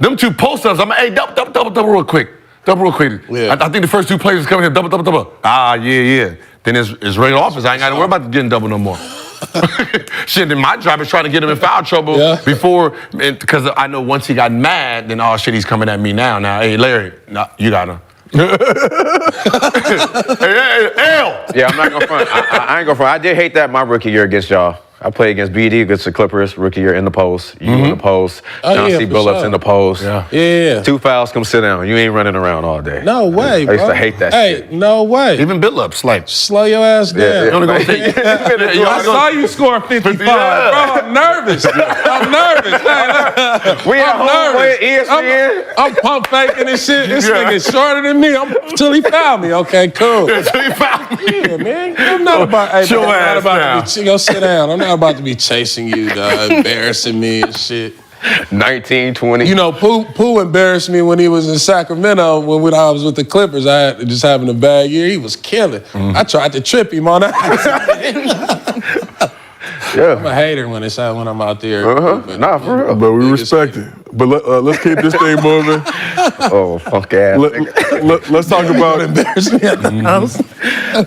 Them 2 post-ups, I'm like, hey, double real quick. Double real quick. Yeah. I think the first 2 players coming here, double. Ah, yeah. Then it's regular offense. I ain't got to worry about getting double no more. Shit, then my job is trying to get him in foul trouble before, because I know once he got mad, then oh shit, he's coming at me now. Now, hey Larry, no, you got him. Hey, L. Yeah, I'm not gonna front. I ain't gonna front. I did hate that my rookie year against y'all. I played against BD, against the Clippers, rookie year in the post. You in the post. John C. Billups in the post. Yeah. 2 fouls, come sit down. You ain't running around all day. No way, bro. I used to hate that shit. Hey, no way. Even Billups, like, slow your ass down. Yeah. you only gonna take. I saw you score 55. Bro, I'm nervous. I'm nervous. We at home with ESPN. I'm pump faking and shit. This nigga shorter than me. Until he fouled me. Okay, cool. Until he fouled me. Yeah, man. I'm not about, hey, man, I'm not about to be, go sit down. I'm not about to be chasing you, dog, embarrassing me and shit. 19, 20. You know, Pooh embarrassed me when he was in Sacramento when I was with the Clippers. I had just having a bad year. He was killing. I tried to trip him on that. Yeah. I'm a hater when I'm out there. Nah, for real. But we respect it. But let's keep this thing moving. Oh, fuck ass. Let's talk about embarrass me at the house.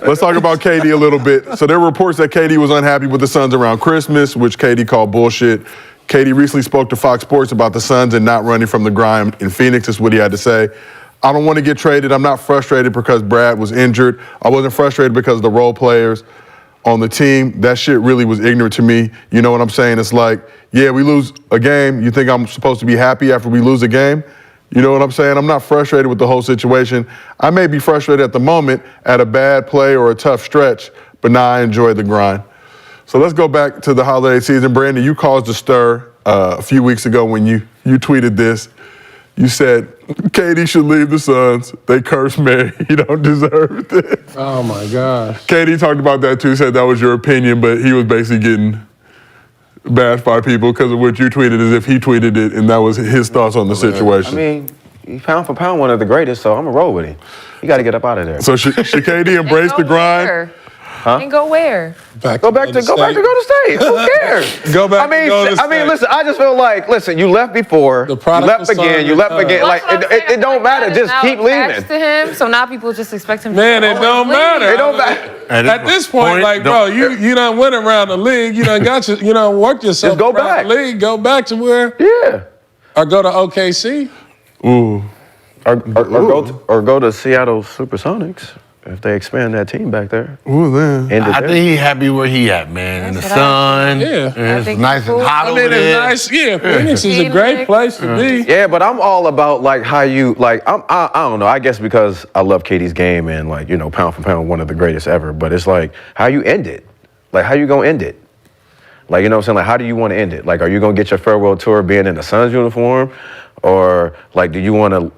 Let's talk about KD a little bit. So there were reports that KD was unhappy with the Suns around Christmas, which KD called bullshit. KD recently spoke to Fox Sports about the Suns and not running from the grind in Phoenix. Is what he had to say. I don't want to get traded. I'm not frustrated because Brad was injured. I wasn't frustrated because of the role players on the team. That shit really was ignorant to me. You know what I'm saying? It's like, yeah, we lose a game. You think I'm supposed to be happy after we lose a game? You know what I'm saying? I'm not frustrated with the whole situation. I may be frustrated at the moment at a bad play or a tough stretch, but now I enjoy the grind. So let's go back to the holiday season. Brandon, you caused a stir a few weeks ago when you tweeted this. You said, KD should leave the Suns. They curse Mary. He don't deserve this. Oh, my gosh. KD talked about that, too, said that was your opinion, but he was basically getting bashed by people because of what you tweeted as if he tweeted it, and that was his thoughts on the situation. I mean, he's pound for pound one of the greatest, so I'm going to roll with him. You got to get up out of there. So should KD embrace the grind? Where? And go where? Go back to go to state. Who cares? Go back. I mean, listen. I just feel like, you left before. You left again. You left again. Like it don't matter. Just keep leaving. To him, so now people just expect him. Man, it don't matter. It don't matter. At this point, like, bro, you done went around the league. You done worked yourself. Just go around back. the league. Go back to where? Yeah. Or go to OKC. Ooh. Or go to Seattle Supersonics. If they expand that team back there. Ooh, man. I think he happy where he at, man. In the sun. Yeah. It's nice and hot over there. Nice. Yeah, Phoenix is a great place to be. Yeah, but I'm all about like how you like. I don't know. I guess because I love KD's game and like pound for pound one of the greatest ever. But it's like how you end it. Like how you gonna end it? Like you know what I'm saying? Like how do you want to end it? Like are you gonna get your farewell tour being in the Suns uniform, or like do you want to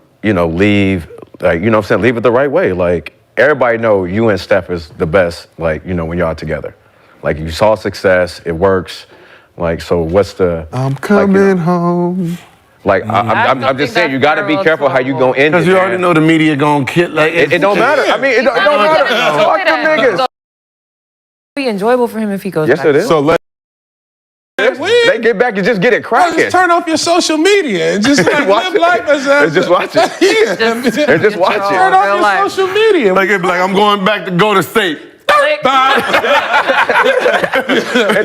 leave? Like you know what I'm saying? Leave it the right way. Like. Everybody know you and Steph is the best, like, when y'all together. Like, you saw success, it works. Like, so what's the... I'm coming home. Like, I'm just saying, you got to be careful how you going to end it, because you already know the media going to kill. Like, it don't matter. I mean, it don't matter. Fuck them niggas. It'll be enjoyable for him if he goes back. Yes, it is. So They get back and just get it cracking. Just turn off your social media and just like, live life as And just watch it. Yeah. And just watch it. Turn off your social media. Like it'd be like I'm going back to go to state. And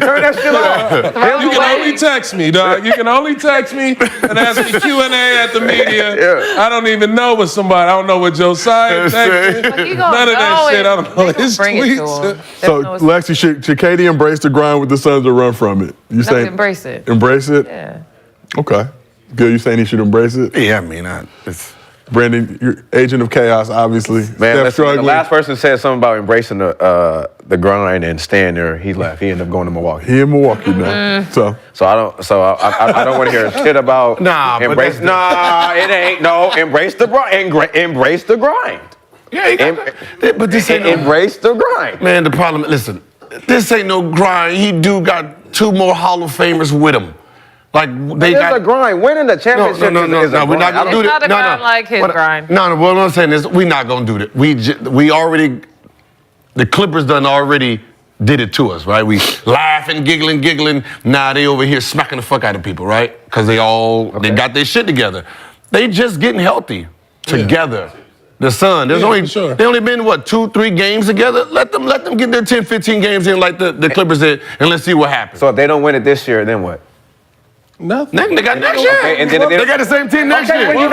turn that shit off. You can only text me, dog. You can only text me and ask me Q&A at the media. Yeah. I don't even know what somebody. I don't know what Josiah texted. Like, you None gonna of that know shit. it. I don't know They gonna his bring it to tweets. him. So, Lexi, should Katie embrace the grind with the Suns or run from it? You saying embrace it. Embrace it? Yeah. Okay. Good. You saying he should embrace it? Yeah, I mean, it's Brandon, you're agent of chaos, obviously. Man, Steph listen, the struggling. last person said something about embracing the grind and staying there. He left. He ended up going to Milwaukee. He in Milwaukee now. So I don't want to hear shit about embrace. It ain't. No, embrace the grind. Embrace the grind. Yeah, but this ain't embrace the grind. Man, the problem. Listen, this ain't no grind. He got 2 more Hall of Famers with him. Like they got a grind. Winning the championship is a grind. We're not gonna do It's that. not a grind like his grind. No, what I'm saying is we're not gonna do that. We already, the Clippers done already did it to us, right? We laughing, giggling. Now they over here smacking the fuck out of people, right? Because they got their shit together. They just getting healthy together. The Sun, they only been 2-3 games together. Let them get their 10-15 games in like the Clippers did, and let's see what happens. So if they don't win it this year, then what? Nothing. They got next year. Okay, and then they got the same team next year. Well,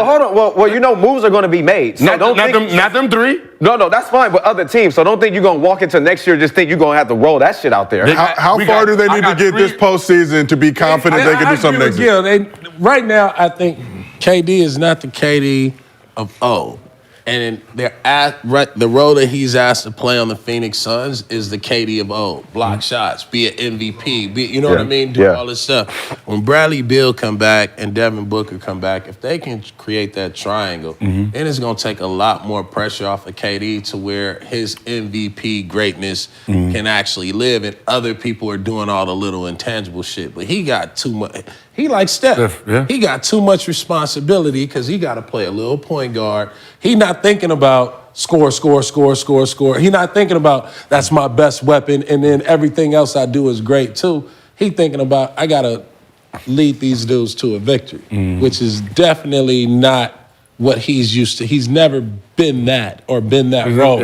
hold on. Well, moves are going to be made. So not them 3. No, that's fine. But other teams. So don't think you're going to walk into next year and just think you're going to have to roll that shit out there. How far do they need to get this postseason to be confident they can do something next year? Right now, I think KD is not the KD of old. And the role that he's asked to play on the Phoenix Suns is the KD of old. Block shots, be an MVP, you know what I mean? Do all this stuff. When Bradley Beal come back and Devin Booker come back, if they can create that triangle, then it's going to take a lot more pressure off of KD to where his MVP greatness can actually live, and other people are doing all the little intangible shit. But he got too much. He like Steph. He got too much responsibility because he got to play a little point guard. He not thinking about score. He not thinking about that's my best weapon and then everything else I do is great too. He thinking about I got to lead these dudes to a victory, which is definitely not what he's used to. He's never been that or been that role.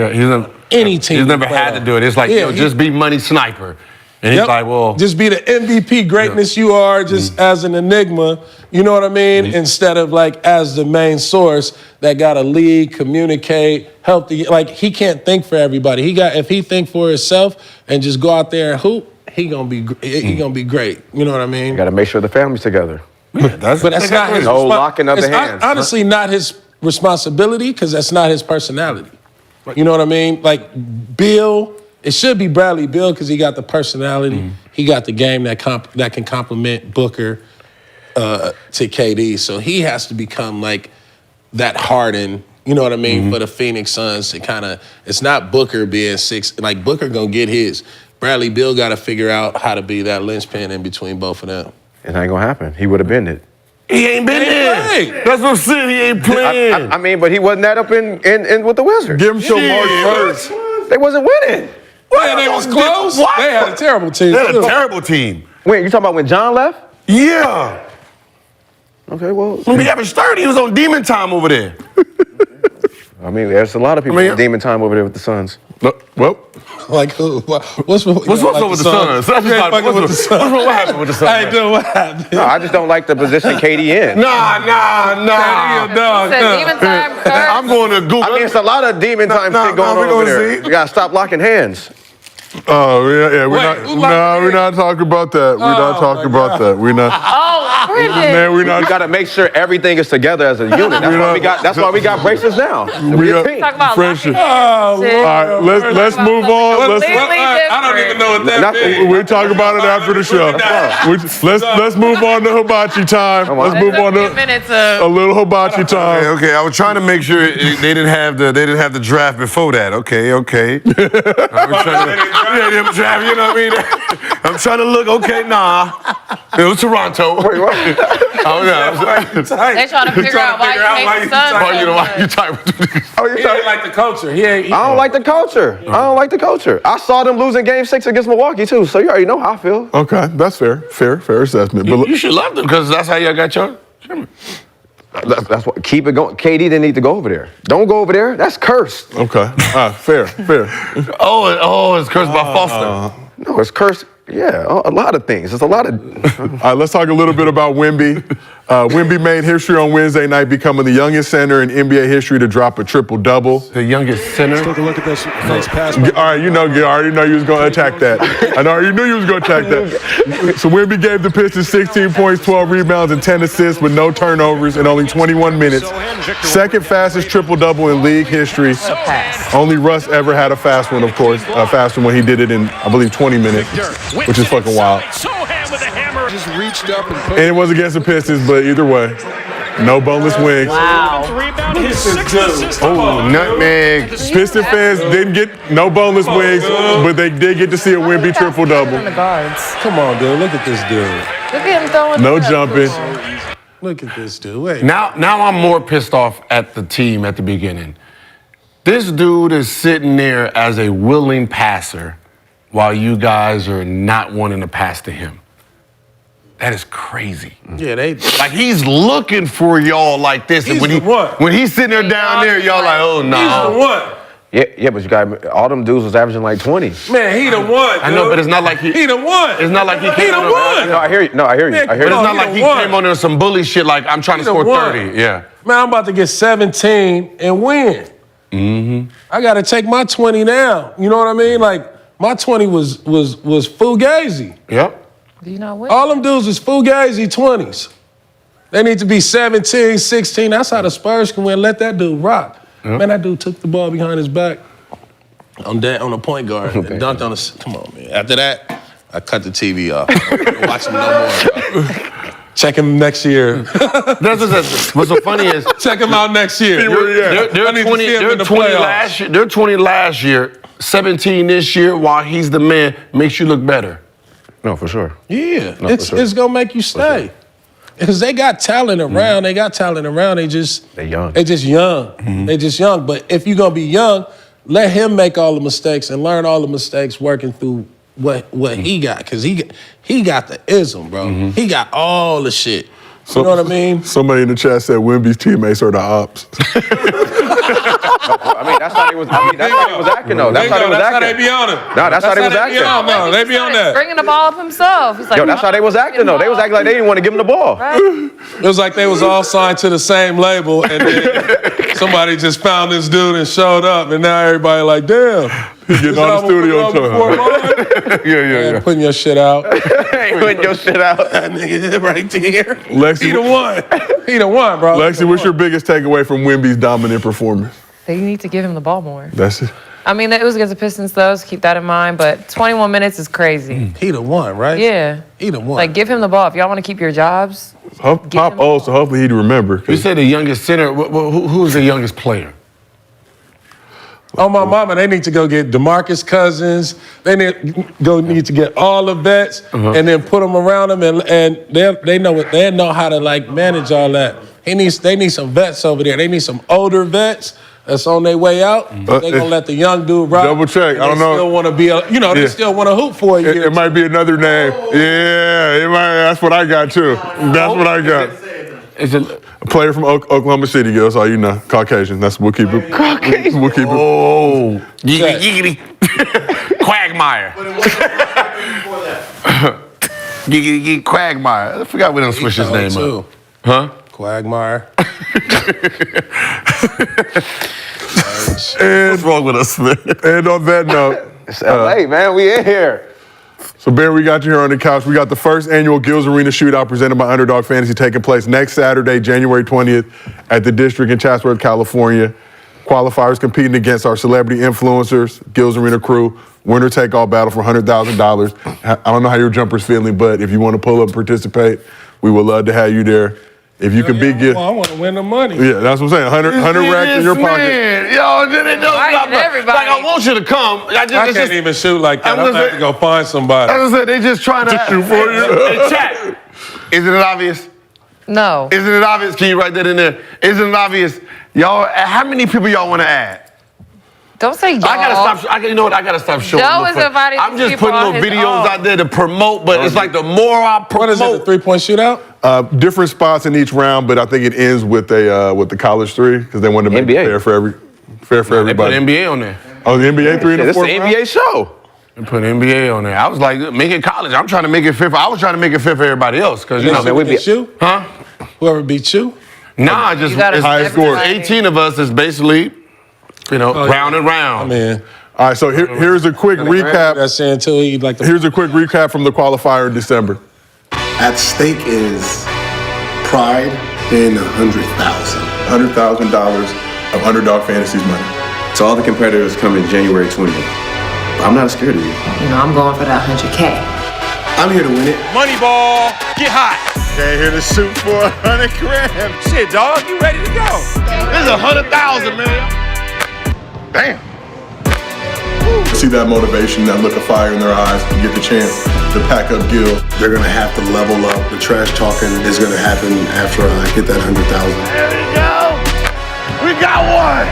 Any team. He's never had to do it. It's like, just be money sniper. And he's like, well. Just be the MVP greatness you are just as an enigma, you know what I mean? Instead of like as the main source that got to lead, communicate, help the, like he can't think for everybody. If he think for himself and just go out there and hoop, he gonna be great. You know what I mean? You got to make sure the family's together. But that's not his no locking of the hands. Honestly, not his responsibility because that's not his personality. You know what I mean? Like Bill. It should be Bradley Beal because he got the personality. He got the game that can complement Booker to KD. So he has to become like that Harden, you know what I mean, for the Phoenix Suns to kind of, it's not Booker being 6, like Booker gonna get his. Bradley Beal got to figure out how to be that linchpin in between both of them. It ain't gonna happen. He would have been it. He ain't been there. That's what I'm saying. He ain't playing. I mean, but he wasn't that up in with the Wizards. Give him till March 1st. They wasn't winning. Well, they was close. What? They had a terrible team. They had a terrible team. When you talking about when John left? Yeah. Okay, well. When we averaged 30, he was on demon time over there. I mean, there's a lot of people on demon time over there with the Suns. Well. Like who? What's up with the Suns? What happened with the Suns? I ain't doing what happened. No, I just don't like the position KD in. Nah. I'm going to Google. I mean, it's a lot of demon time shit going on over there. We gotta stop locking hands. Oh, yeah, we're not talking about that. We're not talking about that. We're not. Oh, Bridget. We gotta make sure everything is together as a unit. That's why we got braces now. We got Talk about friendship. locking hands. All right, let's move on. I don't even know what that means. We'll talk about it after the show. Let's move on to hibachi time. Let's move on to a little hibachi time. Okay. I was trying to make sure they didn't have the draft before that. Okay. I was trying to. them draft, you know what I mean? I'm trying to look, okay, nah. It was Toronto. Wait, what? Oh, no. They trying to figure out why you hate the Suns. Why you type? Oh, you He ain't like the culture. I don't like the culture. I don't like the culture. I saw them losing Game 6 against Milwaukee too, so you already know how I feel. Okay, that's fair. Fair assessment. You should love them because that's how y'all got your. That's what. Keep it going. KD didn't need to go over there. Don't go over there. That's cursed. Okay. Fair. Oh, it's cursed by Foster. No, it's cursed. Yeah, a lot of things. There's a lot of. All right, let's talk a little bit about Wemby. Wemby made history on Wednesday night, becoming the youngest center in NBA history to drop a triple-double. The youngest center? Take a look at this nice pass. All right, you already know you was going to attack that. I already knew you was going to attack that. So Wemby gave the Pistons 16 points, 12 rebounds, and 10 assists with no turnovers in only 21 minutes. Second fastest triple-double in league history. Only Russ ever had a fast one, of course. A fast one when he did it in, I believe, 20 minutes, which is fucking wild. Just reached up and put And it was against the Pistons, but either way, no boneless wings. Wow. Oh, nutmeg. Piston fans didn't get no boneless wings, but they did get to see a Wemby triple-double. On the guards. Come on, dude. Look at this dude. Look at him throwing. No the jumping. Look at this dude. Wait. Now I'm more pissed off at the team at the beginning. This dude is sitting there as a willing passer while you guys are not wanting to pass to him. That is crazy. Yeah, they like he's looking for y'all like this. He's and when he's sitting there down there, y'all like, oh no. He's the one. Yeah, but you got all them dudes was averaging like 20. Man, he the one. I know, but it's not like he the one. It's not like he came the on one. No, I hear you. Man, But it's not like he came on there with some bully shit like I'm trying to score 30. Yeah. Man, I'm about to get 17 and win. Mm-hmm. I got to take my 20 now. You know what I mean? Like my 20 was fugazi. Yep. Do you not win? All them dudes is fugazi 20s. They need to be 17, 16. That's how the Spurs can win. Let that dude rock. Yep. Man, that dude took the ball behind his back on the point guard and dunked on the. Come on, man. After that, I cut the TV off. Watch him no more. Check him next year. What's so funny is check him out next year. They're 20 last year, 17 this year. While he's the man, makes you look better. No, for sure. Yeah, No, it's gonna make you stay. Because they got talent around. They got talent around. They just young. They just young. They just young. But if you're gonna be young, let him make all the mistakes and learn all the mistakes working through what he got. Because he got the ism, bro. He got all the shit. You know what I mean? Somebody in the chat said Wemby's teammates are the ops. I mean, that's how they was. That's how they was acting, though. That's how they was acting. That's how they be on him. No, that's how they was acting. No, they be on that. Bringing the ball up himself. He's like, Yo, that's how they was acting, though. They was acting like they didn't want to give him the ball. It was like they was all signed to the same label, and then somebody just found this dude and showed up, and now everybody like, damn. He getting on the studio time. Yeah. Putting your shit out. Putting your shit out. That nigga right there. Lexi, He the one. He the one, bro. Lexi, what's your biggest takeaway from Wemby's dominant performance? They need to give him the ball more. That's it. I mean, it was against the Pistons, though, so keep that in mind. But 21 minutes is crazy. He the one, right? Yeah. He the one. Like, give him the ball. If y'all want to keep your jobs, Pop old, so hopefully he'd remember. You said the youngest center. Who's the youngest player? Oh, my mama, they need to go get DeMarcus Cousins. They need to get all the vets and then put them around them, and they know how to like manage all that. They need some vets over there. They need some older vets that's on their way out. They gonna let the young dude rock. Double check. I don't know. They still want to be, they still want to hoop for a year. It might be another name. Yeah, it might. That's what I got too. That's what I got. Is it a player from Oklahoma City? That's all you know. Caucasian. We'll keep it. Caucasian. We'll keep it. Oh, yiggity. Quagmire. Yiggity Quagmire. I forgot we done switch his name up. Huh? Quagmire. What's wrong with us, man? And on that note, it's LA, man. We in here. So, Ben, we got you here on the couch. We got the first annual Gills Arena Shootout presented by Underdog Fantasy taking place next Saturday, January 20th at the District in Chatsworth, California. Qualifiers competing against our celebrity influencers, Gills Arena crew, winner take all battle for $100,000. I don't know how your jumper's feeling, but if you want to pull up and participate, we would love to have you there. If you can beat I want to win the money. Yeah, that's what I'm saying. 100 racks in your pocket. Yo, then it don't Right, everybody. like I want you to come. I can't even shoot like that. I'm going to have to go find somebody. As I said, they just trying to shoot for you. Hey, chat. Isn't it obvious? No. Isn't it obvious? Can you write that in there? Isn't it obvious? Y'all, how many people y'all want to add? Don't say y'all. I gotta stop. You know what? I gotta stop showing. Joe little is invited I'm to just people putting on little his videos own. out there to promote, but it's like the more I promote. What is it, the 3-point shootout? Different spots in each round, but I think it ends with the college three because they wanted to make it fair for everybody. They put NBA on there. Oh, the NBA 3 and the This is 4th an round? NBA show. They put NBA on there. I was like, make it college. I'm trying to make it fair. I was trying to make it fair for everybody else because you know. Man, we beat you? Huh? Whoever beat you? Nah, just gotta it's highest score. 18 of us is basically, round and round. Man. All right, so here's a quick recap. That's saying too. He'd like to. Here's a quick recap from the qualifier in December. At stake is pride and $100,000 of Underdog Fantasy's money. So all the competitors come in January 20th. I'm not scared of you. You know, I'm going for that 100K. I'm here to win it. Moneyball, get hot. Okay, here to shoot for 100 grand. Shit, dog, you ready to go? This is 100,000, man. Damn. See that motivation, that look of fire in their eyes, and get the chance to pack up Gil. They're gonna have to level up. The trash talking is gonna happen after I hit that 100,000. There we go. We got one.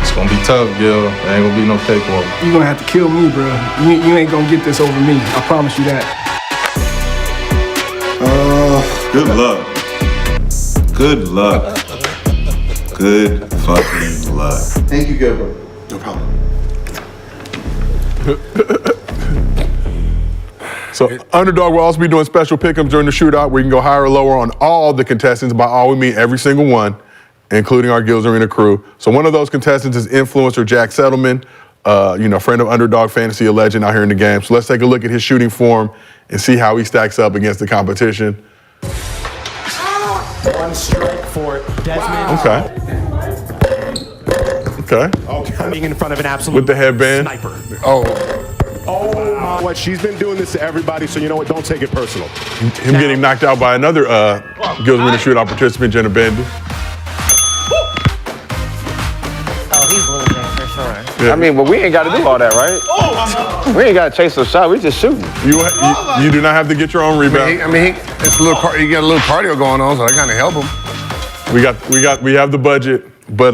It's gonna be tough, Gil. There ain't gonna be no cakewalk. You're gonna have to kill me, bro. You ain't gonna get this over me. I promise you that. Good luck. Good luck. Good fucking luck. Thank you, Gilbert. No problem. So Underdog will also be doing special pick'ems during the shootout where you can go higher or lower on all the contestants. By all we mean every single one, including our Gills Arena crew. So one of those contestants is influencer Jack Settleman, friend of Underdog Fantasy, a legend out here in the game. So let's take a look at his shooting form and see how he stacks up against the competition. One strike for Desmond. Okay. Being in front of an absolute With the headband. sniper. Oh, What? She's been doing this to everybody, so you know what? Don't take it personal. him getting knocked out by another Gills Arena shootout participant, Jenna Bandy. Oh, he's losing for sure. I mean, but we ain't got to do all that, right? We ain't got to chase a shot. We just shooting. You do not have to get your own rebound. It's a little. You got a little cardio going on, so I kind of help him. We have the budget, but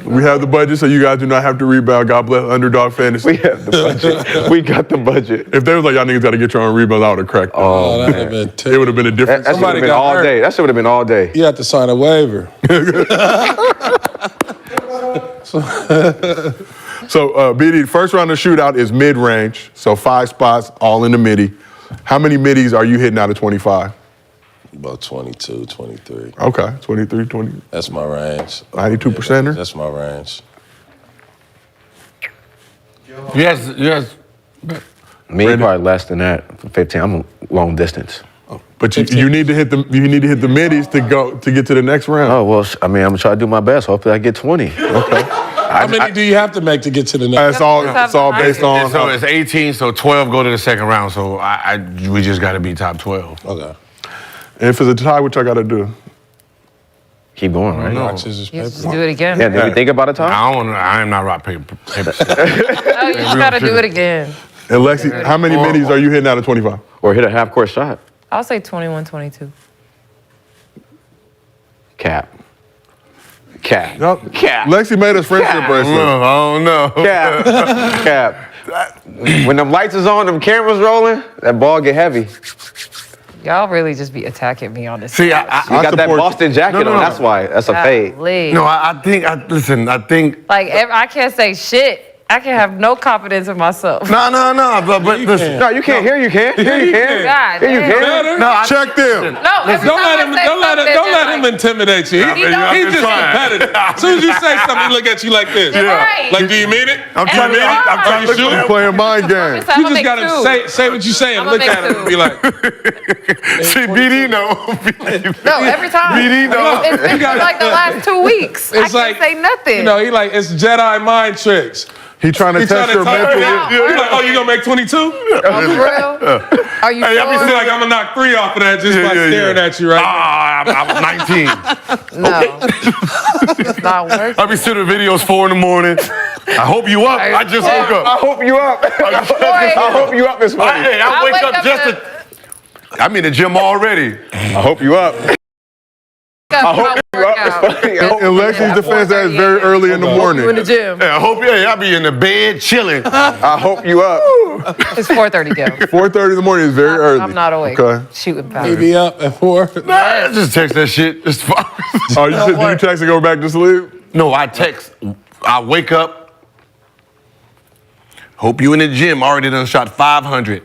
we have the budget, so you guys do not have to rebound. God bless Underdog Fantasy. We have the budget. We got the budget. If they was like, y'all niggas got to get your own rebounds, I would have cracked. Oh, that would have been It would have been a different. That should have been all day. That should have been all day. You have to sign a waiver. So, BD, first round of shootout is mid-range, so 5 spots, all in the midi. How many middies are you hitting out of 25? About 22, 23. Okay, 23, 20. That's my range. 92%er? That's my range. Yes. Me, probably less than that. 15. I'm a long distance. But you need to hit the middies to get to the next round. Oh well, I mean, I'm gonna try to do my best. Hopefully, I get 20. Okay. How many do you have to make to get to the next? It's all based on. So it's 18. So 12 go to the second round. So we just got to be top 12. Okay. And if it's a tie, what y'all got to do? Keep going, right? Rock, scissors, You paper. just do it again. Yeah, did you think about a time? I am not rock, paper, scissors. Oh, you just gotta do it again. And Lexi, how many middies are you hitting out of 25? Or hit a half-court shot? I'll say 21, 22. Cap. No, Lexi made us friendship bracelet. Oh no. Cap. When them lights is on, them cameras rolling, that ball get heavy. Y'all really just be attacking me on this. See, You got that Boston jacket on. That's why. That's a fade. No, I think. Like, I can't say shit. I can have no confidence in myself. No. But listen. No, you can't. Here you can. Here you can. God, Here you damn. can. No, Check them. No, every Don't time let him intimidate you. He's just competitive. As soon as you say something, he look at you like this. Right. Like, do you mean it? I'm trying to shoot. I'm playing mind games. You just gotta say what you say and look at him and be like. See, BD no. No, every time. BD no. It's been like the last 2 weeks. I can't say nothing. You know, he like, it's Jedi mind tricks. He trying to test your mental. You're like, oh, you gonna make 22? Oh, for real? Are you Hey, I be sure? like, I'm gonna knock 3 off of that just by staring at you, right? I'm 19. No. It's not working. I be sitting videos 4 in the morning. I hope you up. I just woke up. I hope you up. I hope you up this morning. Hey, I wake up just to. I'm in the gym already. I hope you up. I hope you up. In Lexi's defense, that is very early in the morning. You in the gym. Yeah, I hope I be in the bed chilling. I hope you up. It's 4:30, Gil. 4:30 in the morning is very early. I'm not awake. Okay. Shooting power. Maybe up at 4. Nah, just text that shit. It's fine. Oh, you text and go back to sleep? No, I text. I wake up. Hope you in the gym. Already done shot 500.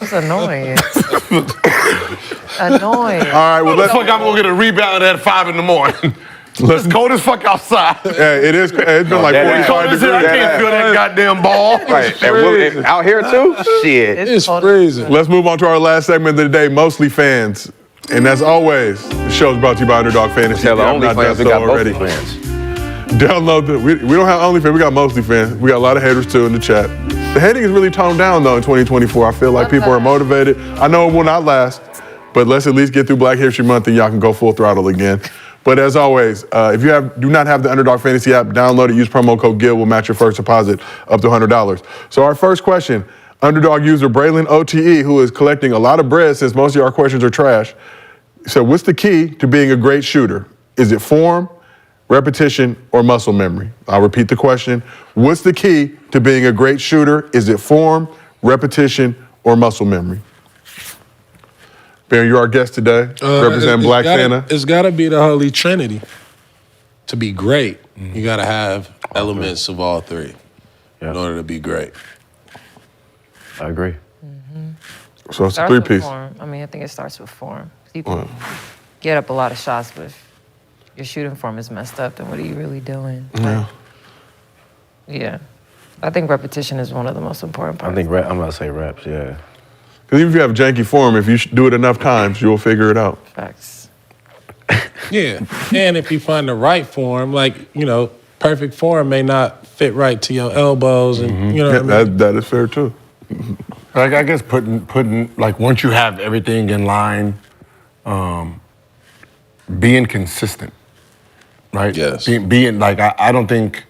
It's annoying. Annoying. All right, well, let's Fuck, I'm gonna get a rebound at 5 in the morning. It's cold as fuck outside. Yeah, it is. It's been like 45 degrees. I can't feel that goddamn ball. Right. And out here too? Shit. It's freezing. Let's move on to our last segment of the day, Mostly Fans. And as always, the show is brought to you by Underdog Fantasy. Tell the If you have not OnlyFans we done got so already. MostlyFans. Download the. We don't have OnlyFans. We got Mostly Fans. We got a lot of haters too in the chat. The hating is really toned down though in 2024. I feel like people are motivated. I know it will not last, but let's at least get through Black History Month and y'all can go full throttle again. But as always, if you do not have the Underdog Fantasy app, download it. Use promo code GIL. We'll match your first deposit up to $100. So our first question, Underdog user Braylon OTE, who is collecting a lot of bread since most of our questions are trash. So what's the key to being a great shooter? Is it form, repetition, or muscle memory? I'll repeat the question. What's the key to being a great shooter? Is it form, repetition, or muscle memory? Bear, you're our guest today, representing Black Santa. It's gotta be the Holy Trinity. To be great, you gotta have elements of all three in order to be great. I agree. So it's a Starts with three-piece. form. I mean, I think it starts with form. You can get up a lot of shots, but if your shooting form is messed up, then what are you really doing? Yeah. Yeah. I think repetition is one of the most important parts. I think I'm gonna say reps, yeah. Because even if you have janky form, if you do it enough times, you'll figure it out. Facts. Yeah, and if you find the right form, like, perfect form may not fit right to your elbows, and what I mean? That is fair too. Like, I guess putting like, once you have everything in line, being consistent, right? Yes. Being like, I don't think,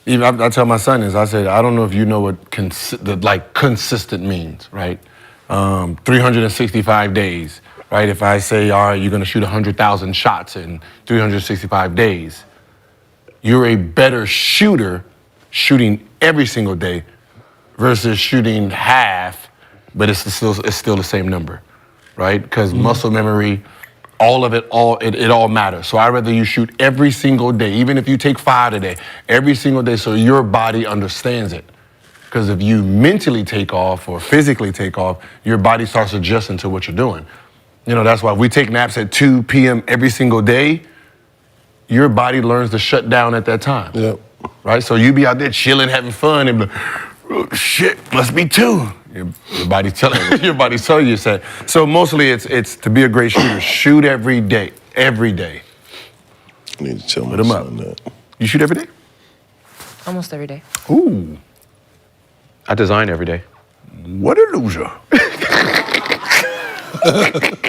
even I tell my son I said, I don't know if you know what consistent means, right? 365 days, right? If I say, all right, you're gonna shoot 100,000 shots in 365 days, you're a better shooter shooting every single day versus shooting half, but it's still the same number, right? Because muscle memory, all of it all matters. So I'd rather you shoot every single day, even if you take 5 today, every single day, so your body understands it. Because if you mentally take off or physically take off, your body starts adjusting to what you're doing. That's why we take naps at 2 p.m. every single day. Your body learns to shut down at that time. Yep. Right? So you be out there chilling, having fun, and be like, oh, shit, must be 2. Your body's telling you. So mostly it's to be a great shooter. Shoot every day. Every day. I need to tell Put 'em up. that. You shoot every day? Almost every day. Ooh. I design every day. What a loser.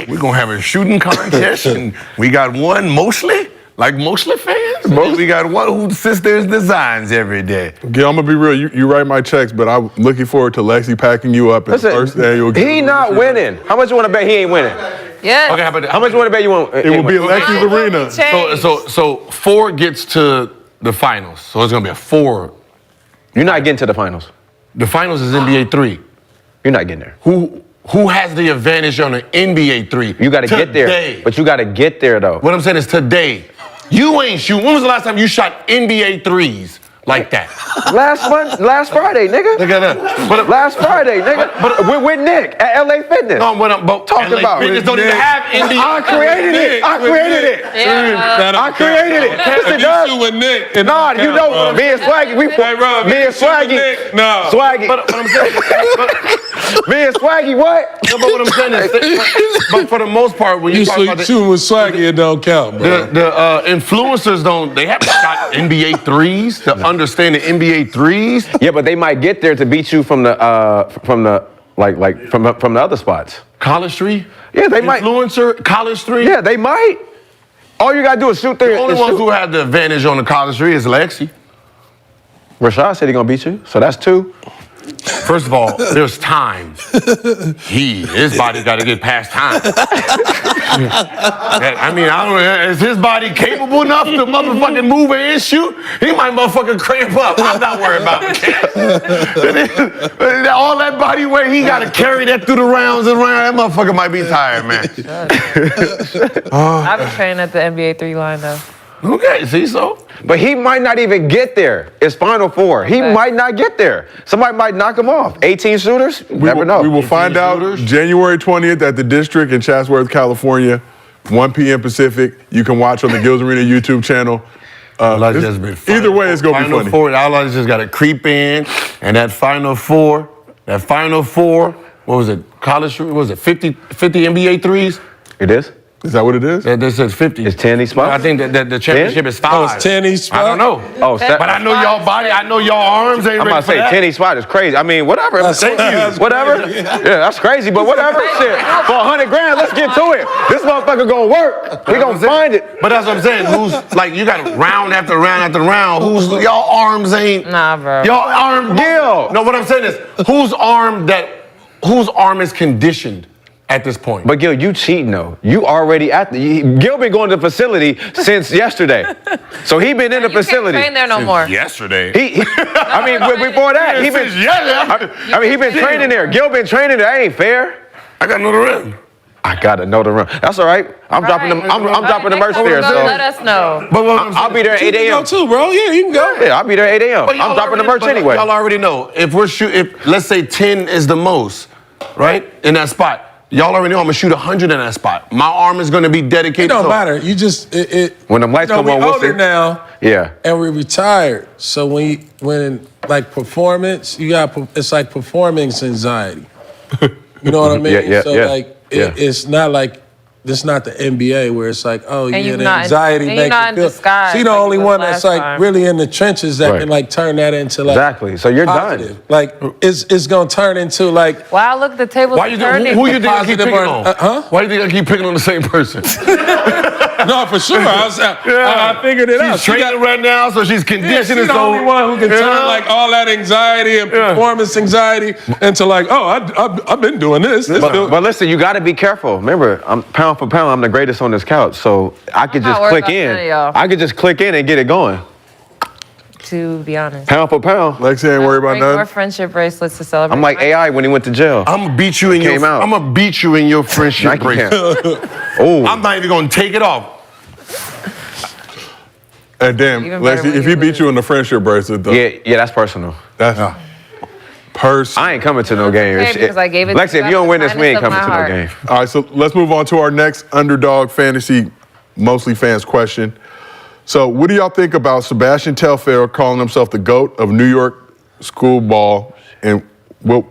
We're gonna have a shooting contest, and we got one mostly fans. We got one who sits there and designs every day. Gil, I'm gonna be real. You write my checks, but I'm looking forward to Lexi packing you up in the first annual. He not winning. How much you want to bet he ain't winning? Yeah. Okay, how about that? How much you want to bet you won't? It will be Lexi's arena. So 4 gets to the finals. So it's gonna be a 4. You're not getting to the finals. The finals is NBA 3. You're not getting there. Who has the advantage on the NBA 3? You got to get there. But you got to get there though. What I'm saying is today. You ain't shooting. When was the last time you shot NBA 3s like that? Last Friday, nigga. Look at that. Last Friday, nigga. With Nick at LA Fitness. No, what I'm talking LA about. Fitness don't even have NBA. I created it. I created it. I created it. Yes, it does. With Nick. Nah, you know, me and Swaggy, me and Swaggy. No. Swaggy. But I'm saying, Me and Swaggy, what? No, but what I'm saying is, but for the most part, when you talk about the, shooting with Swaggy, it don't count, bro. the influencers they haven't shot NBA threes to understand the NBA threes. Yeah, but they might get there to beat you from the other spots. College three? Yeah, they might. Influencer, college three? Yeah, they might. All you gotta do is shoot there. The only one who had the advantage on the college three is Lexi. Rashad said he gonna beat you, so that's 2. First of all, there's time. His body got to get past time. I mean, I don't know. Is his body capable enough to motherfucking move and shoot? He might motherfucking cramp up. I'm not worried about it. All that body weight, he got to carry that through the rounds and rounds. That motherfucker might be tired, man. I've been training at the NBA 3 line, though. Okay, see so? But he might not even get there. It's Final Four. He might not get there. Somebody might knock him off. 18 shooters? Never know. We will find out January 20th at the District in Chatsworth, California, 1 p.m. Pacific. You can watch on the Gills Arena YouTube channel. Either way, it's going to be funny. Final Four, Outlaws just got to creep in, and that Final Four, what was it? College, what was it, 50 NBA threes? It is? Is that what it is? That says 50. It's 10 each spot? I think that the championship is 5. Oh, it's 10 each spot? I don't know. Oh, but I know y'all body, I know y'all arms ain't I'm ready about to for say that. 10 each spot is crazy. I mean, whatever. Thank you. Whatever. Yeah, that's crazy, but whatever. Shit. For $100 grand, let's get to it. This motherfucker gonna work. We gonna find it. But that's what I'm saying. Who's like you got round after round after round. Who's y'all arms ain't? Nah, bro. Y'all arm Gil. No, what I'm saying is whose arm is conditioned at this point. But Gil, you cheating though. You already Gil been going to the facility since yesterday. So he been in the facility. Can't train there no more. Yesterday. I mean, before that, he been. I mean, he been training there. Gil been training there. That ain't fair. I got to know the rim. I gotta know the rim. That's all right. I'm dropping the merch there. So Let us know. But I'll be there at 8 a.m. You can go too, bro. Yeah, you can go. Yeah, I'll be there at 8 a.m. I'm dropping the merch anyway. Y'all already know. If let's say 10 is the most, right, in that spot. Y'all already know I'm gonna shoot 100 in that spot. My arm is gonna be dedicated. It don't matter. You just when the lights come on, we're older now. Yeah. And we're retired. So when like performance, it's like performance anxiety. You know what I mean? It's not like it's not the NBA where it's like, oh And yeah, you the not- anxiety and makes you not in you feel. disguise She the like only you one was that's last like time. really in the trenches that Right. can like turn that into like Exactly. So you're positive. done. Like it's gonna turn into like. Wow, look, the table's Why you turning. think, who you think I keep Positive picking or- on? Why do you think I keep picking on the same person? No, for sure. I figured it out. She's training right now, so she's conditioning. She's the only one who can turn like all that anxiety and performance anxiety into like, oh, I've been doing this. But listen, you got to be careful. Remember, I'm pound for pound. I'm the greatest on this couch, so I could just not worried click about in. none of y'all. I could just click in and get it going. To be honest. Pound for pound. Lexi ain't worried about Bring more nothing. friendship bracelets to celebrate. I'm like AI when he went to jail. I'm gonna beat you in Came out. I'm gonna beat you in your friendship Nike bracelet. Oh, I'm not even gonna take it off. And damn, Even better Lexi, when if you he beat lose. you in the friendship bracelet, though, yeah, that's personal. that's personal. I ain't coming to no game. okay, because I gave it to Lexi, you if out you don't of win the this, we ain't kindness coming of to my no heart. game. All right, so let's move on to our next underdog fantasy, mostly fans question. So, what do y'all think about Sebastian Telfair calling himself the GOAT of New York school ball, and what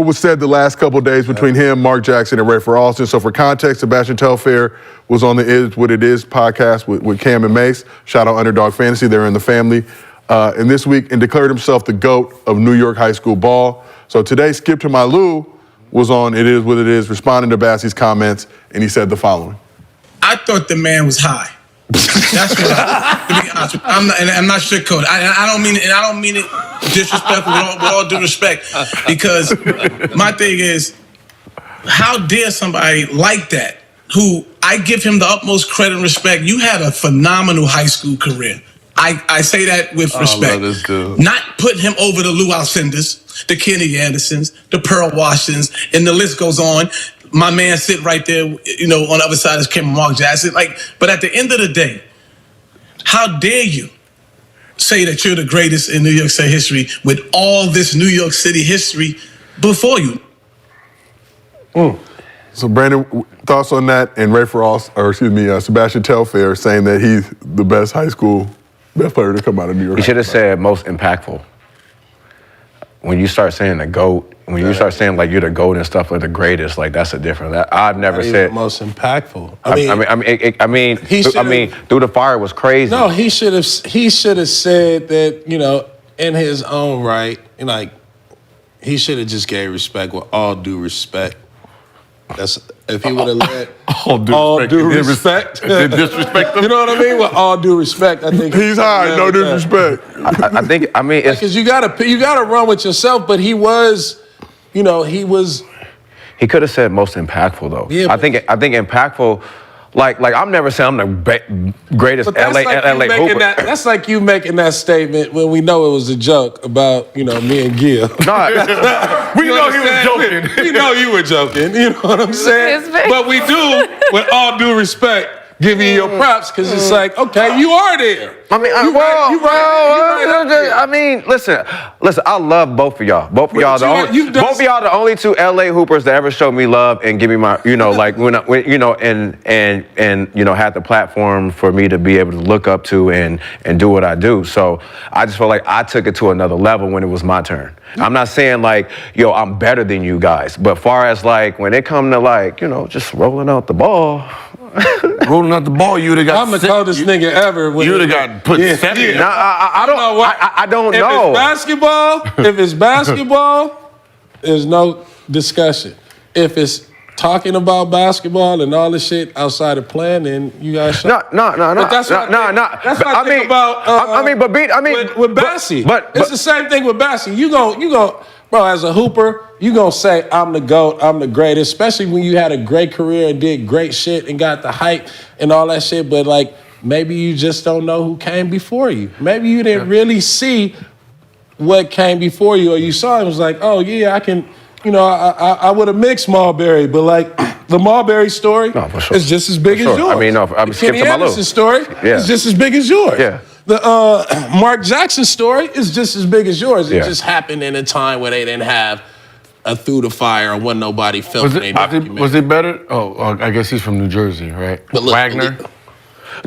was said the last couple of days between him, Mark Jackson, and Rafer Alston? So, for context, Sebastian Telfair was on the Is What It Is podcast with Cam and Mace. Shout out Underdog Fantasy, they're in the family. And this week, and declared himself the GOAT of New York high school ball. So today, Skip to My Lou was on It Is What It Is, responding to Bassie's comments, and he said the following. I thought the man was high. That's what to be honest with you. I'm not sugarcoating. I don't mean it, and I don't mean it disrespectful with all due respect, because my thing is, how dare somebody like that, who I give him the utmost credit and respect. You had a phenomenal high school career. I say that with respect. Not putting him over the Lou Alcindors, the Kenny Andersons, the Pearl Washingtons, and the list goes on. My man sit right there, you know, on the other side is Kim Mark Jackson. But at the end of the day, how dare you say that you're the greatest in New York City history with all this New York City history before you? So Brandon, thoughts on that? And Sebastian Telfair saying that he's the best player to come out of New York. He should have said most impactful. when you start saying the GOAT, when you start saying like you're the GOAT and stuff, like the greatest, like that's a different. I've never Not even said the most impactful. I mean, through the fire was crazy. No, he should have said that, you know, in his own right, and like he should have just gave respect with all due respect. That's if he would have let all due respect. Disrespect him. You know what I mean? With all due respect, I think he's high. No disrespect. I mean, it's because you gotta run with yourself. But he was, you know, he was. He could have said most impactful though. Yeah, I think impactful. Like I'm never saying I'm the greatest But that's LA like you LA making hooper. that's like you making that statement when we know it was a joke about, you know, me and Gil. No, we know he was joking. We know you were joking. You know what I'm saying? But we do, with all due respect, give you your props because it's like, okay, you are there. I mean, I mean, listen. I love both of y'all. Both of y'all the only two LA hoopers that ever showed me love and give me my, you know, like when you know, and you know, had the platform for me to be able to look up to and do what I do. So I just felt like I took it to another level when it was my turn. I'm not saying like, yo, I'm better than you guys, but far as like when it come to like, you know, just rolling out the ball. Rolling out the ball, you would have got. I'm the coldest nigga ever. You would have got put 7. Nah, I don't know. If it's basketball, there's no discussion. If it's talking about basketball and all this shit outside of playing, then you guys. No. But that's what I think about. With Bassie, but it's the same thing with Bassie. You go, bro. As a hooper, you gonna say I'm the GOAT, I'm the greatest, especially when you had a great career and did great shit and got the hype and all that shit. But like, maybe you just don't know who came before you. Maybe you didn't really see what came before you, or you saw it and was like, oh yeah, I can. You know, I would have mixed Marbury, but like the Marbury story is just as big as yours. I mean, no, I'm skipping Kenny my Lou. Anderson's story is just as big as yours. Yeah. The Mark Jackson story is just as big as yours. It Yeah. just happened in a time where they didn't have a Through the Fire or when nobody filmed Was it better? Oh, I guess he's from New Jersey, right? But look, Wagner.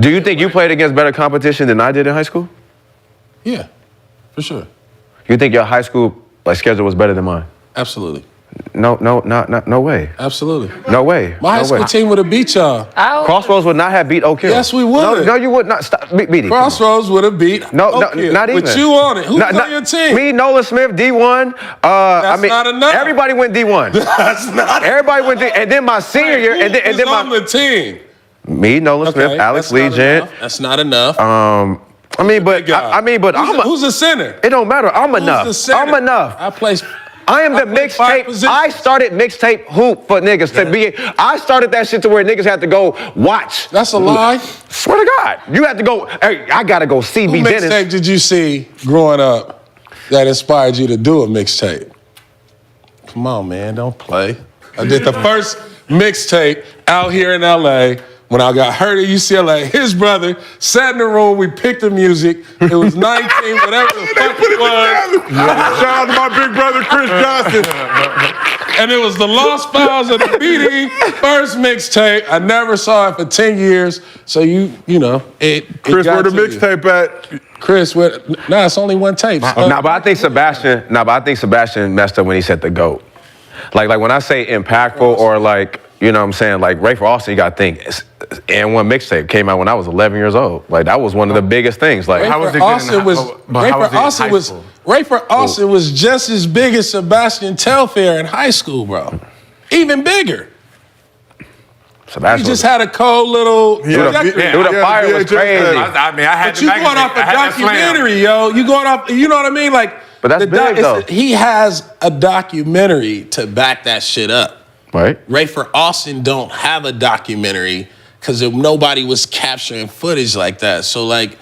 Do you think you played against better competition than I did in high school? Yeah, for sure. You think your high school like schedule was better than mine? Absolutely. No way. Absolutely. No way. My high school team would have beat y'all. Crossroads would not have beat Oak Hill. Yes, we would. No, you would not. Stop. Beat it. Crossroads would have beat Oak Hill. Not even. With you on it. Who's on your team? Me, Nolan Smith, D1. That's not enough. Everybody went D1. That's not. Everybody went D. And then my senior year, and then on the team. Me, Nolan Smith, Alex Lee, Gent. That's not enough. Who's the center? It don't matter. I'm enough. The center? I'm enough. I am the mixtape. I started mixtape hoop for niggas to be. I started that shit to where niggas had to go watch. That's a lie. Swear to God, you had to go. Hey, I gotta go see B. What Dennis. mixtape did you see growing up that inspired you to do a mixtape? Come on, man, don't play. I did the first mixtape out here in LA. When I got hurt at UCLA, his brother sat in the room, we picked the music. It was 19, whatever the fuck it was. Shout out to my big brother, Chris Johnson. And it was the Lost Files of the BD first mixtape. I never saw it for 10 years. So you know, it Chris, got where the to you. mixtape at? Chris, it's only one tape. But I think Sebastian messed up when he said the GOAT. Like when I say impactful or like, you know what I'm saying? Like Ray for Austin, you gotta think. And one mixtape came out when I was 11 years old. Like that was one of the biggest things. Like Ray for Austin was just as big as Sebastian Telfair in high school, bro. Even bigger. Sebastian He just had a cold little. Dude, the fire was crazy. I mean, I had. But you going off a documentary, yo. You going off. You know what I mean? Like, but that's big though. He has a documentary to back that shit up. Right. Ray for Austin don't have a documentary because nobody was capturing footage like that. So like,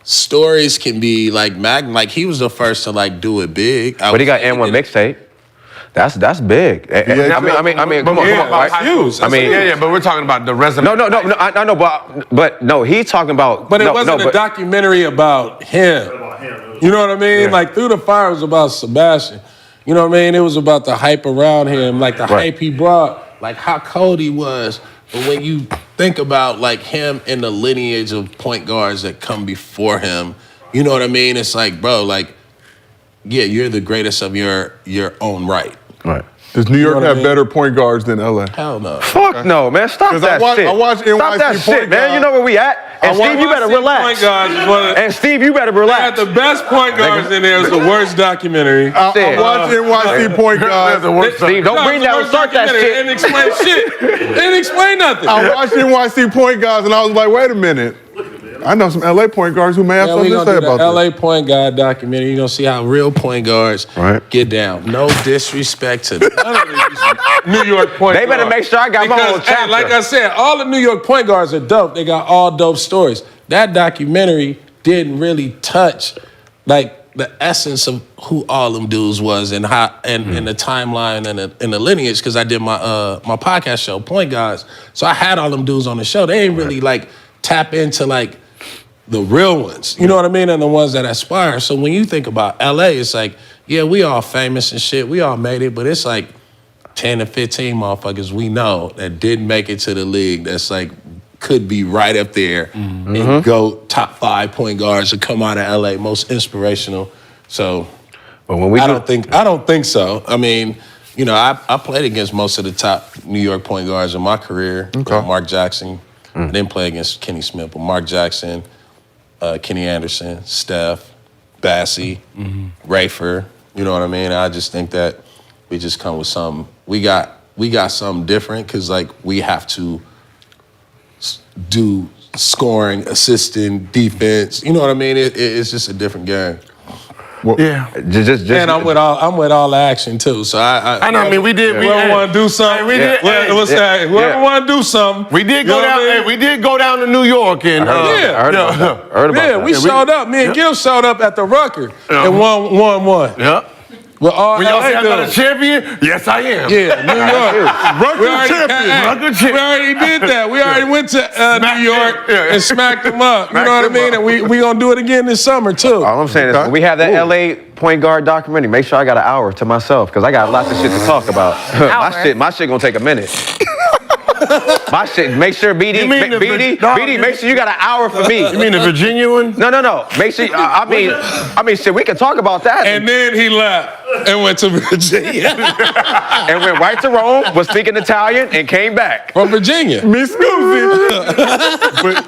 stories can be like like he was the first to like do it big. But he got N1 mixtape. That's big. Yeah, I mean, come on, right? I mean, but we're talking about the resume. No, I know, but no, he's talking about. But it wasn't a documentary about him. You know what I mean? Yeah. Like Through the Fire was about Sebastian. You know what I mean? It was about the hype around him, like the hype he brought, like how cold he was. But when you think about like him and the lineage of point guards that come before him, you know what I mean? It's like, bro, like yeah, you're the greatest of your own right. Right. Does New York have better point guards than LA? Hell no. Fuck no, man. Stop that shit. I watch NYC Stop that point shit, man. guard. You know where we at. And Steve, you better relax. And Steve, you better relax. They got the best point guards in there. It's the worst documentary. I watch NYC point guards. Steve, don't bring that. Start that shit. They didn't explain shit. They didn't explain nothing. I watched NYC point guards and I was like, wait a minute. I know some LA point guards who may have something to say about this. LA point guard documentary. You're gonna see how real point guards get down. No disrespect to none of these New York point They better guards. make sure I got my Because, own chapter. hey, like I said, all the New York point guards are dope. They got all dope stories. That documentary didn't really touch like the essence of who all them dudes was and how and the timeline and the lineage, because I did my my podcast show, Point Guards. So I had all them dudes on the show. They ain't really like tap into like the real ones. You know what I mean? And the ones that aspire. So when you think about LA, it's like, yeah, we all famous and shit. We all made it, but it's like 10 to 15 motherfuckers we know that didn't make it to the league that's like could be right up there and go top 5 point guards and come out of LA, most inspirational. So but when we I don't think so. I mean, you know, I played against most of the top New York point guards in my career. Mark Jackson. I didn't play against Kenny Smith, but Mark Jackson, Kenny Anderson, Steph, Bassie, Rafer. You know what I mean? I just think that we just come with something. We got something different because like we have to do scoring, assisting, defense. You know what I mean? It's just a different game. Well, just and I'm with all the action too. So I know. I mean, we did. We Whoever want to do something, we did. What's that? Whoever want to do something, We did go down. Hey, we did go down to New York and I heard about that. we showed up. Me and Gil showed up at the Rucker and won. Yeah. With all When y'all say I'm LA not a dudes. champion, yes I am. Yeah, New York. Rucker champion. Rucker champion. We already did that. We already went to New York and smacked them up. You know what I mean? And we gonna do it again this summer too. All I'm saying is when we have that LA point guard documentary, make sure I got an hour to myself because I got lots of shit to talk about. my shit gonna take a minute. My shit, make sure BD, make sure you got an hour for me. You mean the Virginia one? No. Make sure, I mean, shit, we can talk about that. And then he left and went to Virginia. And went right to Rome, was speaking Italian, and came back. From Virginia. Me scusi. But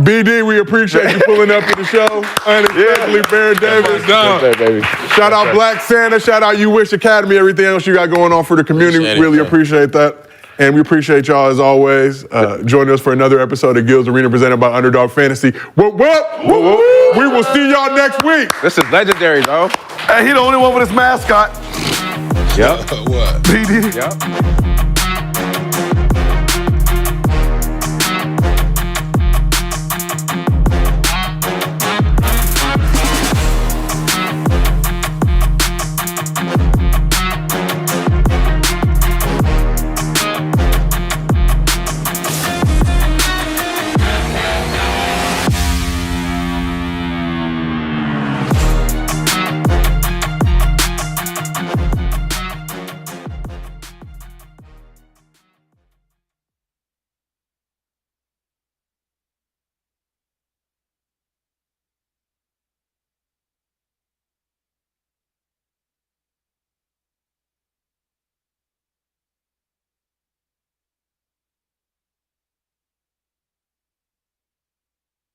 BD, we appreciate you pulling up to the show. Unexpectedly, Baron Davis. Shout out Black Santa. Shout out You Wish Academy. Everything else you got going on for the community. Really appreciate that. And we appreciate y'all as always joining us for another episode of Gil's Arena presented by Underdog Fantasy. Whoop, whoop. We will see y'all next week. This is legendary, bro. Hey, he the only one with his mascot. Yep. What? BD. Yep.